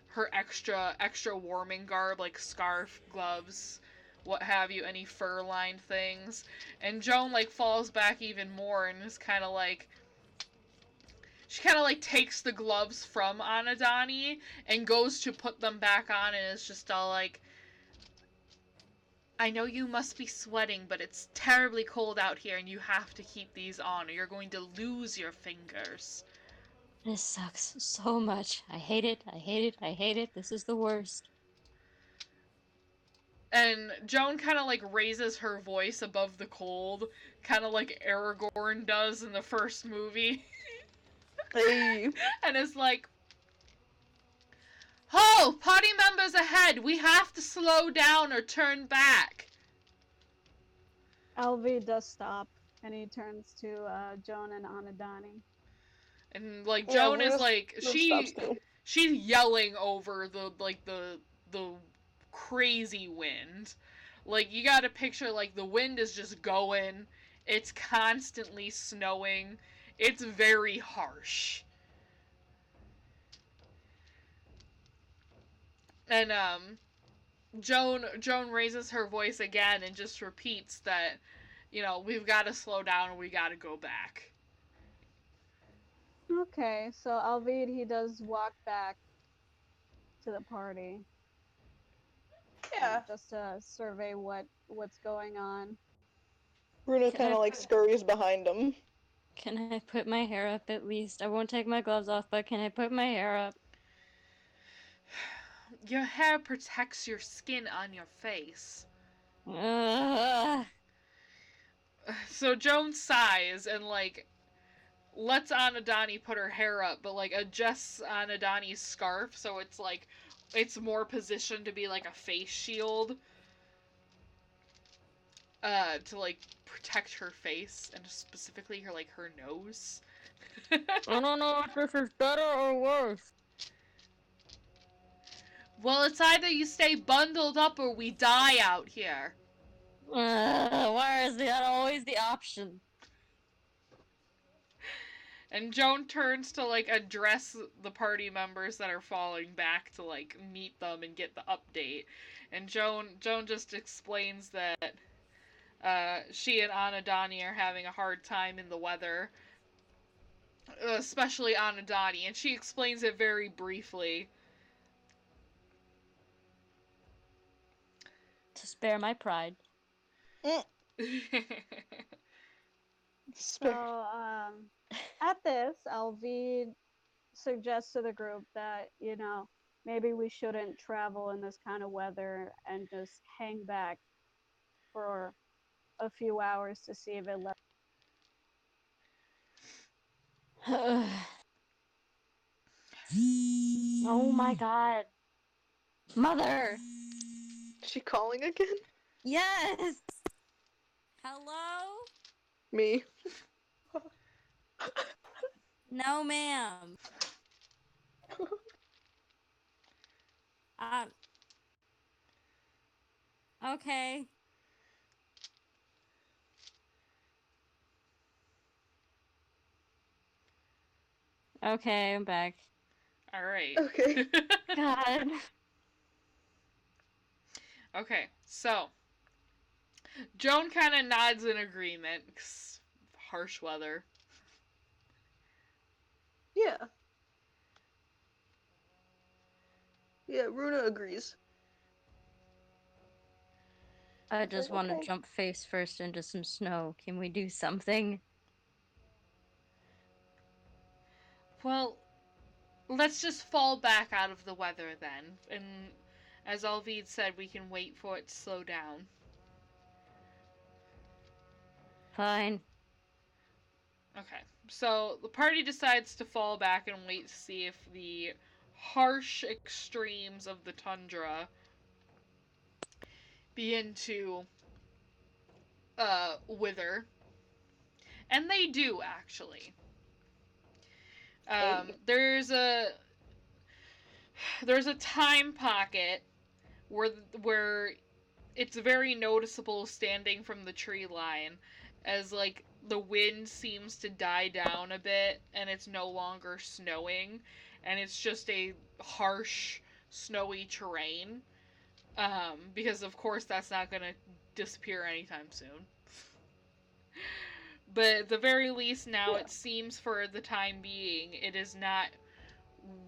her extra warming garb, like scarf, gloves, what have you, any fur-lined things. And Joan like falls back even more and is kind of like, she kind of like takes the gloves from Anadani and goes to put them back on and is just all like, I know you must be sweating, but it's terribly cold out here and you have to keep these on or you're going to lose your fingers. This sucks so much. I hate it. I hate it. I hate it. This is the worst. And Joan kind of like raises her voice above the cold, kind of like Aragorn does in the first movie. Hey. And is like, "Ho! Party members ahead! We have to slow down or turn back!" Alvi does stop, and he turns to Joan and Anadani. And like Yeah, Joan is like, stops too. she's yelling over the crazy wind. Like, you gotta picture like the wind is just going, it's constantly snowing, it's very harsh. And Joan raises her voice again and just repeats that, you know, we've got to slow down and we got to go back. Okay, so Alvid, he does walk back to the party. Yeah. Just to survey what's going on. Bruno kind of like scurries behind him. Can I put my hair up at least? I won't take my gloves off, but can I put my hair up? Your hair protects your skin on your face. So Joan sighs and like lets Anadani put her hair up, but like adjusts Anadani's scarf so it's like it's more positioned to be like a face shield. To like protect her face and specifically her nose. I don't know if this is better or worse. Well, it's either you stay bundled up or we die out here. Why is that always the option? And Joan turns to like address the party members that are falling back to like meet them and get the update. And Joan just explains that she and Anadani are having a hard time in the weather, especially Anadani, and she explains it very briefly. To spare my pride. So, at this, Alvid suggests to the group that, you know, maybe we shouldn't travel in this kind of weather and just hang back for a few hours to see if it left. Oh my god. Mother! Is she calling again? Yes! Hello? Me. No, ma'am. Okay. Okay, I'm back. Alright. Okay. God. Okay, so Joan kind of nods in agreement. Harsh weather. Yeah. Yeah, Runa agrees. I just want to Okay. jump face first into some snow. Can we do something? Well, let's just fall back out of the weather then. And as Alvid said, we can wait for it to slow down. Fine. Okay, so the party decides to fall back and wait to see if the harsh extremes of the tundra begin to wither. And they do, actually. Hey. There's a time pocket where it's very noticeable standing from the tree line as like the wind seems to die down a bit and it's no longer snowing and it's just a harsh snowy terrain, because of course that's not going to disappear anytime soon. But at the very least now, it seems for the time being it is not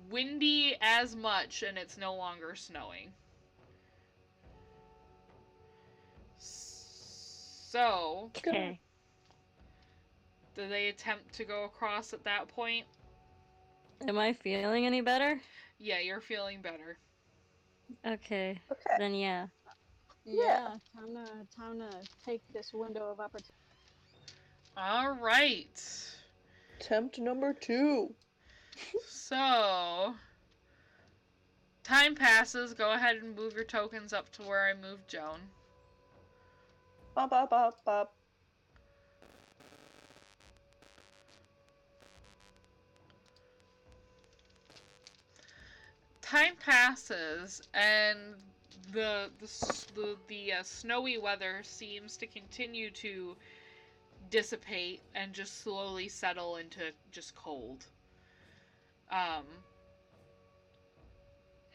windy as much and it's no longer snowing. So, Okay. do they attempt to go across at that point? Am I feeling any better? Yeah, you're feeling better. Okay. Okay. Then yeah. Yeah, time to take this window of opportunity. All right. Attempt number 2. So, time passes. Go ahead and move your tokens up to where I moved Joan. Bop, bop, bop, bop. Time passes, and the snowy weather seems to continue to dissipate and just slowly settle into just cold.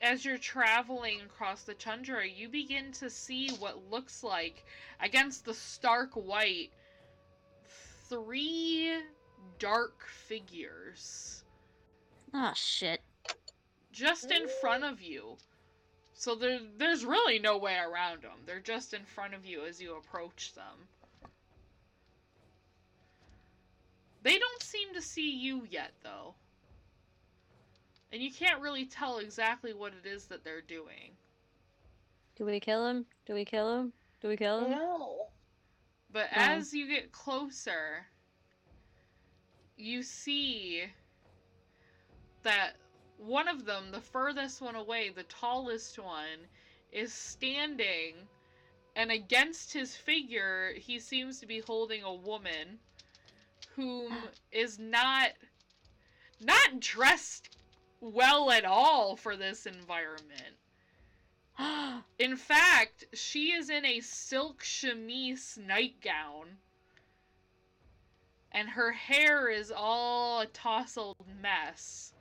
As you're traveling across the tundra, you begin to see what looks like, against the stark white, 3 dark figures Ah, shit. just in front of you. So there's really no way around them. They're just in front of you as you approach them. They don't seem to see you yet, though. And you can't really tell exactly what it is that they're doing. Do we kill him? Do we kill him? Do we kill him? No. But No. as you get closer, you see that one of them, the furthest one away, the tallest one, is standing, and against his figure, he seems to be holding a woman whom is not dressed well at all for this environment. In fact, she is in a silk chemise nightgown, and her hair is all a tousled mess.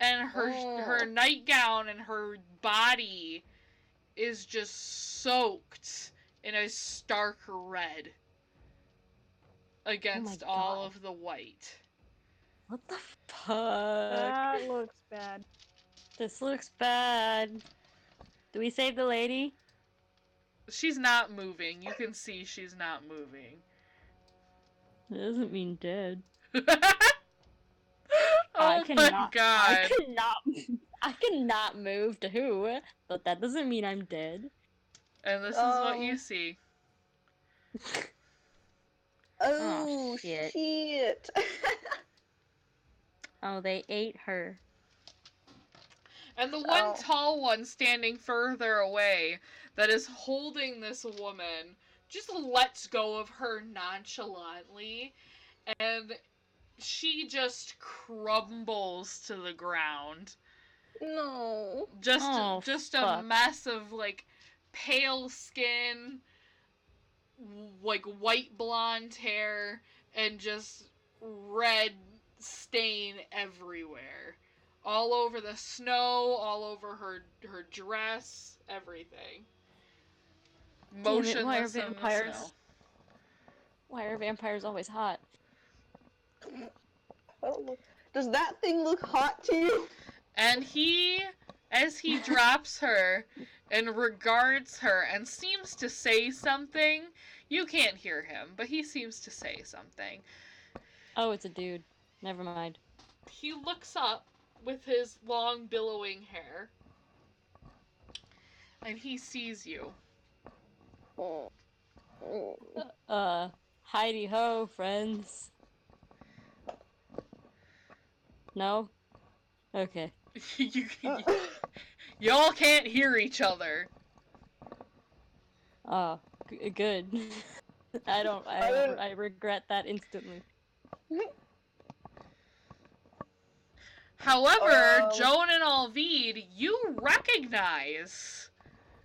And her nightgown and her body is just soaked in a stark red against all of the white. What the fuck? That looks bad. This looks bad. Do we save the lady? She's not moving. You can see she's not moving. That doesn't mean dead. Oh my god. I cannot move to who, but that doesn't mean I'm dead. And this is what you see. Oh, shit. Oh, they ate her. And the one tall one standing further away that is holding this woman just lets go of her nonchalantly, and she just crumbles to the ground. No. Just a mess of like pale skin, like white blonde hair, and just red stain everywhere. All over the snow, all over her dress, everything. Motionless in the snow. Why are vampires always hot? Does that thing look hot to you? And as he drops her and regards her and seems to say something, you can't hear him, but he seems to say something. Oh, it's a dude. Never mind. He looks up with his long billowing hair, and he sees you. Heidi ho, friends. No? Okay. Y'all can't hear each other. Oh, good. I regret that instantly. However, Joan and Alvide, you recognize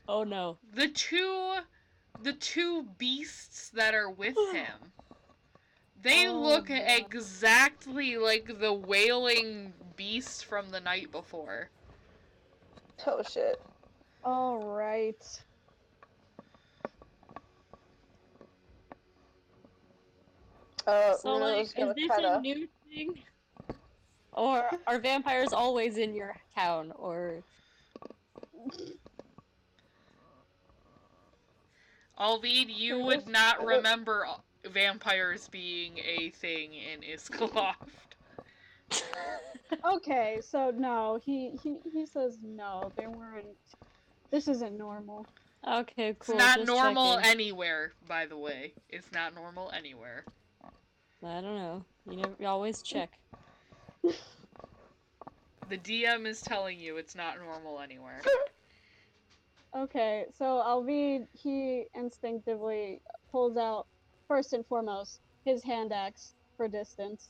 Oh no. the two beasts that are with him. They look exactly like the wailing beast from the night before. Oh shit. Alright. So, like, is this a new thing? Or are vampires always in your town? Or Alvide, you would not remember vampires being a thing in Iskaloft. Okay, so no, he says no, they weren't. This isn't normal. Okay, cool. It's not just normal checking. anywhere, by the way. It's not normal anywhere. I don't know. You always check. The DM is telling you it's not normal anywhere. Okay, so Alvid, he instinctively pulls out, first and foremost, his hand axe for distance.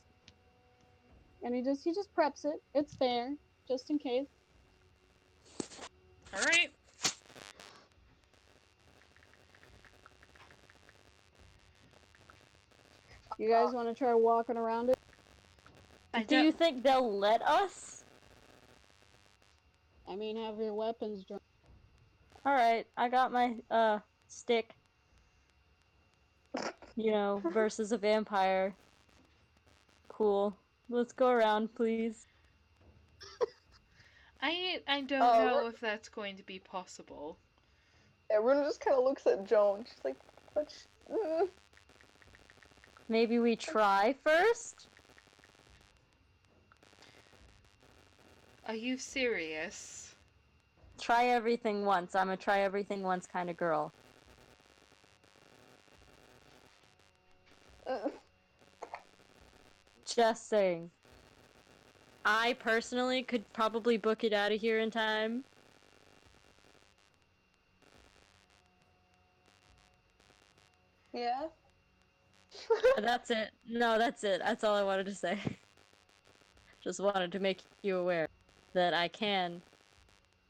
And he just preps it. It's there, just in case. Alright. You guys want to try walking around it? Do you think they'll let us? I mean, have your weapons drawn. Alright, I got my, stick. Versus a vampire. Cool. Let's go around, please. I don't know if that's going to be possible. Yeah, Runa just kind of looks at Joan. She's like, Maybe we try first? Are you serious? Try everything once. I'm a try everything once kind of girl. Just saying. I personally could probably book it out of here in time. Yeah? That's it. No, that's it. That's all I wanted to say. Just wanted to make you aware that I can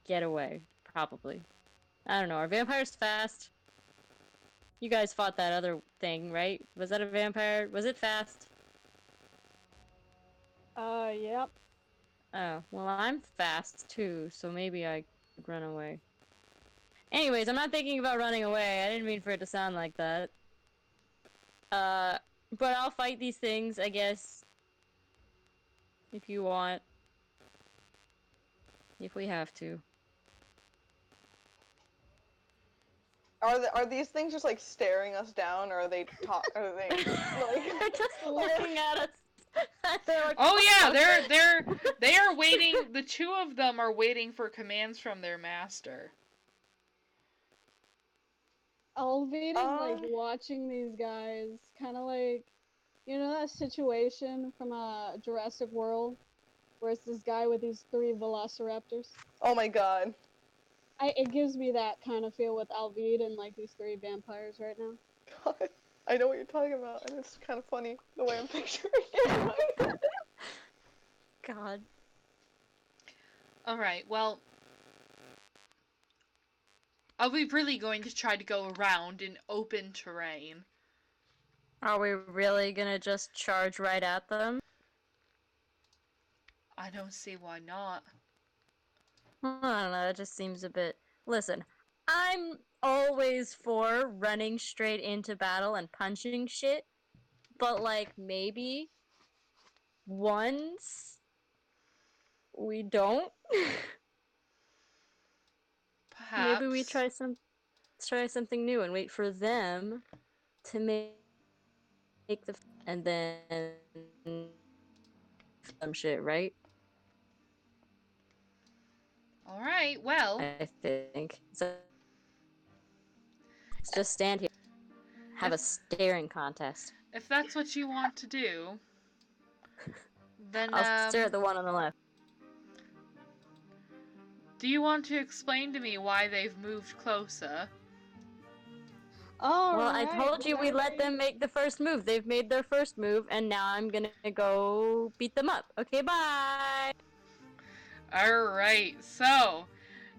get away. Probably. I don't know. Are vampires fast? You guys fought that other thing, right? Was that a vampire? Was it fast? Yep. Oh, well, I'm fast too, so maybe I could run away. Anyways, I'm not thinking about running away. I didn't mean for it to sound like that. But I'll fight these things, I guess. If you want. If we have to. Are these things just like staring us down, or are they are they like They're just looking at us. They're like, oh yeah, they are waiting. The two of them are waiting for commands from their master. Alvid is like watching these guys, kind of like, you know that situation from Jurassic World, where it's this guy with these 3 velociraptors? Oh my god. It gives me that kind of feel with Alvid and like these 3 vampires right now. God. I know what you're talking about, and it's kind of funny the way I'm picturing it. God. Alright, well, are we really going to try to go around in open terrain? Are we really gonna just charge right at them? I don't see why not. I don't know, that just seems a bit... Listen, I'm always for running straight into battle and punching shit, but, like, maybe once we don't. Perhaps. Maybe we try something new and wait for them to make the and then some shit, right? All right. Well, I think. So let's just stand here, have a staring contest. if that's what you want to do, then I'll stare at the one on the left. do you want to explain to me why they've moved closer? All Well, I right, told you we let them make the first move. They've made their first move, and now I'm gonna go beat them up. Okay, bye. Alright, so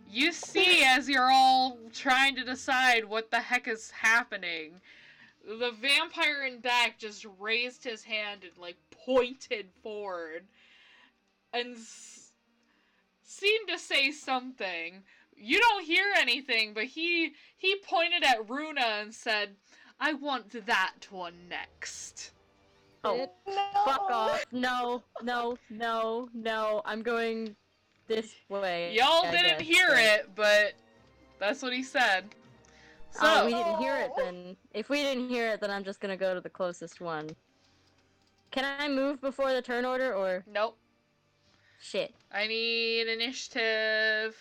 you see as you're all trying to decide what the heck is happening, the vampire in back just raised his hand and like pointed forward and seemed to say something. You don't hear anything, but he pointed at Runa and said, "I want that one next." Oh, No. fuck off. No, no, no, no. I'm going this way. Y'all I didn't guess, hear but- it, but that's what he said. So, Oh, we didn't hear it then. If we didn't hear it, then I'm just gonna go to the closest one. Can I move before the turn order, or? nope. Shit. I need initiative.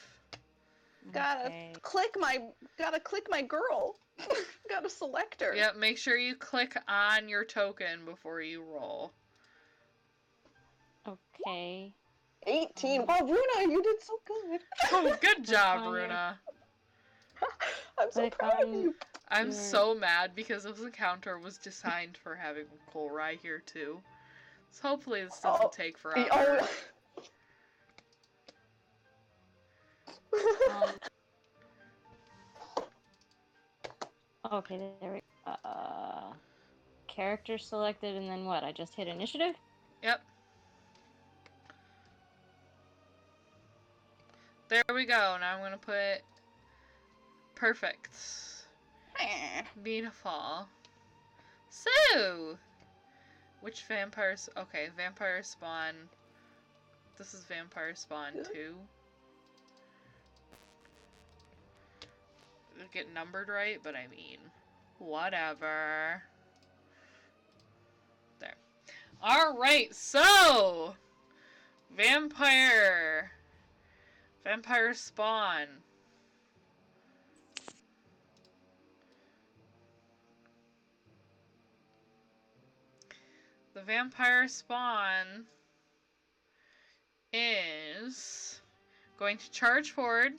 Gotta click my girl. Gotta select her. Yep, make sure you click on your token before you roll. Okay. 18. Wow, Runa, you did so good. Oh, good job, on your- Runa. I'm so Click proud of on- you. I'm Your- so mad because this encounter was designed for having Kolrai here too. So hopefully this doesn't take forever. Oh. Okay, there we go. Character selected, and then what? I just hit initiative? Yep. There we go. Now I'm gonna put perfect. Beautiful. So, which vampires? Okay, vampire spawn. This is vampire spawn 2. It'll get numbered right, but I mean, whatever. There. Alright, so vampire spawn. The vampire spawn is going to charge forward.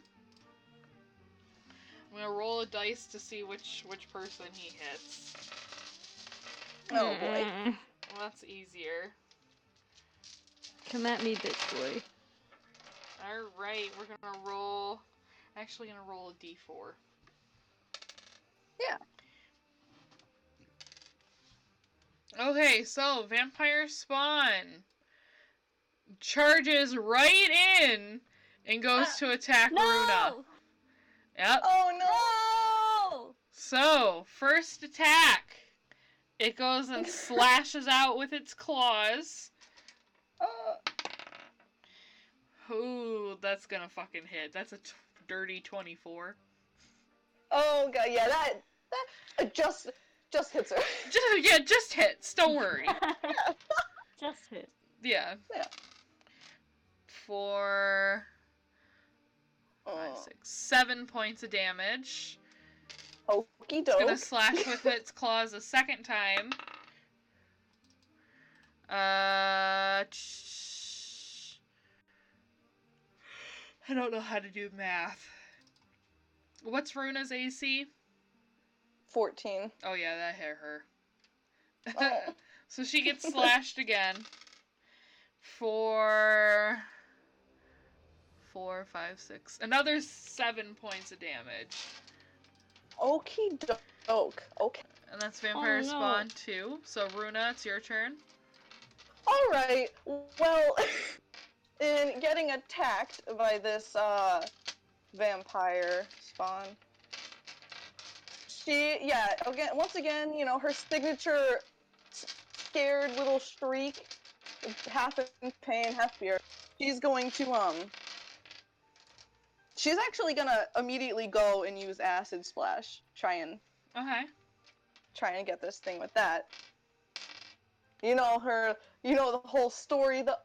I'm gonna roll a dice to see which person he hits. Oh boy. Well, that's easier. Come at me, bitch boy. Alright, we're gonna roll... Actually gonna roll a d4. Yeah. Okay, so vampire spawn charges right in and goes to attack Runa. Yep. Oh no! So, first attack. It goes and slashes out with its claws. Ooh, that's gonna fucking hit. That's a dirty 24. Oh god, yeah, that just hits her. Just hits. Don't worry. Just hit. Yeah. Yeah. For 5, 6, 7 points of damage. Okie It's doke. gonna slash with its claws a second time. I don't know how to do math. What's Runa's AC? 14. Oh yeah, that hit her. Oh. So she gets slashed again. For 4, 5, 6. Another 7 points of damage. Okie doke. Okay. And that's Vampire Oh, no. Spawn 2. So Runa, it's your turn. Alright, well, in getting attacked by this, vampire spawn, once again, you know, her signature scared little shriek half in pain, half fear. She's going to she's actually gonna immediately go and use acid splash. Try and get this thing with that. You know the whole story, the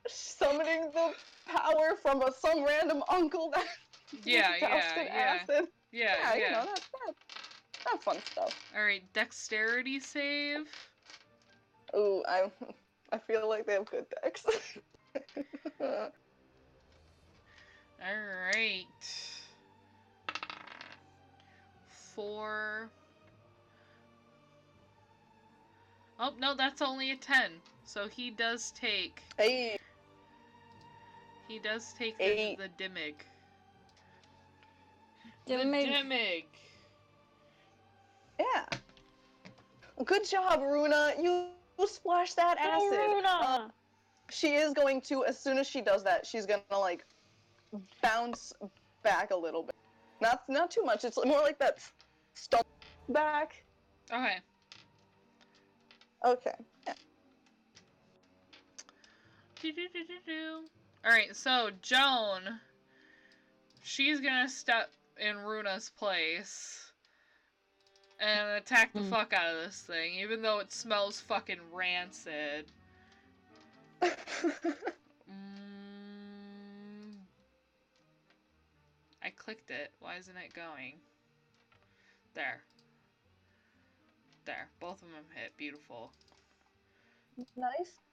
summoning the power from some random uncle that doused in acid. Yeah. You know, that's fun stuff. Alright, dexterity save. Ooh, I feel like they have good decks. Alright. 4. Oh, no, that's only a 10. So he does take... Hey. He does take the Dimig. Dimig. Yeah. Good job, Runa. You splashed that acid. Runa! She is going to, as soon as she does that, she's gonna like bounce back a little bit. Not too much. It's more like that stomp back. Okay. Okay. Yeah. Alright, so Joan, she's gonna step in Runa's place and attack the fuck out of this thing, even though it smells fucking rancid. I clicked it. Why isn't it going? There. There. Both of them hit. Beautiful.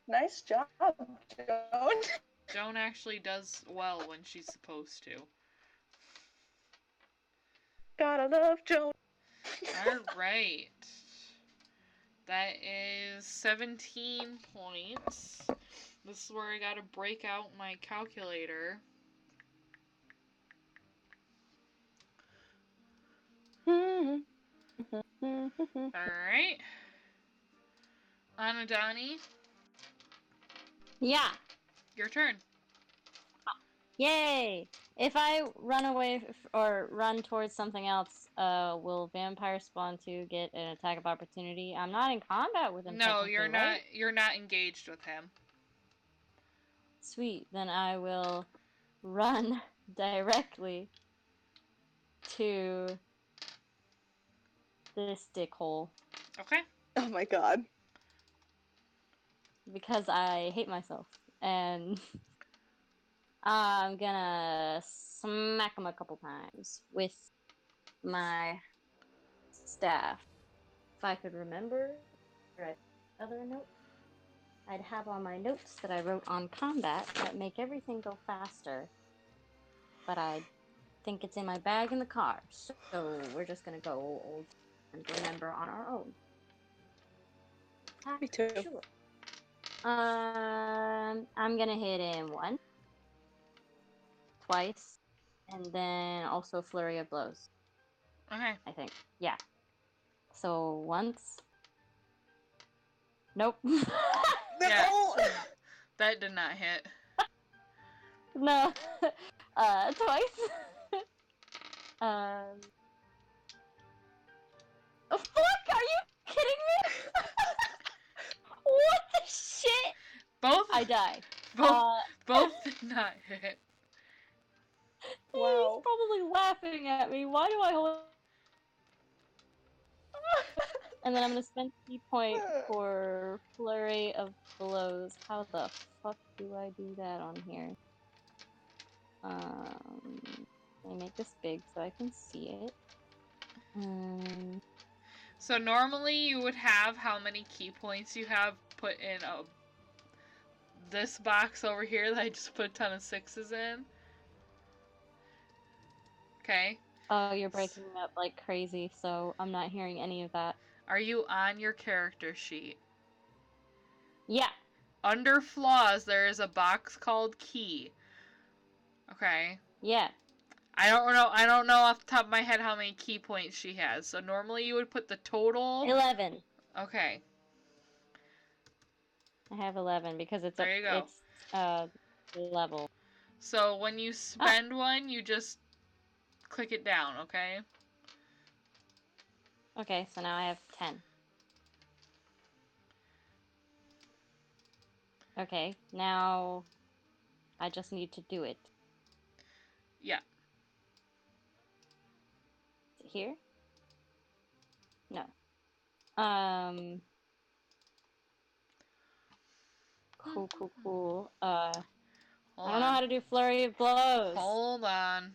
Nice job, Joan. Joan actually does well when she's supposed to. Gotta love Joan. Alright. That is 17 points. This is where I gotta break out my calculator. Alright. Anadani. Yeah. Your turn. Yay! If I run away or run towards something else, will Vampire Spawn 2 get an attack of opportunity? I'm not in combat with him. No, you're not. Right? You're not engaged with him. Sweet. Then I will run directly to this dickhole. Okay. Oh my god. Because I hate myself. And I'm gonna smack him a couple times with my staff. If I could remember, right, other note, I'd have on my notes that I wrote on combat that make everything go faster. But I think it's in my bag in the car, so we're just gonna go old and remember on our own. Me too. Sure. I'm gonna hit him once, twice, and then also flurry of blows. Okay. I think. Yeah. So once. Nope. Yeah. That did not hit. No. Twice. Oh, fuck! Are you kidding me? What the shit? Both. I died. Both did not hit. Wow. He's probably laughing at me. Why do I hold? And then I'm gonna spend key point for flurry of blows. How the fuck do I do that on here? Let me make this big so I can see it. So normally you would have how many key points you have put in this box over here that I just put a ton of 6s in. Okay. Oh, you're breaking up like crazy, so I'm not hearing any of that. Are you on your character sheet? Yeah. Under flaws, there is a box called key. Okay. Yeah. I don't know off the top of my head how many key points she has. So normally you would put the total. 11. Okay. I have 11 because it's there you go. It's level. So when you spend one, you just click it down, okay? Okay, so now I have 10. Okay, now I just need to do it. Yeah. Is it here? No. Cool. I Hold don't know on. how to do flurry of blows. Hold on.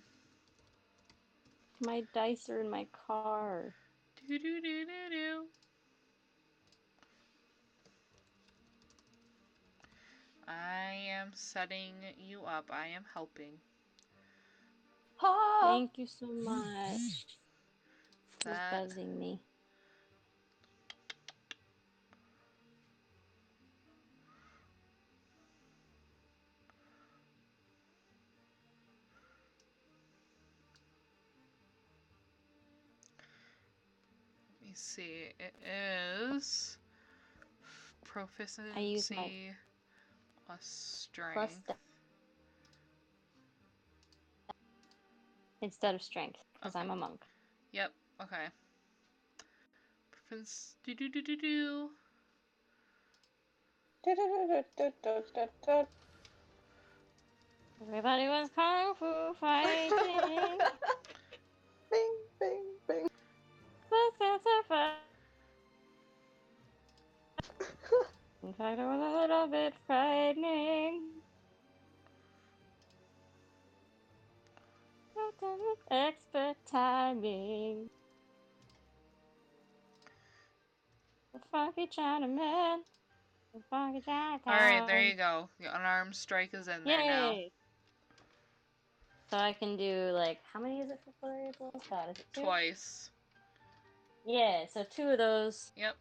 My dice are in my car. Do do do do do. I am setting you up. I am helping. Thank you so much. He's That. buzzing me. Let me see. It is proficiency plus strength. Instead of strength, because Okay. I'm a monk. Yep. Okay. Proficiency. Do do do do do. Everybody was kung fu fighting. Bing, bing, bing. In fact, it was a little bit frightening. Expert timing. The funky Chinaman. The funky Chinaman. Alright, there you go. The unarmed strike is in there now. Yay! So I can do, like, how many is it for flurry of blows? God, is it 2? Twice. Yeah, so 2 of those. Yep.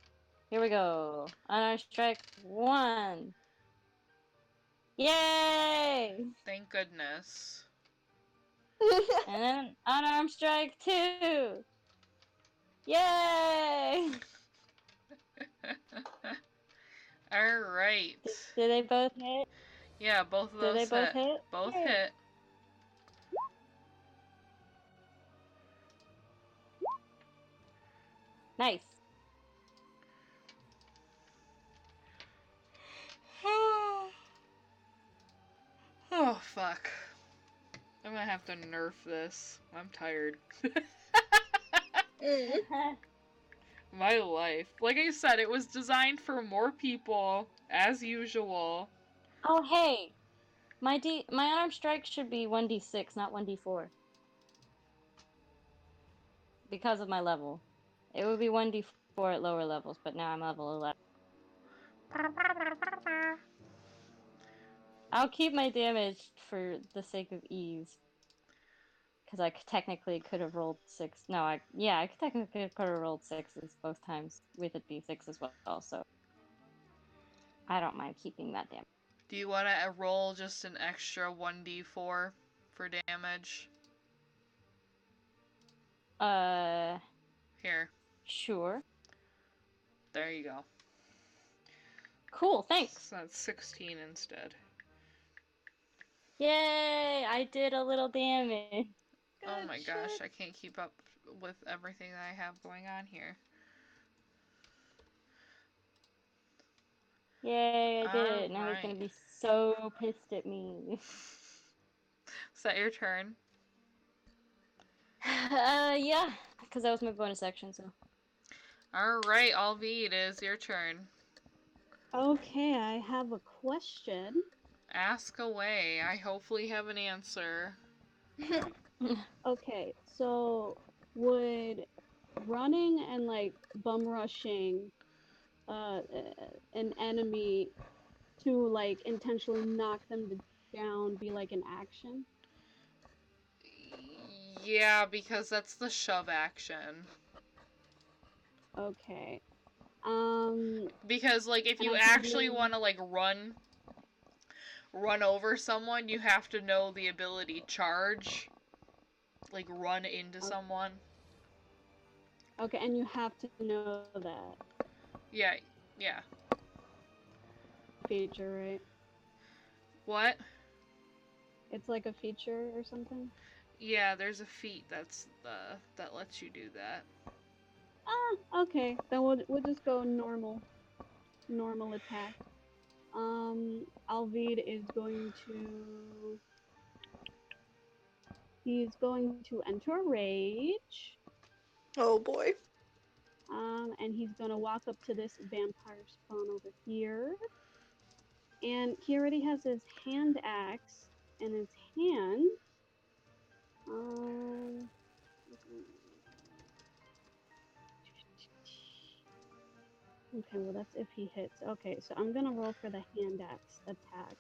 Here we go. Unarmed strike 1. Yay! Thank goodness. And then unarmed strike 2. Yay! Alright. Did they both hit? Yeah, both of Did they those both hit. hit? Both Yay. hit. Nice. Oh, fuck. I'm gonna have to nerf this. I'm tired. My life. Like I said, it was designed for more people, as usual. Oh, hey! My unarmed strike should be 1d6, not 1d4. Because of my level. It would be 1d4 at lower levels, but now I'm level 11. I'll keep my damage for the sake of ease. Because I technically could have rolled 6. No, I technically could have rolled 6s both times with a d6 as well, so I don't mind keeping that damage. Do you want to roll just an extra 1d4 for damage? Here. Sure. There you go. Cool, thanks. So that's 16 instead. Yay! I did a little damage. Oh my gosh, I can't keep up with everything that I have going on here. Yay, I did it. Now he's gonna be so pissed at me. Is that your turn? Yeah, because that was my bonus action, so. Alright, Alvi, it is your turn. Okay, I have a question. Ask away. I hopefully have an answer. Okay, so would running and like bum rushing an enemy to like intentionally knock them down be like an action? Yeah, because that's the shove action. Okay. Because, like, if And you I can actually do- want to, like, run over someone, you have to know the ability charge. Like, run into someone. Okay, and you have to know that Yeah. feature, right? What? It's like a feature or something? Yeah, there's a feat that lets you do that. Ah, okay. Then we'll just go normal attack. Alvid is going to... He's going to enter a rage. Oh boy. And he's gonna walk up to this vampire spawn over here. And he already has his hand axe in his hand. Okay, well that's if he hits. Okay, so I'm gonna roll for the hand axe attack.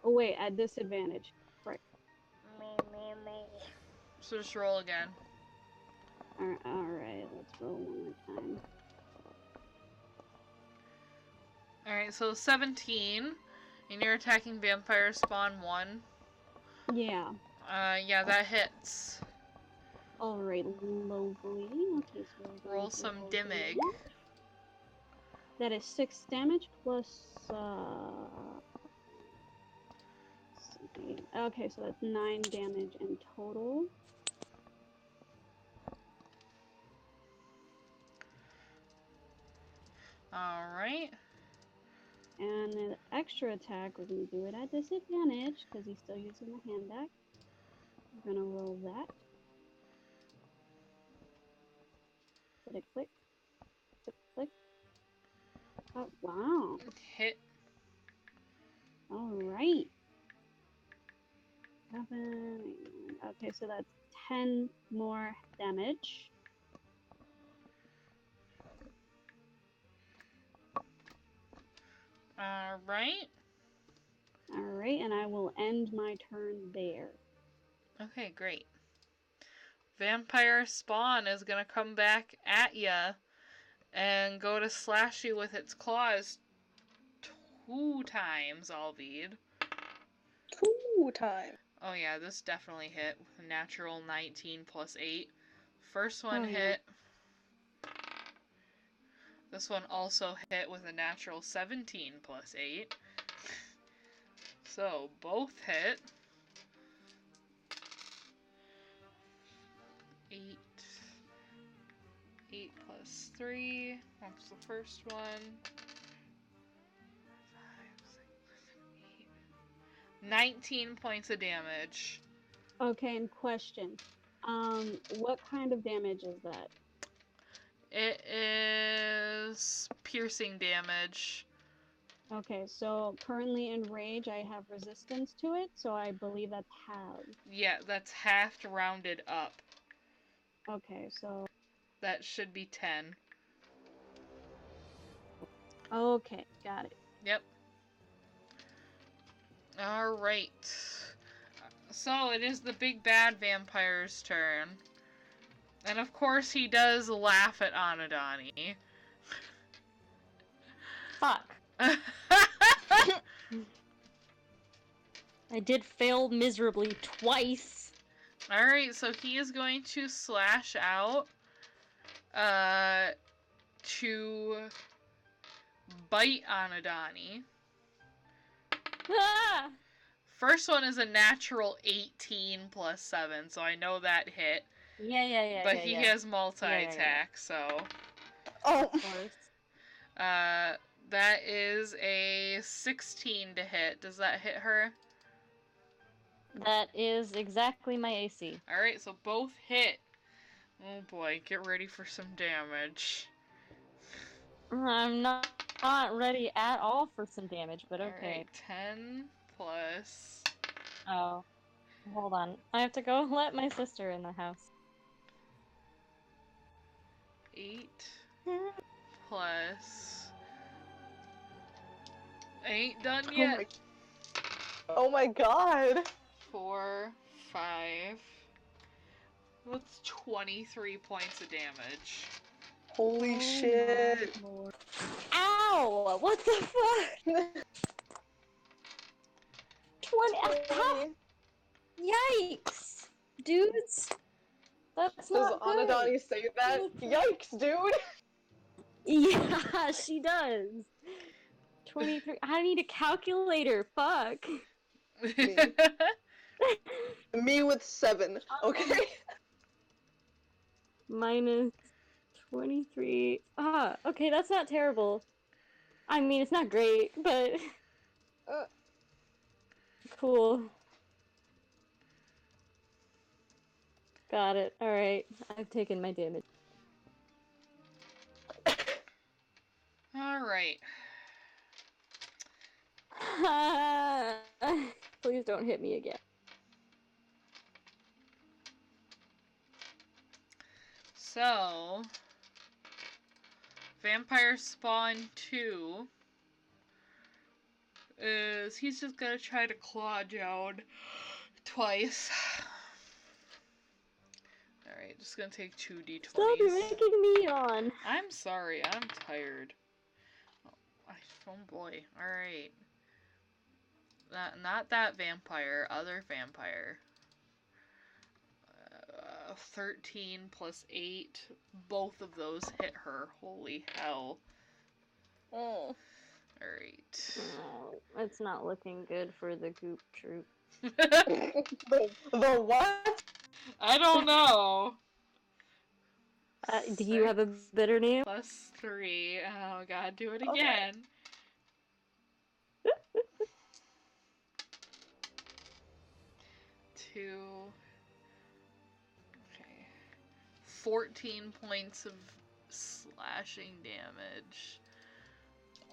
Oh wait, at disadvantage. Frick. So just roll again. Alright, let's roll one more time. Alright, so 17. And you're attacking Vampire Spawn 1. Yeah. Yeah, that hits. Alright, lovely. Okay, so Roll some damage. That is 6 damage plus okay, so that's 9 damage in total. Alright. And an extra attack, we're going to do it at disadvantage because he's still using the hand axe. We're going to roll that. Click, click. Click, click. Oh, wow. Hit. Alright. Okay, so that's 10 more damage. Alright. Alright, and I will end my turn there. Okay, great. Vampire Spawn is gonna come back at ya and go to slash you with its claws 2 times, Alvid. 2 times. Oh yeah, this definitely hit with a natural 19 plus 8. First one Oh, hit. This one also hit with a natural 17 plus 8. So, both hit. 8 plus 3. That's the first one. 5, 6, 7, 8. 19 points of damage. Okay, and question. What kind of damage is that? It is piercing damage. Okay, so currently in rage, I have resistance to it, so I believe that's halved. Yeah, that's halved rounded up. Okay, so... That should be 10. Okay, got it. Yep. Alright. So, it is the big bad vampire's turn. And of course he does laugh at Anadani. Fuck. I did fail miserably twice. Alright, so he is going to slash out to bite Anadani. Ah! First one is a natural 18 plus 7, so I know that hit. Yeah. But he has multi-attack, so... Oh. Of course. That is a 16 to hit. Does that hit her? That is exactly my AC. Alright, so both hit. Oh boy, get ready for some damage. I'm not ready at all for some damage, but okay. Alright, 10 plus... Oh. Hold on. I have to go let my sister in the house. 8 plus... I ain't done yet. Oh my god. 4, 5... That's 23 points of damage. Holy shit. Ow! What the fuck? 20. How? Yikes! Dudes! That's Does not good. Anadani say that? Yikes, dude! Yeah, she does. 23. I need a calculator. Fuck. Me with 7, okay? Minus 23. Okay, that's not terrible. I mean, it's not great, but Uh, cool. Got it. Alright, I've taken my damage. Alright. Please don't hit me again. So, Vampire Spawn 2 is he's just gonna try to claw Joan twice. Alright, just gonna take 2d20s. Stop, you're making me yawn. I'm sorry, I'm tired. Oh boy, alright. Not that vampire, other vampire. 13 plus 8. Both of those hit her. Holy hell. mm. Alright. Oh, it's not looking good for the goop troop. The what? I don't know. Do you have a better name? Plus 3. Oh god, do it Okay. again. 2. Okay. 14 points of slashing damage.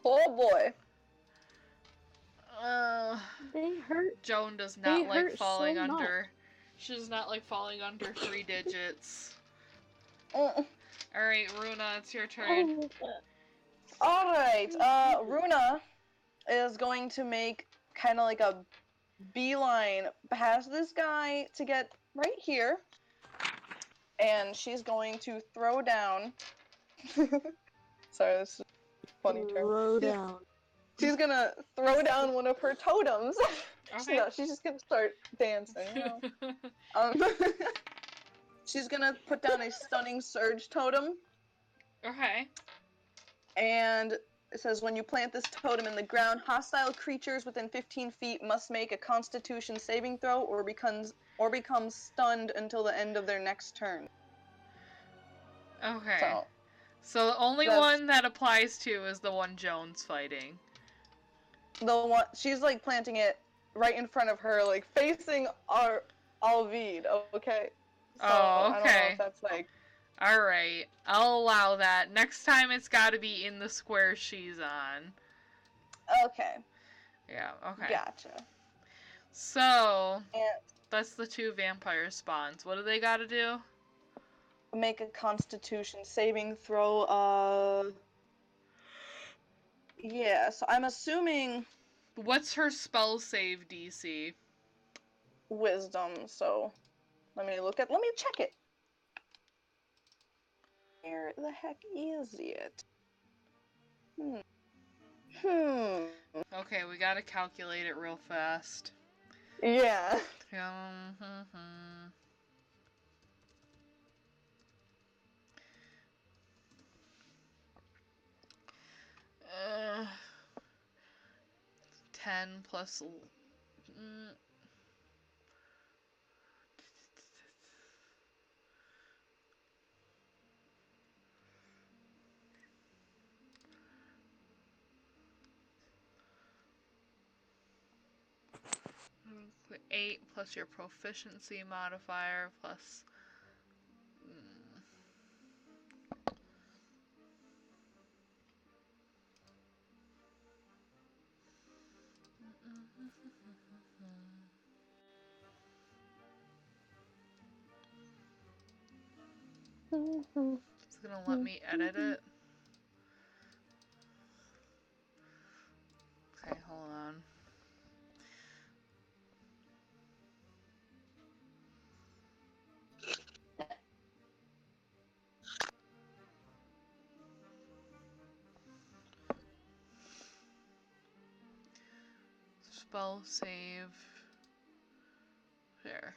Oh boy. They hurt. Joan does They not like hurt falling so much. under. She does not like falling under 3 digits. Mm. Alright, Runa, it's your turn. Alright, Runa is going to make kind of like a beeline past this guy to get right here. And she's going to throw down. Sorry, this is a funny term. Throw down. She's gonna throw down one of her totems. Okay. No, she's just gonna start dancing, you know. She's gonna put down a stunning surge totem, Okay. and it says when you plant this totem in the ground, hostile creatures within 15 feet must make a Constitution saving throw or become stunned until the end of their next turn. Okay. So So the only that's- one that applies to is the one Joan's fighting. the one she's like planting it right in front of her, like facing our Alvid. Okay. So, Oh, I don't know okay. if that's like. Alright, I'll allow that. Next time it's gotta be in the square she's on. Okay. Yeah, okay. Gotcha. So, And that's the 2 vampire spawns. What do they gotta do? make a Constitution saving throw. Yeah. So I'm assuming What's her spell save DC? Wisdom. So let me check it. Where the heck is it? Okay, we gotta calculate it real fast. Yeah. Uh, 10 plus... mm, 8 plus your proficiency modifier plus... It's gonna let me edit it. Okay, hold on. Spell save. There.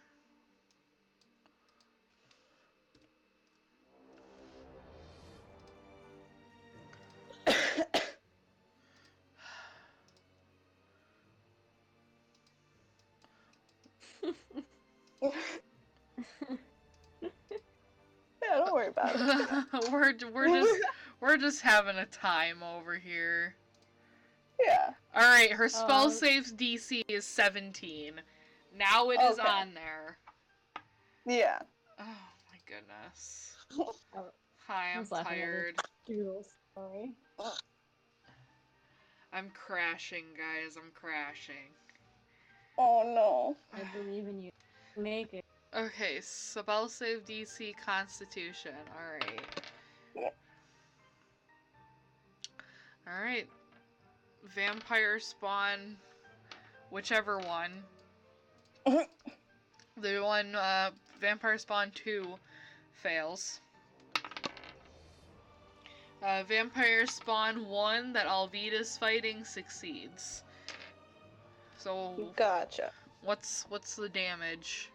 Yeah, don't worry about it. we're just having a time over here. Alright, her spell Oh. saves DC is 17. Now it is Okay. on there. Yeah. Oh my goodness. Oh, Hi, I I'm was laughing at tired. the doodle story. I'm crashing, guys. I'm crashing. Oh no. I believe in you. Make it. Okay, spell save DC Constitution. Alright. Alright. Vampire spawn, whichever one. The one, Vampire Spawn 2 fails. Vampire Spawn 1 that Alvida is fighting succeeds. So, Gotcha. what's the damage?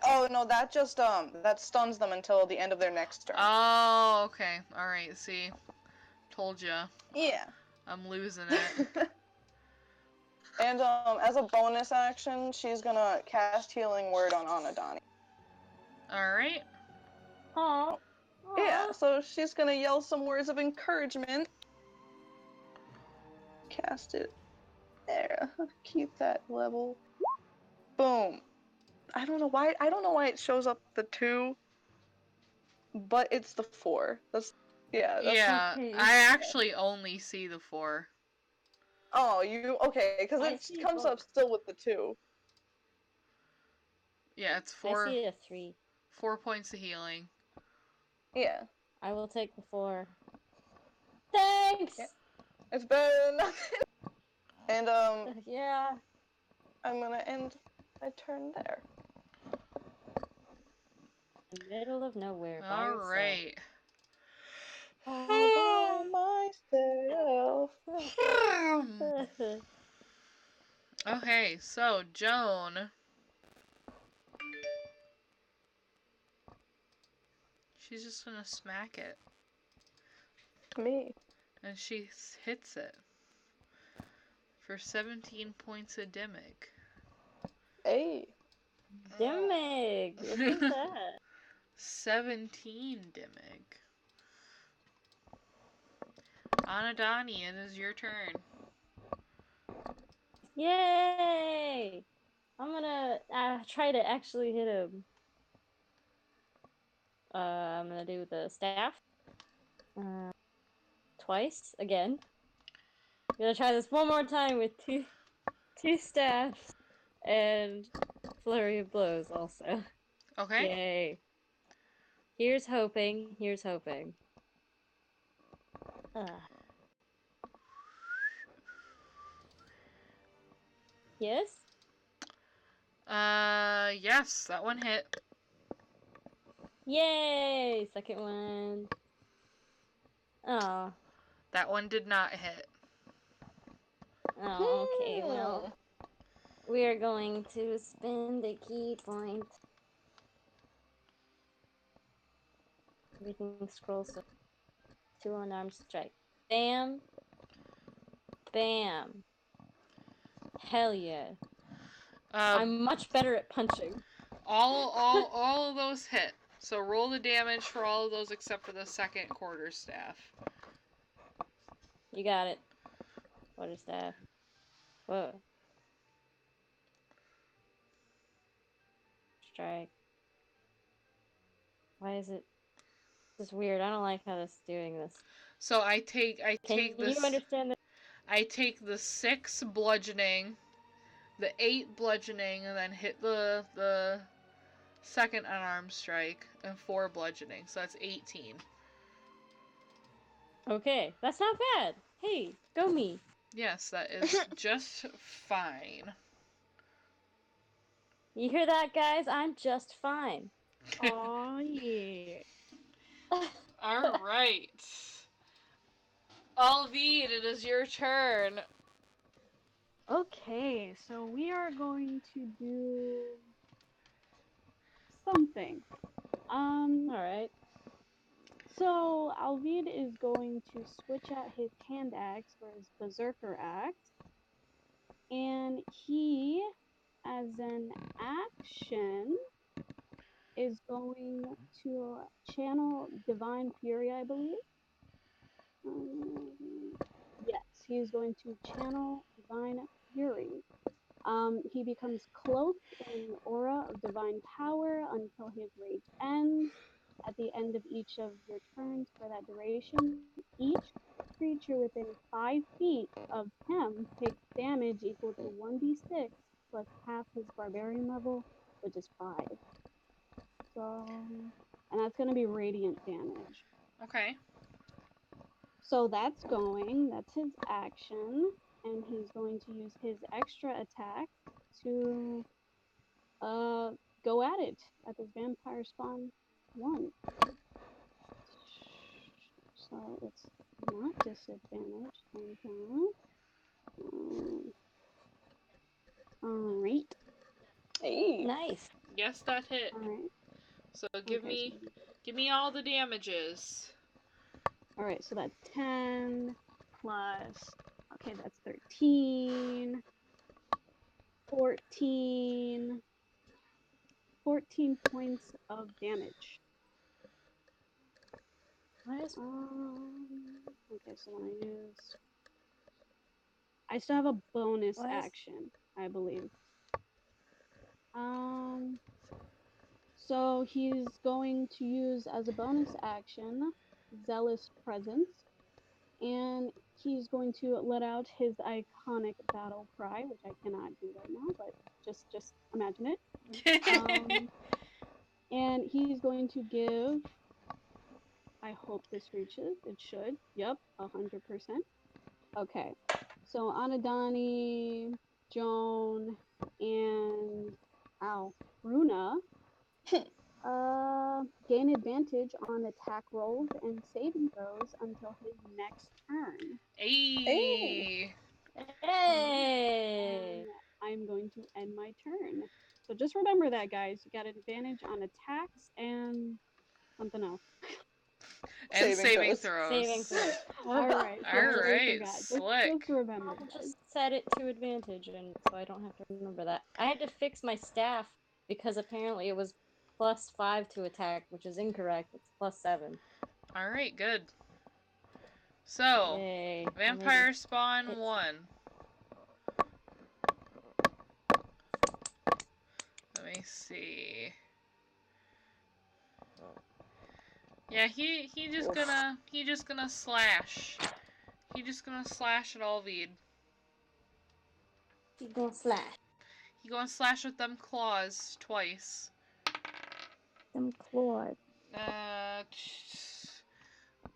Oh no, that just that stuns them until the end of their next turn. Oh, okay. Alright, see. Told ya. Yeah. I'm losing it. And as a bonus action, she's gonna cast Healing Word on Anadani. Alright. Aw. Yeah, so she's gonna yell some words of encouragement. Cast it. There. Keep that level. Boom. I don't know why it shows up the 2, but it's the 4. That's Yeah, okay. I actually only see the 4. Oh, you okay, because I it see comes both. up still with the 2. Yeah, it's I 4 see a 3. 4 points of healing. Yeah. I will take the 4. Thanks! Yeah. It's better than nothing. And Yeah. I'm gonna end my turn there. The middle of nowhere by yourself. Alright. All by myself. Okay, so Joan. She's just gonna smack it. Me. And she hits it. For 17 points of damage. Hey. Dimig! Look at that. 17 damage. Anadani, it is your turn. Yay! I'm gonna try to actually hit him. I'm gonna do the staff. Twice, again. I'm gonna try this one more time with two staffs and flurry of blows also. Okay. Yay. Here's hoping. Here's hoping. Yes? Yes, that one hit. Yay! Second one. Oh. That one did not hit. Oh, okay, well. We are going to spend a key point. Everything scrolls to 2 unarmed strike. Bam. Bam. Hell yeah. I'm much better at punching. All of those hit. So roll the damage for all of those except for the second quarterstaff. You got it. Quarterstaff. Whoa. Strike. Why is it? This is weird. I don't like how this is doing this. So I take Can this. you understand this? I take the 6 bludgeoning, the 8 bludgeoning, and then hit the second unarmed strike and 4 bludgeoning. So that's 18. Okay, that's not bad. Hey, go me. Yes, that is just fine. You hear that, guys? I'm just fine. Aw, yeah. All right. Alvid, it is your turn. Okay, so we are going to do something. Alright. So Alvid is going to switch out his hand axe for his berserker axe. And he, as an action, is going to channel Divine Fury, I believe. Yes. he is going to channel divine fury. He becomes cloaked in an aura of divine power until his rage ends. At the end of each of your turns for that duration, each creature within 5 feet of him takes damage equal to 1d6 plus half his barbarian level, which is 5. So, and that's going to be radiant damage. Okay. So that's his action, and he's going to use his extra attack to go at it at this vampire spawn 1. So it's not disadvantage, thank God. Alright. Hey. Nice. Yes, that hit. Alright. So give me all the damages. Alright, so that's 10 plus, okay, that's 13, 14 points of damage. Nice. Okay, so when I still have a bonus What? action, I believe. So he's going to use as a bonus action Zealous Presence, and he's going to let out his iconic battle cry, which I cannot do right now, but just imagine it. And he's going to give, I hope this reaches, it should, yep, 100%. Okay, so Anadani, Joan, and Runa gain advantage on attack rolls and saving throws until his next turn. Hey. Hey! And I'm going to end my turn. So just remember that, guys. You got an advantage on attacks and something else. And saving throws. throws. Saving throws. Alright, so All just right, forgot. slick. Just remember, I'll guys. just set it to advantage, and so I don't have to remember that. I had to fix my staff because apparently it was +5 to attack, which is incorrect. It's +7. All right, good. So, Yay. vampire spawn It's- 1. Let me see. Yeah, he just gonna slash. He just gonna slash at Alvid. He's gonna slash. He gonna slash with them claws twice. Them claws.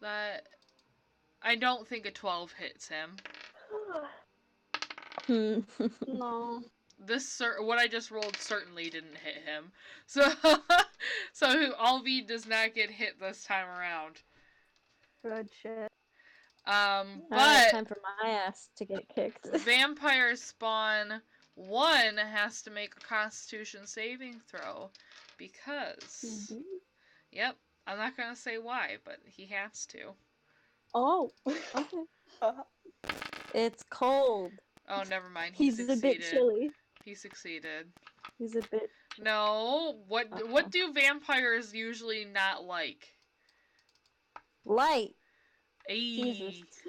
That I don't think a 12 hits him. No. What I just rolled certainly didn't hit him. So Alvid does not get hit this time around. Good shit. But time for my ass to get kicked. vampire spawn 1 has to make a Constitution saving throw because yep, I'm not gonna say why, but he has to. Oh, okay. It's cold. Oh, never mind. He He's succeeded. a bit chilly. He succeeded. He's a bit. No, what do vampires usually not like? Light. Ayy. Jesus.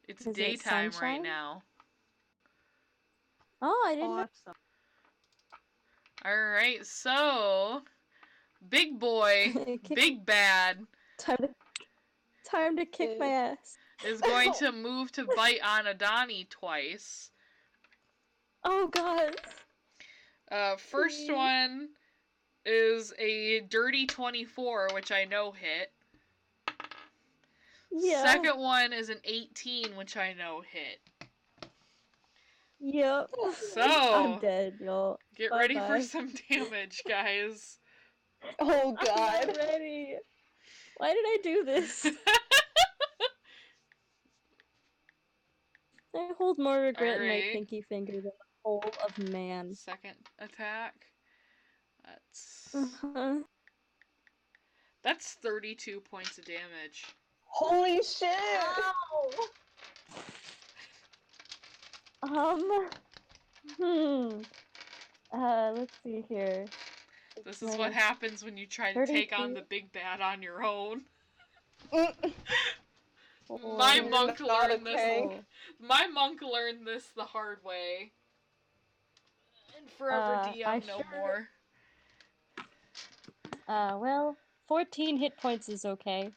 It's Is it daytime right sunshine? now. Oh, I didn't know. Awesome. Alright, so big boy, big bad Time to kick my ass. is going to move to bite on Adani twice. Oh god. First Please. one is a dirty 24, which I know hit. Yeah. Second one is an 18, which I know hit. Yep. So, I'm dead, y'all. Get Bye-bye. ready for some damage, guys. Oh I'm god. not ready. Why did I do this? I hold more regret in my Alright. pinky finger than the whole of man. Second attack. That's 32 points of damage. Holy shit! Let's see here. This is what happens when you try to take on the big bad on your own. My You're monk not a learned this. tank. My monk learned this the hard way. And forever DM no more. Well, 14 hit points is okay.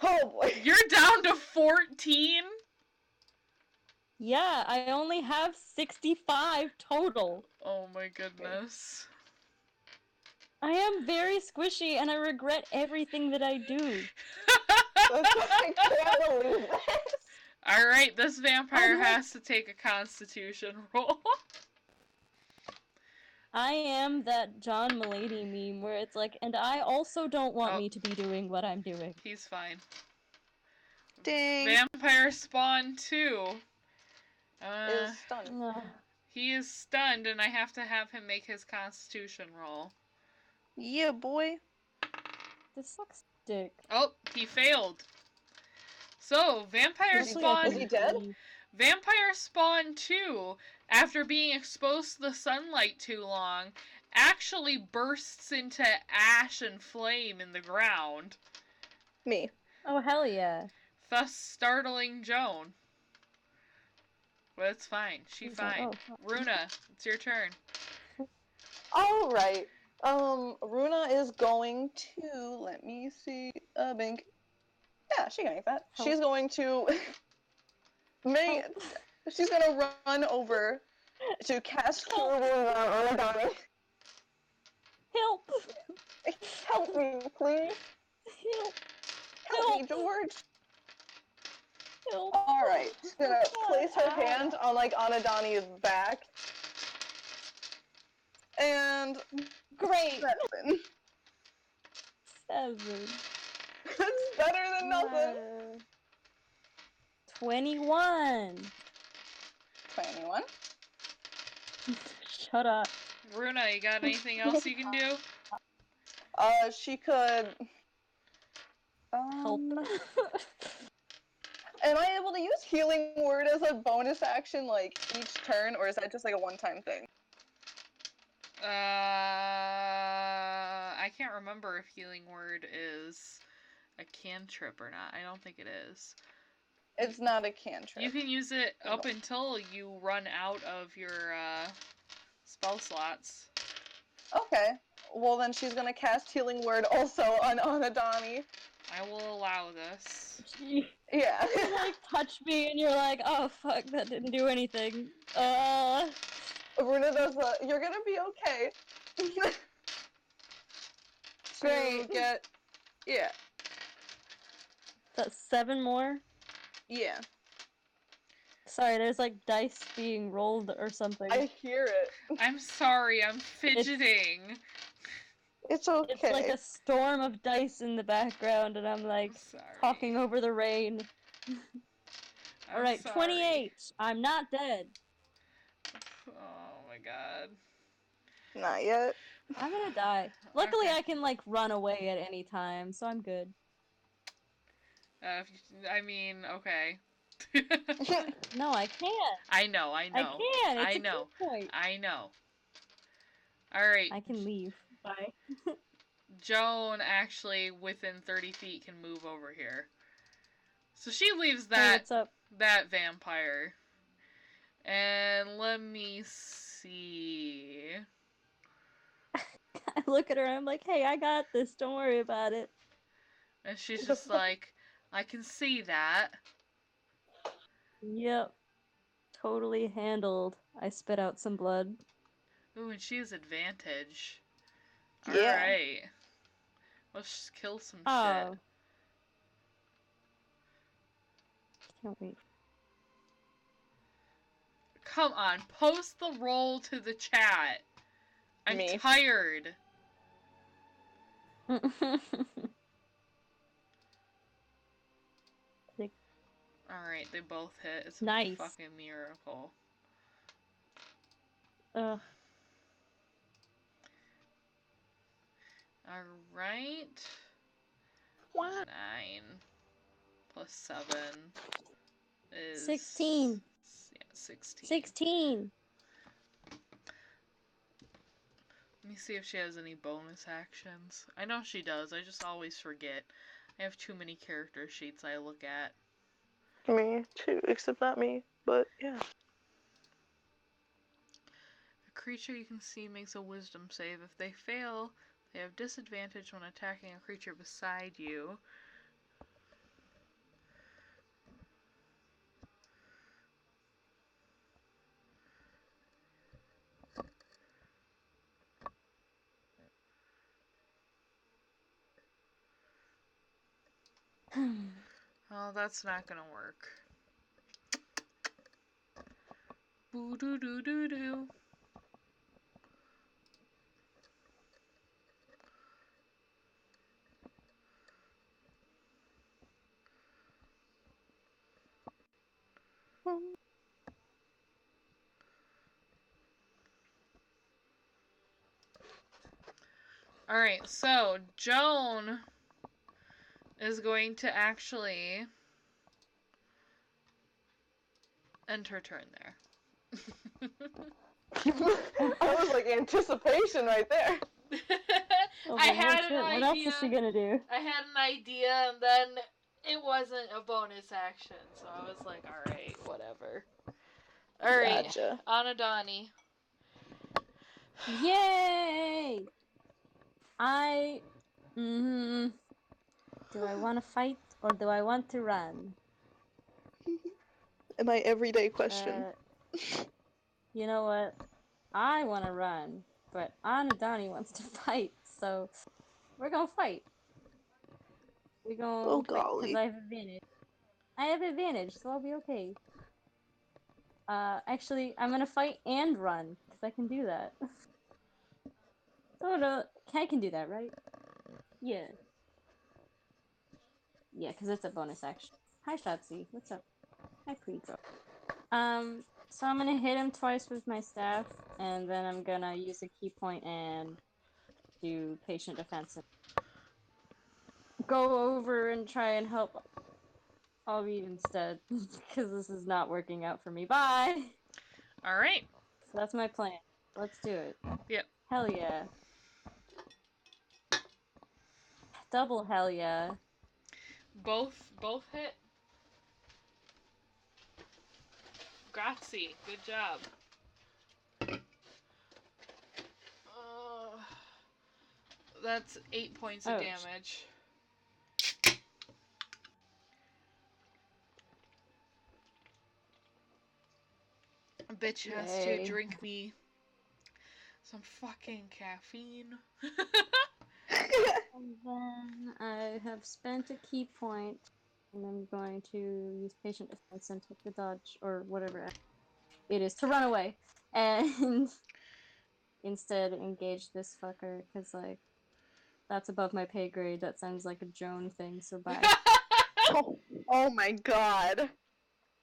Oh boy. You're down to 14? Yeah, I only have 65 total. Oh my goodness. I am very squishy and I regret everything that I do. I can't believe this. Alright, this vampire Oh, no. has to take a constitution roll. I am that John Mulaney meme where it's like, and I also don't want me to be doing what I'm doing. He's fine. Ding. Vampire spawn 2. Is stunned. He is stunned and I have to have him make his constitution roll. Yeah, boy. This sucks dick. Oh, he failed. So, Vampire Spawn... Is he dead? Vampire Spawn 2, after being exposed to the sunlight too long, actually bursts into ash and flame in the ground, Me. Oh, hell yeah. thus startling Joan. But it's fine. She's fine. Runa, it's your turn. Alright. Runa is going to, let me see, Bink. Yeah, she can make that. Help. She's going to she's gonna run over to cast Cure Wounds on Donnie. Help! Help me, please. Help me, George. Help! Alright, she's gonna place her hand on Anadani's back. And Great! 7. 7. It's better than nothing. 21. 21. Shut up. Runa, you got anything else you can do? She could... Help. Am I able to use Healing Word as a bonus action, each turn, or is that just, a one-time thing? I can't remember if Healing Word is a cantrip or not. I don't think it is. It's not a cantrip. You can use it up until you run out of your, spell slots. Okay. Well, then she's gonna cast Healing Word also on Anadani. I will allow this. Yeah. You, touch me and you're like, oh fuck, that didn't do anything. Runa does you're gonna be okay. Great. Get... Yeah. That's 7 more? Yeah. Sorry, there's dice being rolled or something. I hear it. I'm sorry, I'm fidgeting. It's okay. It's like a storm of dice in the background, and I'm Sorry. talking over the rain. Alright, sorry. 28. I'm not dead. Oh my god. Not yet. I'm gonna die. Luckily, Okay. I can like run away at any time, so I'm good. I mean, okay. No, I can't. I know. I can. It's I a know. key point. I know. Alright. I can leave. Bye. Joan actually, within 30 feet, can move over here. So she leaves Hey, that what's up? that vampire. And let me see. I look at her and I'm like, hey, I got this. Don't worry about it. And she's just like, I can see that. Yep. Totally handled. I spit out some blood. Ooh, and she has advantage. Yeah. Alright. Let's just kill some Oh. shit. Can't wait. Come on, post the roll to the chat. I'm Me. tired. Alright, they both hit. It's a Nice. fucking miracle. Ugh. Alright. What? 9 plus 7 is 16. Yeah, 16. 16. Let me see if she has any bonus actions. I know she does, I just always forget. I have too many character sheets I look at. Me too, except not me. But yeah. A creature you can see makes a wisdom save. If they fail, they have disadvantage when attacking a creature beside you. Oh, that's not gonna work. Boo doo doo doo doo. Alright, so Joan is going to actually end her turn there. I was like, anticipation right there. Oh, I but had shit, an what else idea. is she gonna do? I had an idea, and then it wasn't a bonus action, so I was like, alright, whatever. Alright, Gotcha. Anadani. Yay! Do I want to fight or do I want to run? My everyday question. You know what? I want to run, but Anadani wants to fight, so we're gonna fight. We're gonna Oh, fight because golly. I have advantage. I have advantage, so I'll be okay. Actually, I'm gonna fight and run because I can do that. Oh no, I can do that, right? Yeah. Yeah, because it's a bonus action. Hi, Shotzi. What's up? Hi, Preco. So I'm gonna hit him twice with my staff, and then I'm gonna use a key point and do patient defense. And go over and try and help Alvi instead, because this is not working out for me. Bye! Alright. So that's my plan. Let's do it. Yep. Hell yeah. Double hell yeah. Both hit. Grazie. Good job. That's 8 points of damage. A bitch has to drink me some fucking caffeine. And then I have spent a key point, and I'm going to use patient defense and take the dodge, or whatever it is, to run away. And instead engage this fucker, because, like, that's above my pay grade. That sounds like a Joan thing, so bye. Oh my god.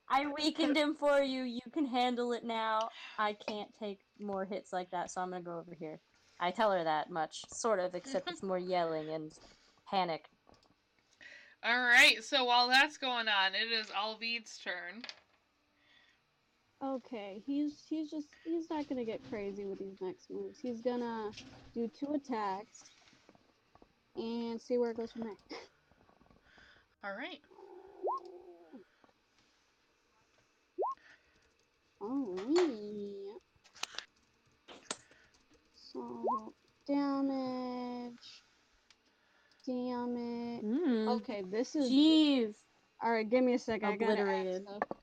I weakened him for you. You can handle it now. I can't take more hits like that, so I'm gonna go over here. I tell her that much, sort of, except it's more yelling and panic. Alright, so while that's going on, it is Alvid's turn. Okay, he's not gonna get crazy with these next moves. He's gonna do 2 attacks and see where it goes from there. Alright. Alright. So damage. Okay, this is. Jeez. Alright, give me a second. Obliterated. I gotta add stuff.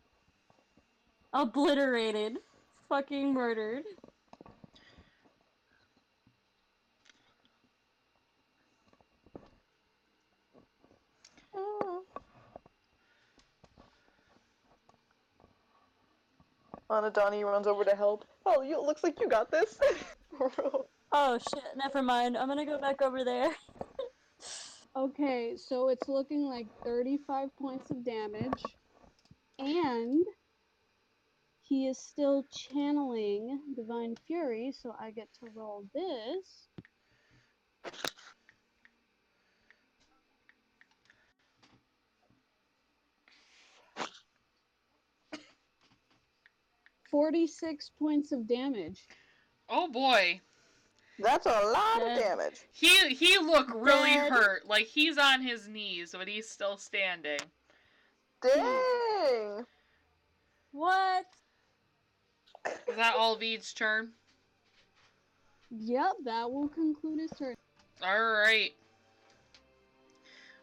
Obliterated. Fucking murdered. Anadani runs over to help. Oh, it looks like you got this. Oh shit, never mind. I'm gonna go back over there. Okay, so it's looking like 35 points of damage. And he is still channeling Divine Fury, so I get to roll this. $46 points of damage. Oh boy. That's a lot of damage. He looked really hurt. Like, he's on his knees, but he's still standing. Dang! What? Is that all Veed's turn? Yep, that will conclude his turn. Alright.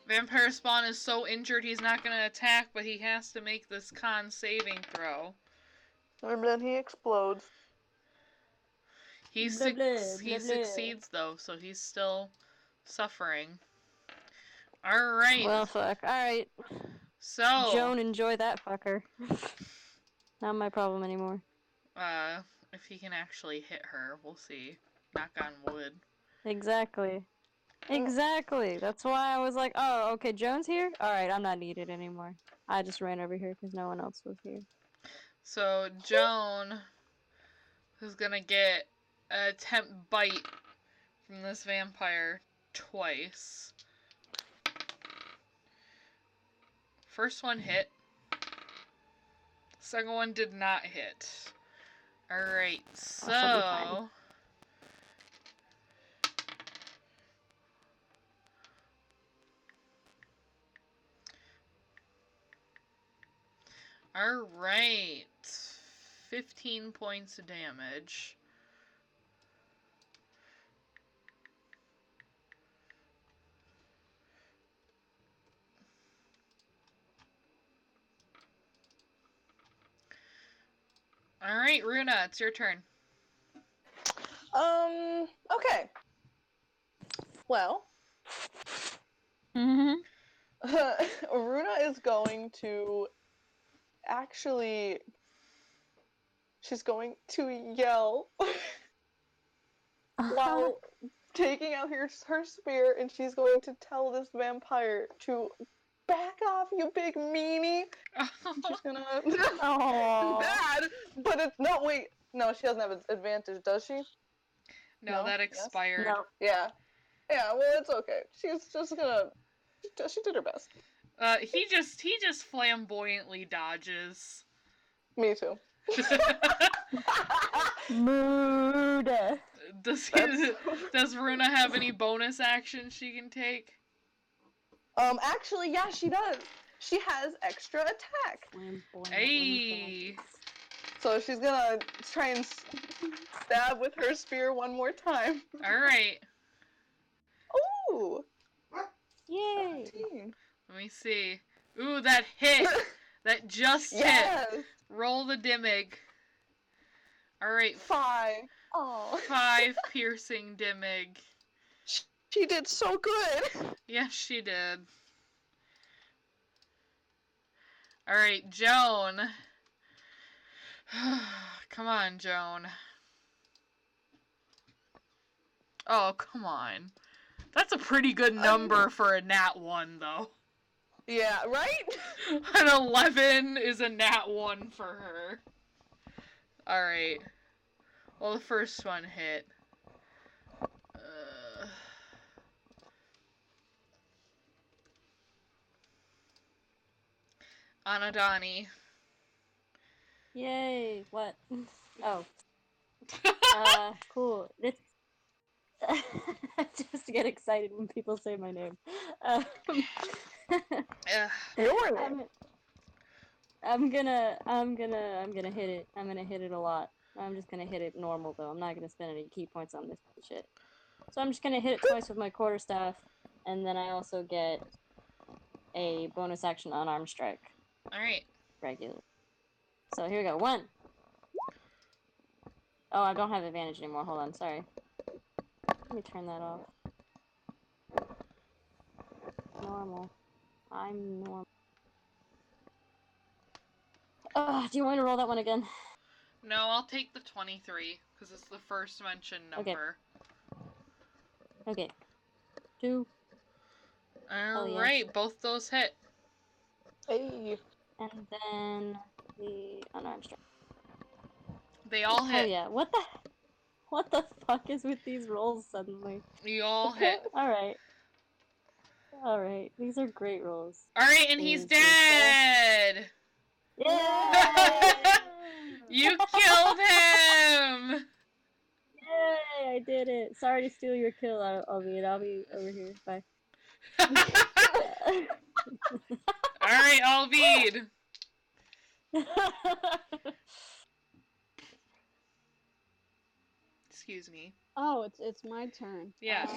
Vampire Spawn is so injured he's not going to attack, but he has to make this con saving throw. And then he explodes. He Blah, blah, blah, blah. succeeds, though, so he's still suffering. Alright. Well, fuck. Alright. So, Joan, enjoy that fucker. Not my problem anymore. if he can actually hit her, we'll see. Knock on wood. Exactly. Exactly. That's why I was like, oh, okay, Joan's here? Alright, I'm not needed anymore. I just ran over here because no one else was here. So, Joan is gonna get an attempt bite from this vampire twice. First one hit. Second one did not hit. Alright, so... Alright. 15 points of damage. Alright, Runa, it's your turn. Okay. Well, Mm-hmm. Runa is going to actually... She's going to yell while taking out her spear, and she's going to tell this vampire to back off, you big meanie. She's gonna... Aww. Bad, but it's... No, wait. No, she doesn't have an advantage, does she? No, that Yes? expired. No. Yeah. Yeah, well, it's okay. She's just gonna... She did her best. He just flamboyantly dodges. Me too. Mood. Does Runa have any bonus actions she can take? Actually, yeah, she does. She has extra attack. Hey! So she's gonna try and stab with her spear one more time. Alright. Ooh! Yay! 17. Let me see. Ooh, that hit! That just Yes! hit! Roll the dimig. Alright. 5. Oh. 5 piercing dimig. She did so good! Yes, she did. Alright, Joan. Come on, Joan. Oh, come on. That's a pretty good number for a nat 1, though. Yeah, right? An 11 is a nat 1 for her. Alright. Well, the first one hit. Anadani. Yay! What? Oh. Cool. It's... I just get excited when people say my name. Your name. I'm gonna hit it. I'm gonna hit it a lot. I'm just gonna hit it normal though. I'm not gonna spend any key points on this shit. So I'm just gonna hit it twice with my quarterstaff, and then I also get a bonus action unarmed strike. Alright. Regular. So here we go. 1. Oh, I don't have advantage anymore. Hold on. Sorry. Let me turn that off. Normal. I'm normal. Do you want me to roll that one again? No, I'll take the 23, because it's the first mentioned number. Okay. 2. Alright, yes. both those hit. Hey. And then the unarmed strike. They all hit. Oh yeah. What the fuck is with these rolls suddenly? You all hit. Alright. Alright. These are great rolls. Alright, and he's dead! Yay! You killed him! Yay! I did it. Sorry to steal your kill, I'll be over here. Bye. Alright, Alvid. Excuse me. Oh, it's my turn. Yeah.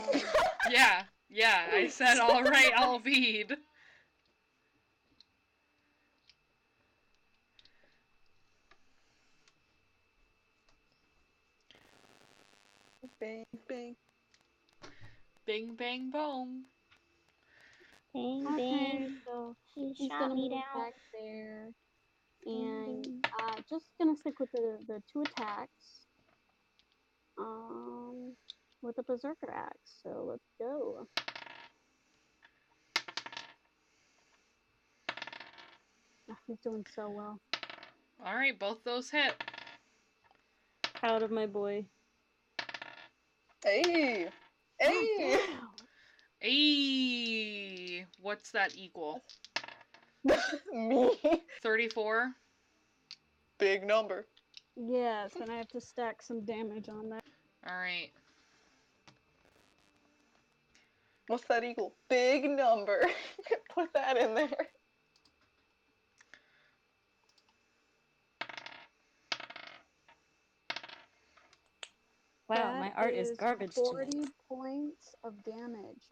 Yeah, I said alright, Alvid. Bang, bang. Bing, bang, boom. Bang, Okay, bang. so He he's shot gonna me move down. back there, and just gonna stick with the 2 attacks. With the berserker axe. So let's go. Oh, he's doing so well. Alright, both those hit. Proud of my boy. Hey! Hey! Ayy. What's that equal? Me? 34? Big number. Yes, and I have to stack some damage on that. Alright. What's that equal? Big number. Put that in there. Wow, my art is garbage 40 tonight. points of damage.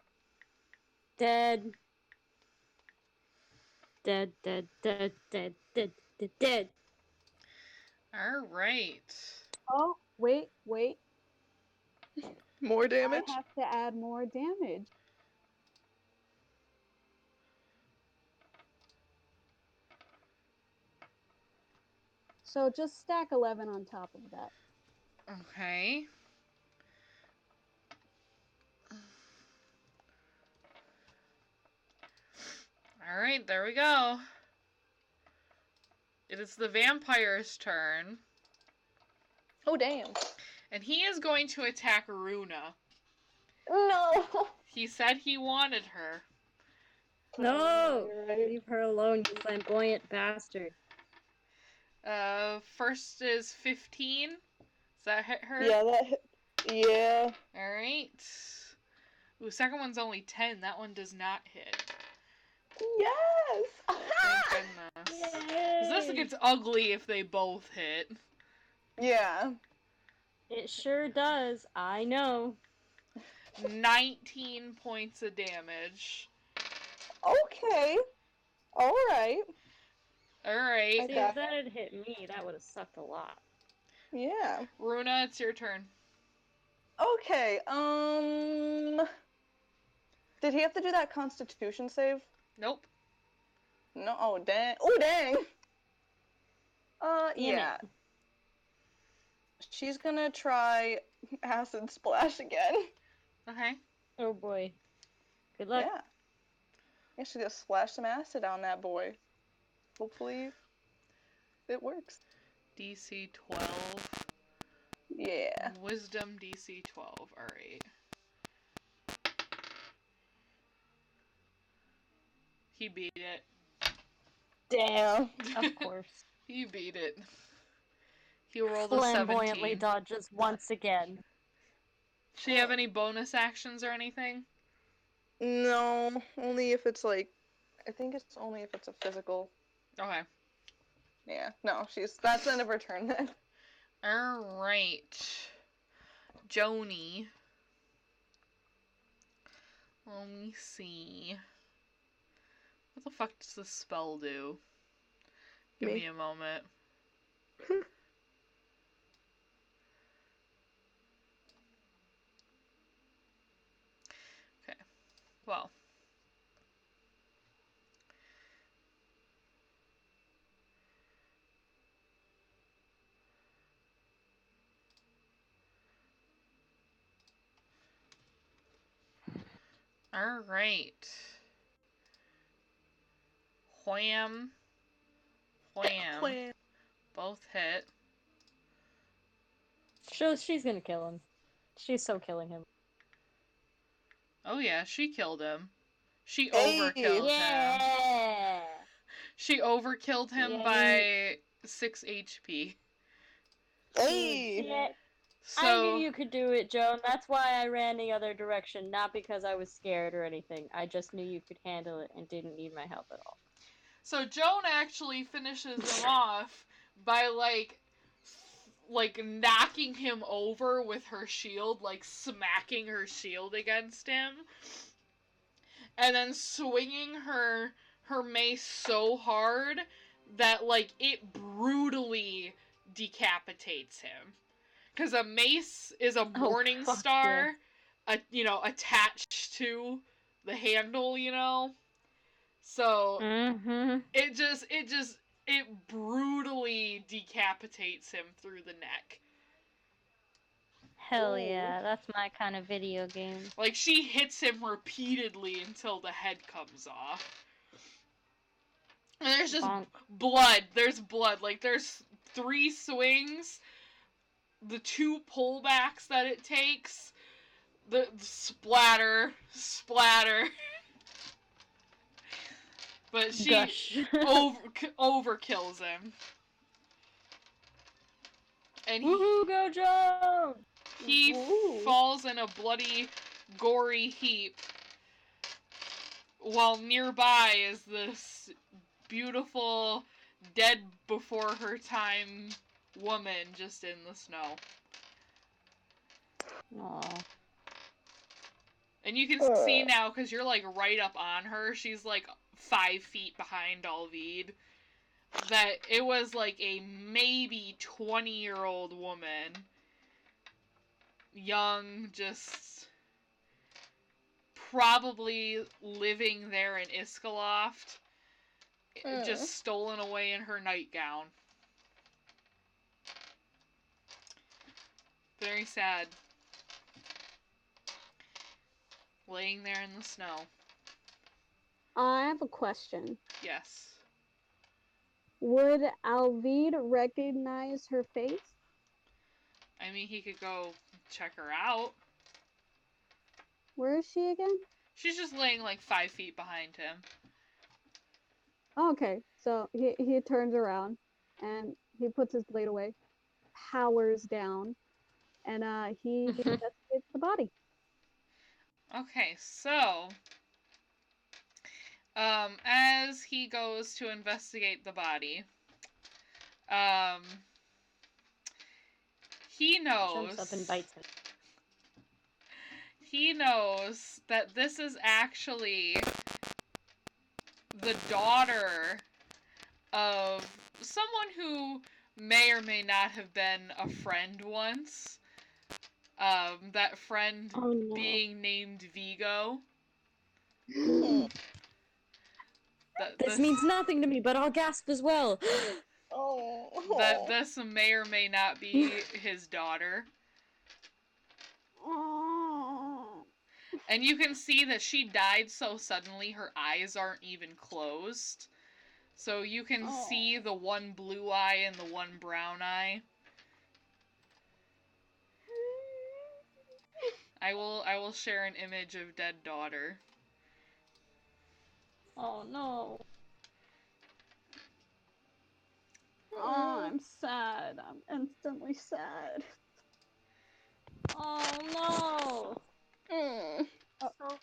Dead. Dead, dead, dead, dead, dead, dead, dead. Alright. Oh, wait. More damage? I have to add more damage. So just stack 11 on top of that. Okay. Alright, there we go. It is the vampire's turn. Oh, damn. And he is going to attack Runa. No! He said he wanted her. No! You're right. Leave her alone, you flamboyant bastard. First is 15. Does that hit her? Yeah, that hit. Yeah. Alright. Ooh, second one's only 10. That one does not hit. Yes! Thank goodness. Because this gets ugly if they both hit. Yeah. It sure does, I know. 19 points of damage. Okay. Alright. Alright. See, if that had hit me, that would have sucked a lot. Yeah. Runa, it's your turn. Okay, did he have to do that constitution save? Nope. No, oh dang. Oh dang! Damn yeah. it. She's gonna try acid splash again. Okay. Oh boy. Good luck. Yeah. Yeah, she's gonna splash some acid on that boy. Hopefully it works. DC 12. Yeah. Wisdom DC 12. Alright. He beat it. Damn. Of course. He beat it. He rolled a Flamboyantly 17. dodges once again. Does she have any bonus actions or anything? No, only if it's like, I think it's only if it's a physical. Okay. Yeah, no, that's the end of her turn then. Alright. Joni. Let me see. What the fuck does this spell do? Give me a moment. Okay. Well. Alright. Wham. Wham. Both hit. She's gonna kill him. She's so killing him. Oh yeah, she killed him. She Hey, overkilled him. Yeah! She overkilled him by 6 HP. Hey! Yeah, So, I knew you could do it, Joan. That's why I ran the other direction, not because I was scared or anything. I just knew you could handle it and didn't need my help at all. So Joan actually finishes him off by, like, knocking him over with her shield, like, smacking her shield against him. And then swinging her mace so hard that, like, it brutally decapitates him. Because a mace is a morning star, attached to the handle, So it brutally decapitates him through the neck. Hell yeah, that's my kind of video game. Like, she hits him repeatedly until the head comes off. And there's just blood. There's blood. Like, there's 3 swings, the 2 pullbacks that it takes, the splatter. But she overkills him. And Woohoo, go Joe! He falls in a bloody, gory heap, while nearby is this beautiful, dead before her time woman just in the snow. Aww. And you can see now, because you're, like, right up on her, she's, like, 5 feet behind Alvid, that it was, like, a maybe 20-year-old woman. Young, just probably living there in Iskaloft, just stolen away in her nightgown. Very sad. Laying there in the snow. I have a question. Yes. Would Alvid recognize her face? I mean, he could go check her out. Where is she again? She's just laying, like, 5 feet behind him. Okay, so he turns around and he puts his blade away, powers down, and he investigates the body. Okay, so as he goes to investigate the body, he knows. Jumps up and bites him. He knows that this is actually the daughter of someone who may or may not have been a friend once. That friend being named Vigo. This means nothing to me, but I'll gasp as well. That this may or may not be his daughter. And you can see that she died so suddenly her eyes aren't even closed. So you can see the one blue eye and the one brown eye. I will share an image of dead daughter. Oh no. Oh, I'm sad. I'm instantly sad. Oh no.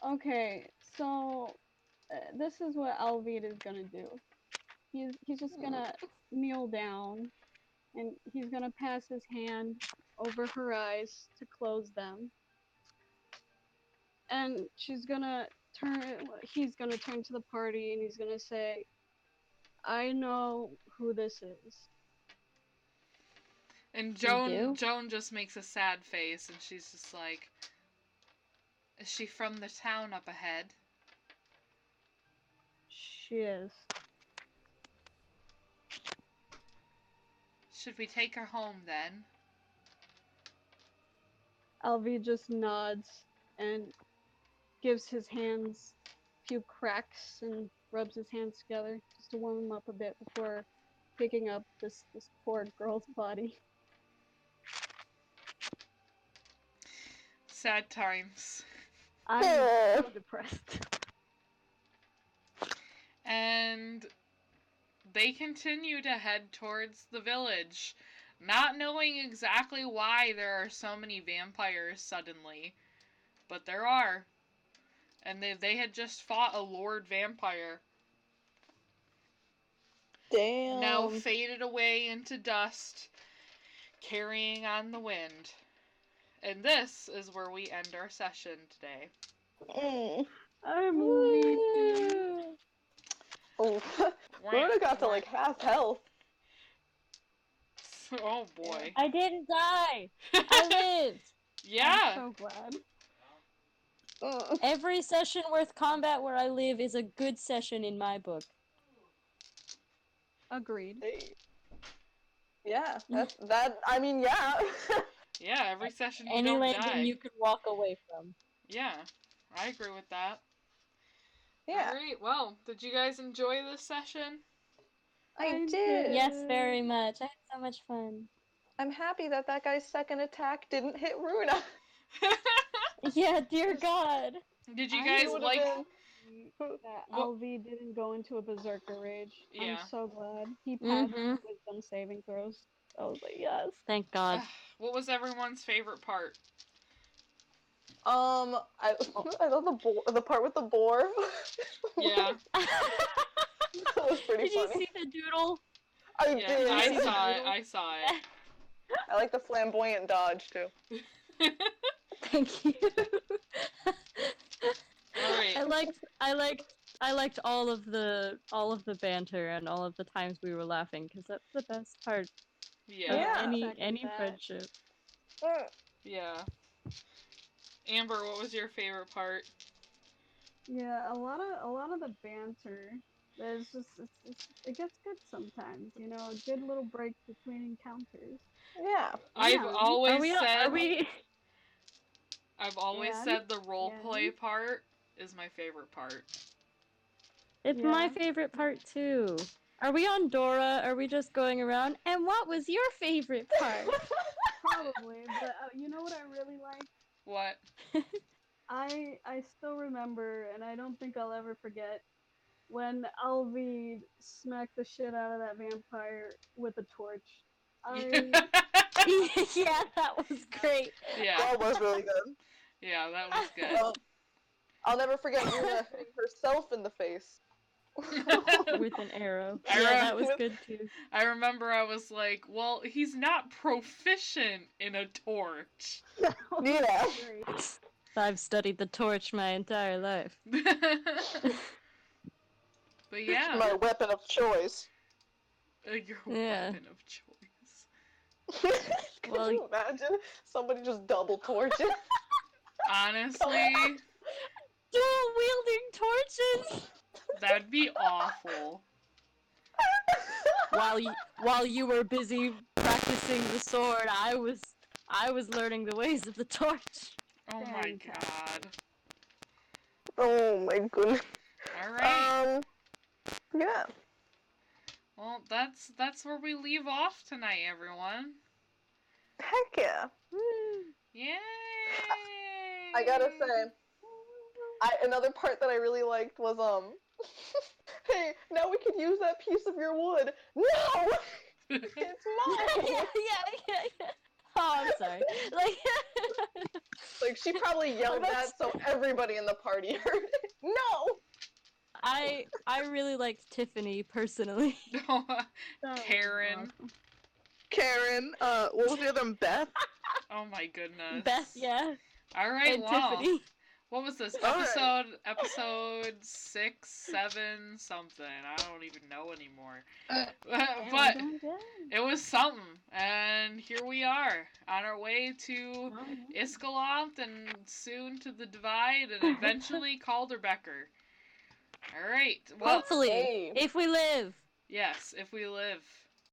Okay, so this is what Alvid is gonna do. He's just gonna kneel down, and he's gonna pass his hand over her eyes to close them. And he's gonna turn to the party, and he's gonna say, "I know who this is." And Joan just makes a sad face, and she's just like, "Is she from the town up ahead?" She is. Should we take her home then? Alvi just nods and gives his hands a few cracks and rubs his hands together just to warm them up a bit before picking up this poor girl's body. Sad times. I'm so depressed. And they continue to head towards the village, not knowing exactly why there are so many vampires suddenly. But there are. And they had just fought a lord vampire. Damn. now faded away into dust, carrying on the wind. And this is where we end our session today. I'm weeping. Oh, Runa got to like half health. Oh boy. I didn't die. I lived. Yeah. I'm so glad. Every session worth combat where I live is a good session in my book. Agreed. Hey. Yeah, that. I mean, yeah. Yeah, every session you Any don't landing die. you can walk away from. Yeah, I agree with that. Yeah, Alright, well, did you guys enjoy this session? I did. did. Yes, very much. I had so much fun. I'm happy that guy's second attack didn't hit Runa. Yeah, dear God. Did you I guys would've like... been- That What- LV didn't go into a berserker rage. Yeah. I'm so glad. He passed Mhm. wisdom saving throws. I was like, yes. Thank God. What was everyone's favorite part? I love the part with the boar. Yeah. That was pretty Did funny. you see the doodle? I Yeah, did. I saw it. I like the flamboyant dodge too. Thank you. Alright. I liked all of the banter and all of the times we were laughing because that's the best part Yeah. of Yeah. any Second friendship. Yeah. Amber, what was your favorite part? Yeah, a lot of the banter. There's just it gets good sometimes, you know, a good little break between encounters. Yeah. I've Yeah. always said Are we? I've always Yeah. said the role Yeah. play part is my favorite part. It's my favorite part too. Are we on Dora? Are we just going around? And what was your favorite part? Probably, but you know what I really like? What? I still remember, and I don't think I'll ever forget, when Alvi smacked the shit out of that vampire with a torch. Yeah, that was great. Yeah. That was really good. Yeah, that was good. I'll never forget Runa hitting herself in the face. With an arrow. I Yeah, re- that was good too. I remember I was like, well, he's not proficient in a torch. Yeah. Great. I've studied the torch my entire life. But yeah, My weapon of choice. your Yeah. weapon of choice. Can Well, you imagine somebody just double torching? Honestly, dual wielding torches. that'd be awful. While you were busy practicing the sword, I was learning the ways of the torch. Oh my god. Oh my goodness. Alright. Yeah. Well, that's where we leave off tonight, everyone. Heck yeah. Yay! I gotta say, another part that I really liked was, hey, now we could use that piece of your wood. No! It's mine! yeah. Oh, I'm sorry. Like, she probably yelled that so everybody in the party heard it. No! I really liked Tiffany personally. Karen. Karen, what was the other one? Beth? Oh my goodness. Beth, yeah. Alright, And well. Tiffany. What was this? Alright. Episode 6, 7, something. I don't even know anymore. But it was something. And here we are, on our way to Iskaloft and soon to the Divide and eventually Calderbecker. Alright, well, Hopefully, Hey. if we live. yes, if we live.